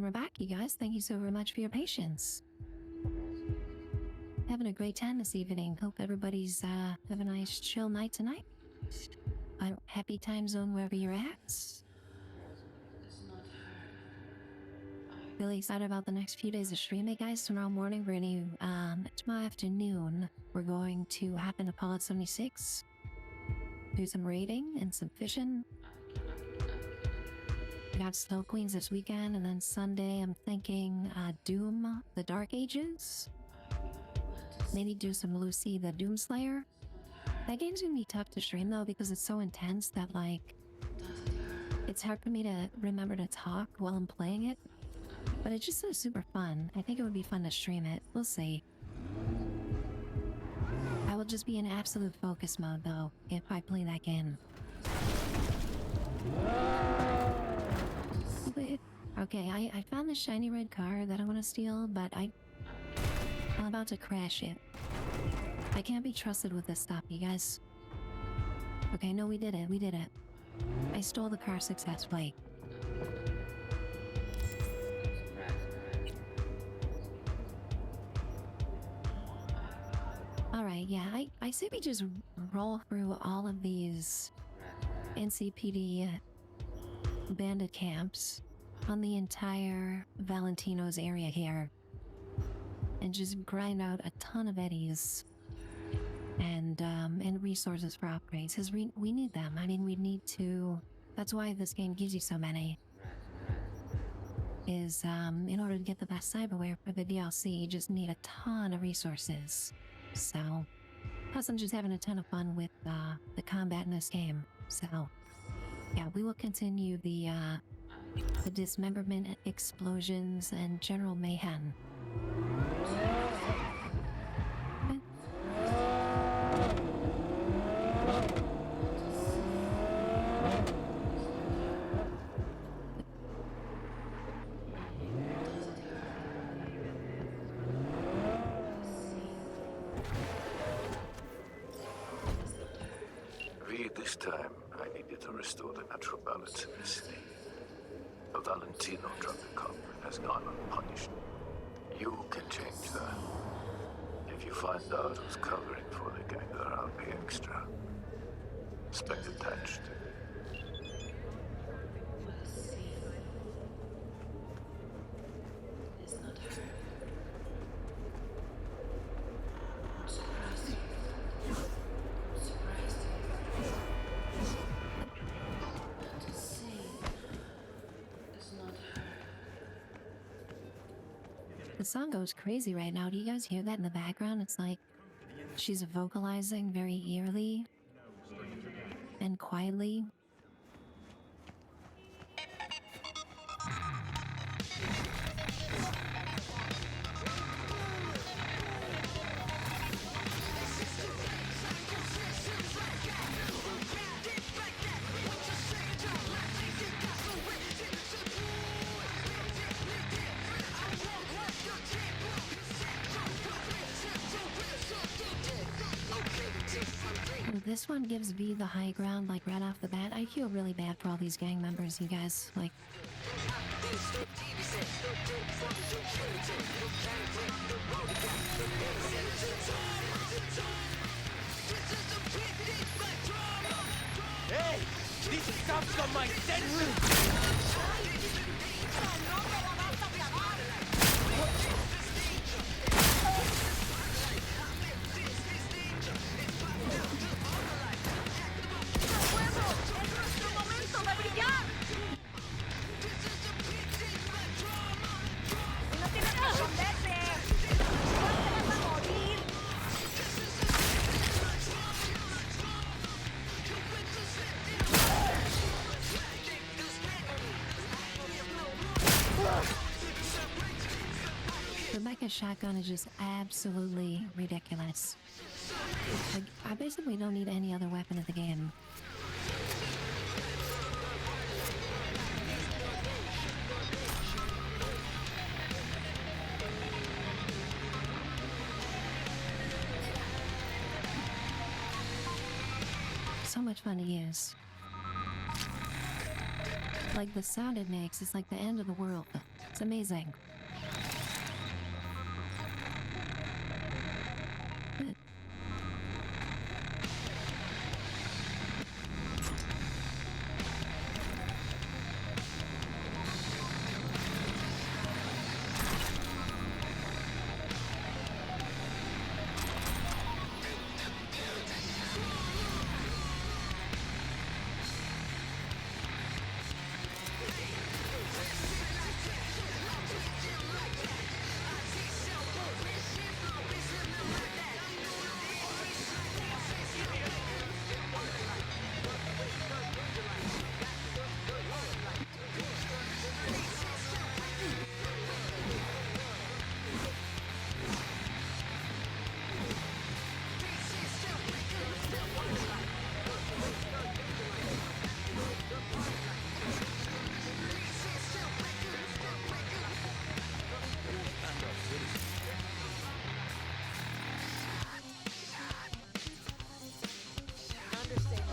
And we're back, you guys. Thank you so very much for your patience. Having a great time this evening. Hope everybody's have a nice chill night tonight. Happy time zone wherever you're at. Really excited about the next few days of streaming, guys. Tomorrow morning, we're gonna tomorrow afternoon, we're going to hop into Fallout 76, do some raiding and some fishing. We got Snow Queens this weekend, and then Sunday, I'm thinking Doom, the Dark Ages. Maybe do some Lucy, the Doomslayer. That game's gonna be tough to stream though, because it's so intense that like it's hard for me to remember to talk while I'm playing it. But it's just so super fun. I think it would be fun to stream it. We'll see. I will just be in absolute focus mode though if I play that game. Okay, I found this shiny red car that I want to steal, but I'm about to crash it. I can't be trusted with this stuff, you guys. Okay, no, we did it. We did it. I stole the car successfully. Alright, yeah, I say we just roll through all of these NCPD bandit camps on the entire Valentino's area here and just grind out a ton of eddies and resources for upgrades, because we need them. I mean, we need to. That's why this game gives you so many, is in order to get the best cyberware for the DLC, you just need a ton of resources. So plus I'm just having a ton of fun with the combat in this game. So yeah, we will continue the dismemberment, explosions, and general mayhem.
This time, I needed to restore the natural balance in the city. A Valentino traffic cop has gone unpunished. You can change that. If you find out who's covering for the gang, I'll pay extra. Spec attached.
The song goes crazy right now. Do you guys hear that in the background? It's like she's vocalizing very eerily and quietly. This one gives V the high ground, like right off the bat. I feel really bad for all these gang members, you guys. Like,
Hey, these cops got my senses!
Rebecca's shotgun is just absolutely ridiculous. Like, I basically don't need any other weapon in the game. So much fun to use. Like, the sound it makes is like the end of the world. It's It's amazing.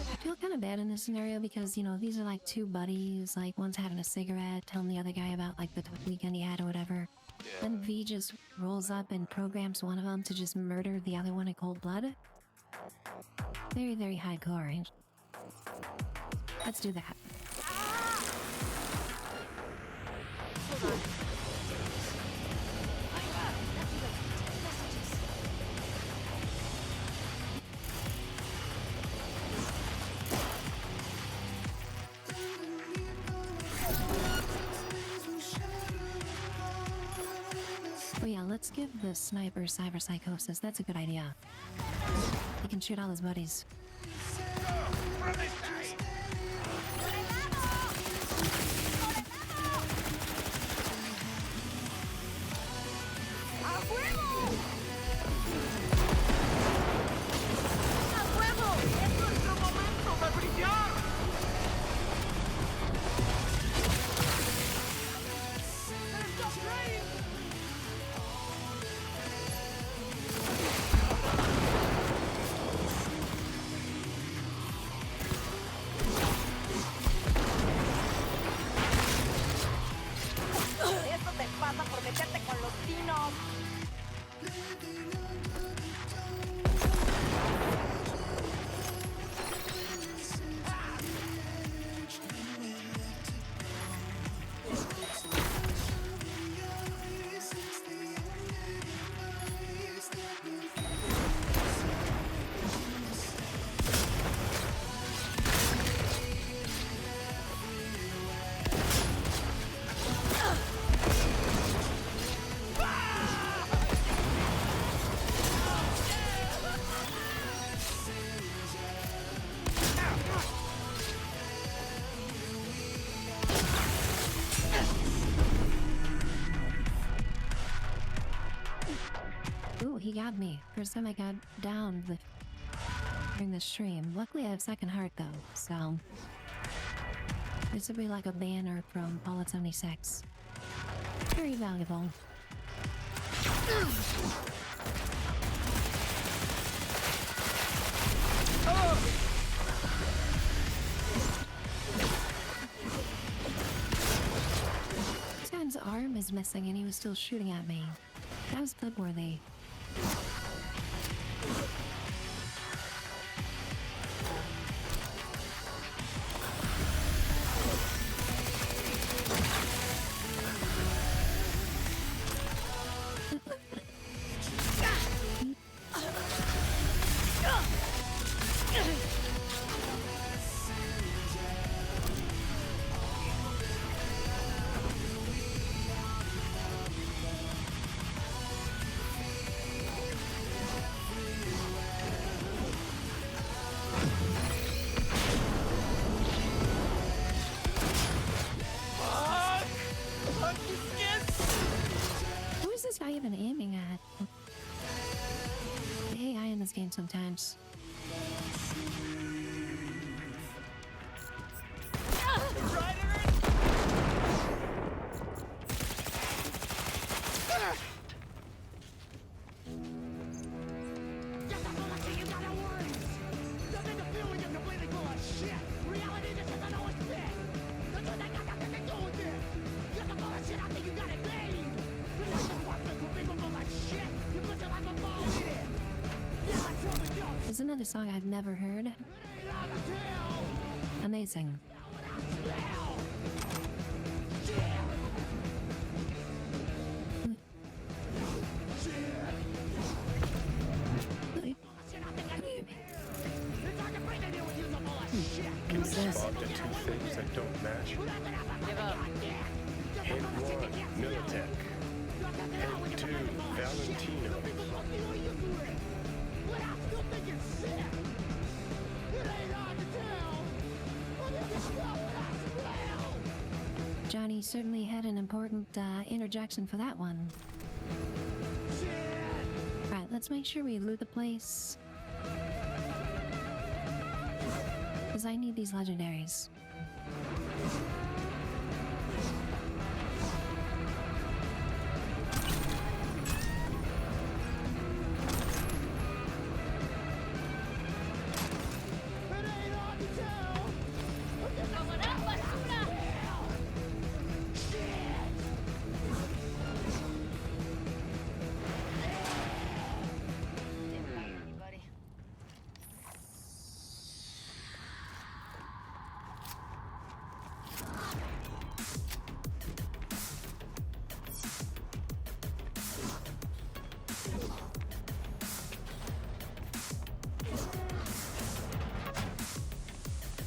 I feel kind of bad in this scenario because, you know, these are like two buddies, like one's having a cigarette, telling the other guy about like the weekend he had or whatever. Then V just rolls up and programs one of them to just murder the other one in cold blood. Very, very hardcore. Let's do that. Oh yeah, let's give the sniper cyber psychosis. That's a good idea. He can shoot all his buddies. Ooh, he got me. First time I got down during the stream. Luckily I have second heart though, so this would be like a banner from Fallout 76. Very valuable. This guy's arm is missing and he was still shooting at me. That was bloodworthy. Who is this guy even aiming at? The AI in this game sometimes.
Reality, this isn't always fair. The truth ain't got nothing to do with this. Just a bullshit, I think you got it
another song I've never heard. Amazing.
Can you spot the two things that don't match?
Give up.
Hint 1, Militech. Hint 2, Valentino.
Johnny certainly had an important interjection for that one. Alright, let's make sure we loot the place. Because I need these legendaries.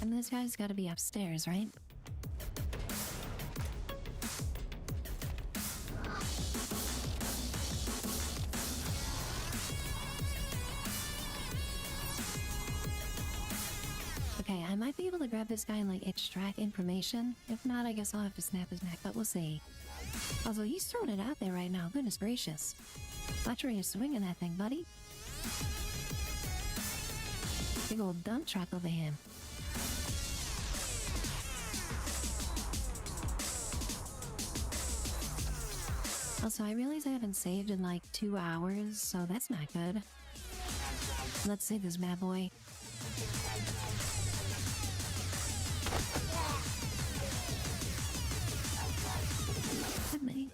And this guy's gotta be upstairs, right? Okay, I might be able to grab this guy and like extract information. If not, I guess I'll have to snap his neck, but we'll see. Also, he's throwing it out there right now. Goodness gracious. Watch where you're swinging that thing, buddy. Big old dump truck over him. Also, I realize I haven't saved in like 2 hours, so that's not good. Let's save this bad boy. Hit me.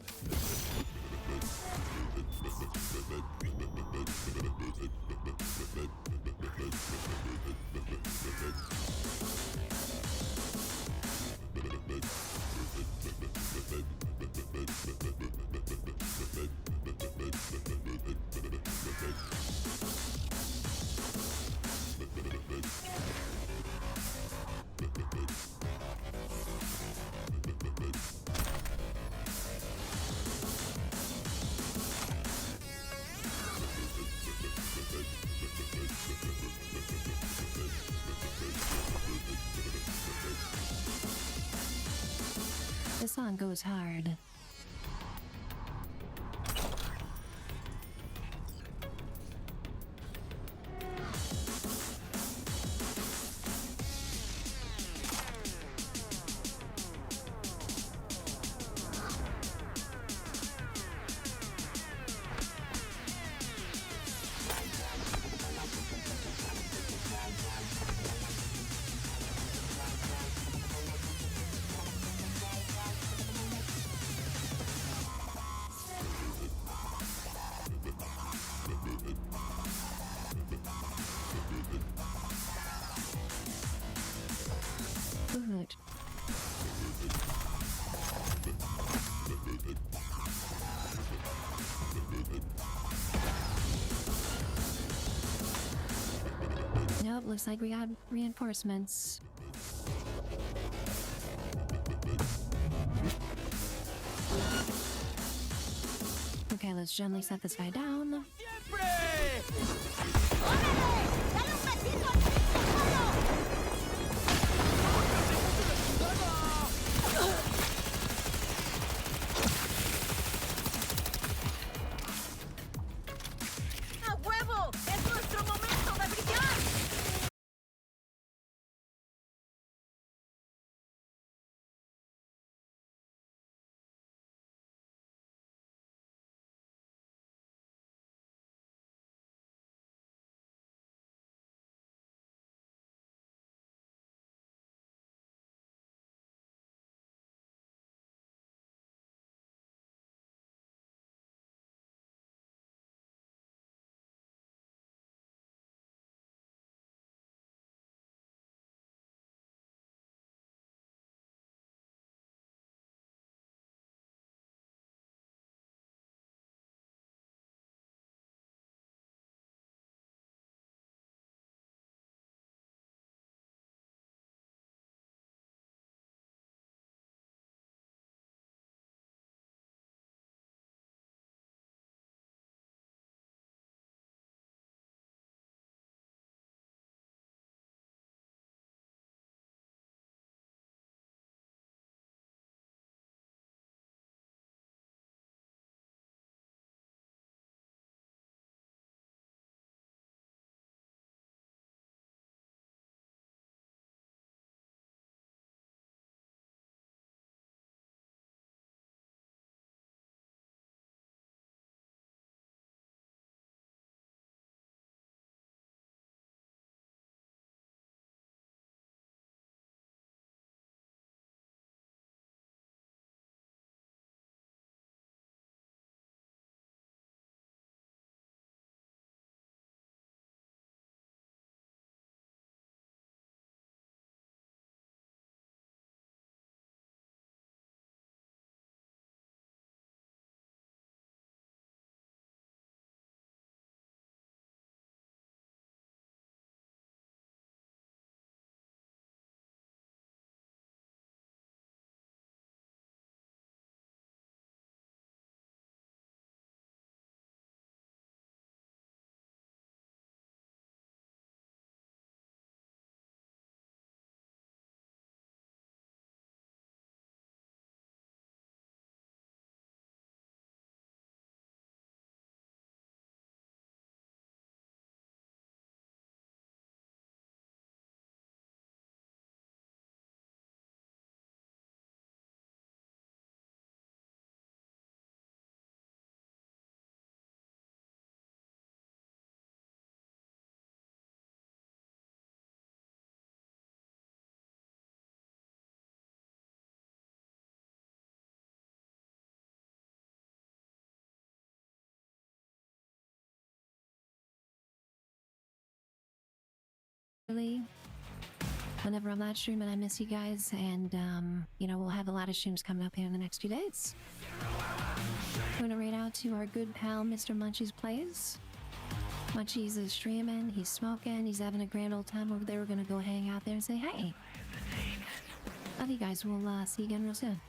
This song goes hard. Good. Nope, looks like we got reinforcements. Okay, let's gently set this guy down. whenever I'm not streaming, I miss you guys, and you know, we'll have a lot of streams coming up here in the next few days. Going to raid out to our good pal Mr. Munchies Plays. Munchies is streaming, he's smoking, he's having a grand old time over there. We're gonna go hang out there and say hey. Love you guys. We'll see you again real soon.